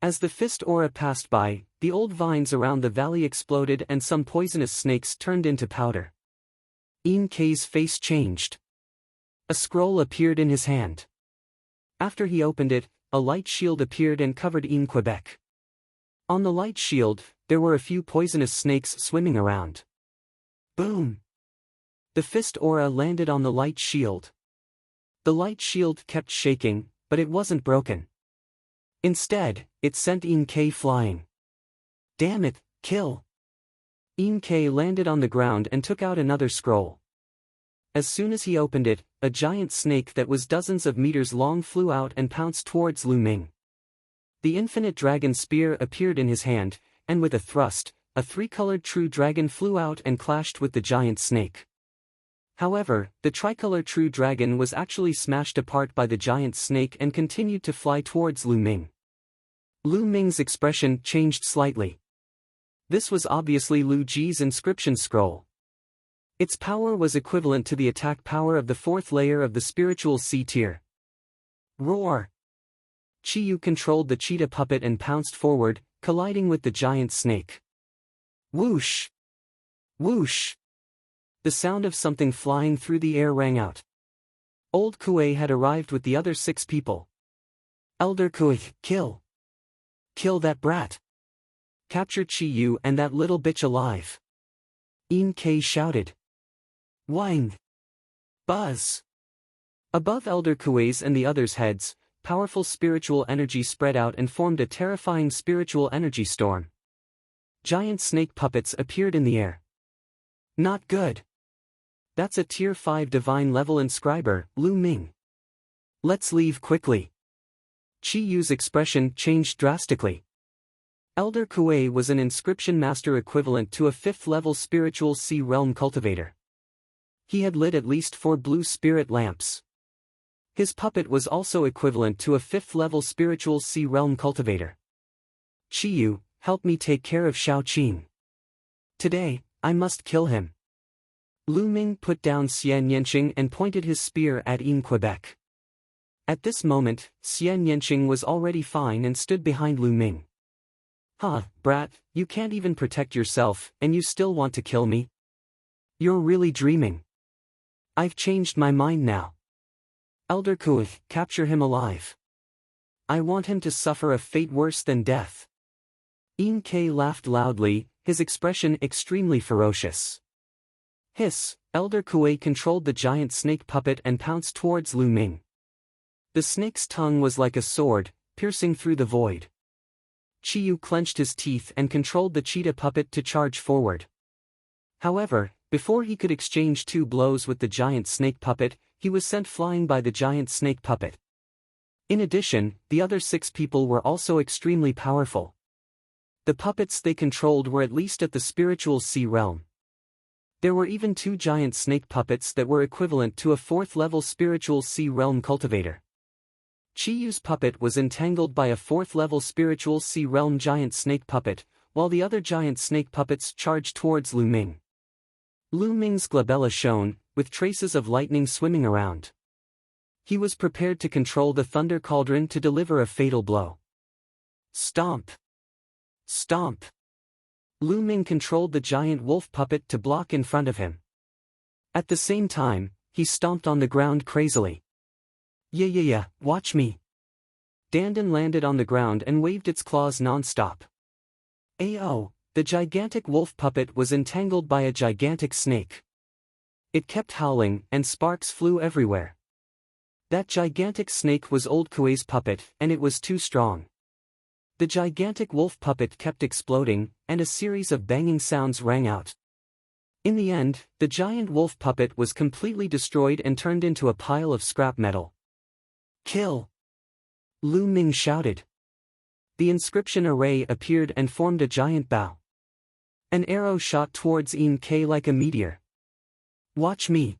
S1: As the fist aura passed by, the old vines around the valley exploded and some poisonous snakes turned into powder. Ian K's face changed. A scroll appeared in his hand. After he opened it, a light shield appeared and covered Ian Quebec. On the light shield, there were a few poisonous snakes swimming around. Boom! The fist aura landed on the light shield. The light shield kept shaking, but it wasn't broken. Instead, it sent Ian K flying. "Damn it, kill!" Ian K landed on the ground and took out another scroll. As soon as he opened it, a giant snake that was dozens of meters long flew out and pounced towards Lu Ming. The infinite dragon spear appeared in his hand, and with a thrust, a 3-colored true dragon flew out and clashed with the giant snake. However, the tricolor true dragon was actually smashed apart by the giant snake and continued to fly towards Lu Ming. Lu Ming's expression changed slightly. This was obviously Lu Ji's inscription scroll. Its power was equivalent to the attack power of the 4th layer of the spiritual C tier. Roar! Chiyu controlled the cheetah puppet and pounced forward, colliding with the giant snake. Whoosh! Whoosh! The sound of something flying through the air rang out. Old Kuei had arrived with the other 6 people. "Elder Kuei, kill! Kill that brat! Capture Chiyu and that little bitch alive!" Ian K shouted. Wang! Buzz! Above Elder Kuei's and the others' heads, powerful spiritual energy spread out and formed a terrifying spiritual energy storm. Giant snake puppets appeared in the air. Not good. That's a tier 5 divine level inscriber, Lu Ming. Let's leave quickly. Chiyu's expression changed drastically. Elder Kuei was an inscription master equivalent to a 5th level spiritual sea realm cultivator. He had lit at least 4 blue spirit lamps. His puppet was also equivalent to a 5th level spiritual sea realm cultivator. Chiyu, help me take care of Xiao Qin. Today, I must kill him. Lu Ming put down Xian Yanqing and pointed his spear at Ian Quebec. At this moment, Xian Yanqing was already fine and stood behind Lu Ming. Huh, brat, you can't even protect yourself, and you still want to kill me? You're really dreaming. I've changed my mind now. Elder Kuei, capture him alive. I want him to suffer a fate worse than death. Ian K laughed loudly, his expression extremely ferocious. Hiss! Elder Kuei controlled the giant snake puppet and pounced towards Lu Ming. The snake's tongue was like a sword, piercing through the void. Chiyu clenched his teeth and controlled the cheetah puppet to charge forward. However, before he could exchange 2 blows with the giant snake puppet, he was sent flying by the giant snake puppet. In addition, the other 6 people were also extremely powerful. The puppets they controlled were at least at the spiritual sea realm. There were even 2 giant snake puppets that were equivalent to a 4th level spiritual sea realm cultivator. Chiyu's puppet was entangled by a 4th level spiritual sea realm giant snake puppet, while the other giant snake puppets charged towards Lu Ming. Lu Ming's glabella shone, with traces of lightning swimming around. He was prepared to control the thunder cauldron to deliver a fatal blow. Stomp! Stomp! Lu Ming controlled the giant wolf puppet to block in front of him. At the same time, he stomped on the ground crazily. Yeah, watch me. Dandan landed on the ground and waved its claws non-stop. Ayo, the gigantic wolf puppet was entangled by a gigantic snake. It kept howling, and sparks flew everywhere. That gigantic snake was Old Kuei's puppet, and it was too strong. The gigantic wolf puppet kept exploding, and a series of banging sounds rang out. In the end, the giant wolf puppet was completely destroyed and turned into a pile of scrap metal. Kill! Lu Ming shouted. The inscription array appeared and formed a giant bow. An arrow shot towards Yin Ke like a meteor. Watch me!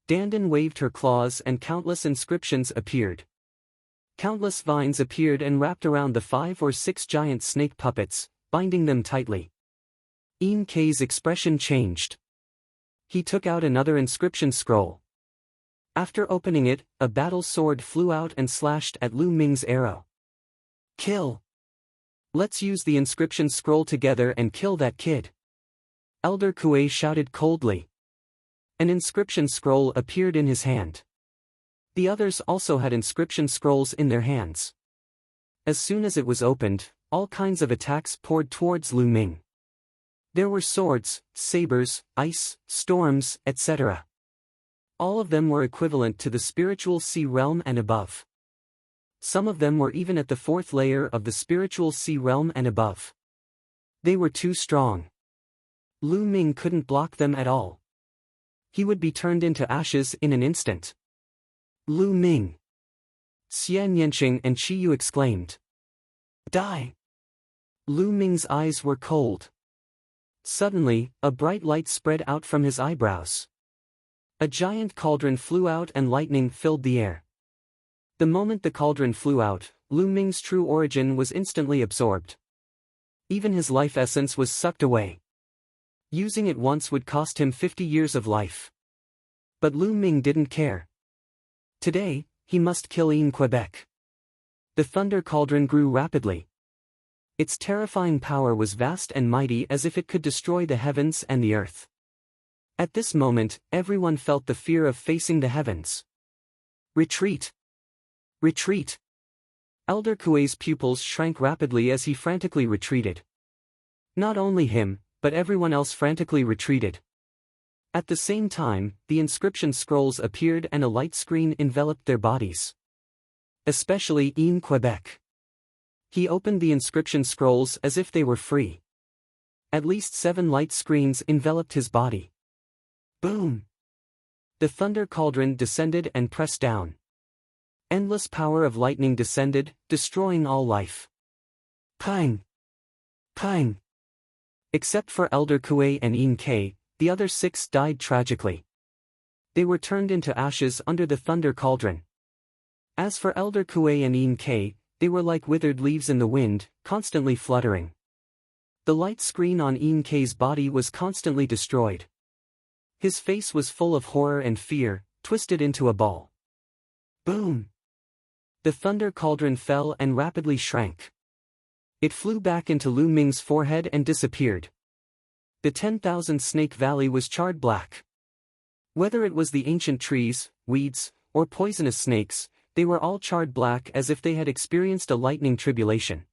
S1: Dandan waved her claws and countless inscriptions appeared. Countless vines appeared and wrapped around the 5 or 6 giant snake puppets, binding them tightly. Yin Ke's expression changed. He took out another inscription scroll. After opening it, a battle sword flew out and slashed at Lu Ming's arrow. Kill! Let's use the inscription scroll together and kill that kid. Elder Kuei shouted coldly. An inscription scroll appeared in his hand. The others also had inscription scrolls in their hands. As soon as it was opened, all kinds of attacks poured towards Lu Ming. There were swords, sabers, ice, storms, etc. All of them were equivalent to the spiritual sea realm and above. Some of them were even at the 4th layer of the spiritual sea realm and above. They were too strong. Lu Ming couldn't block them at all. He would be turned into ashes in an instant. Lu Ming! Xian Yanqing and Qi Yu exclaimed. Die! Lu Ming's eyes were cold. Suddenly, a bright light spread out from his eyebrows. A giant cauldron flew out and lightning filled the air. The moment the cauldron flew out, Lu Ming's true origin was instantly absorbed. Even his life essence was sucked away. Using it once would cost him 50 years of life. But Lu Ming didn't care. Today, he must kill Yin Quebec. The thunder cauldron grew rapidly. Its terrifying power was vast and mighty, as if it could destroy the heavens and the earth. At this moment, everyone felt the fear of facing the heavens. Retreat! Retreat! Elder Kuei's pupils shrank rapidly as he frantically retreated. Not only him, but everyone else frantically retreated. At the same time, the inscription scrolls appeared and a light screen enveloped their bodies. Especially Yin Quebec. He opened the inscription scrolls as if they were free. At least 7 light screens enveloped his body. Boom! The thunder cauldron descended and pressed down. Endless power of lightning descended, destroying all life. Pang! Pang! Except for Elder Kuei and Yin Ke, the other 6 died tragically. They were turned into ashes under the thunder cauldron. As for Elder Kuei and Yin Ke, they were like withered leaves in the wind, constantly fluttering. The light screen on Yin Ke's body was constantly destroyed. His face was full of horror and fear, twisted into a ball. Boom! The thunder cauldron fell and rapidly shrank. It flew back into Lu Ming's forehead and disappeared. The 10,000 Snake Valley was charred black. Whether it was the ancient trees, weeds, or poisonous snakes, they were all charred black as if they had experienced a lightning tribulation.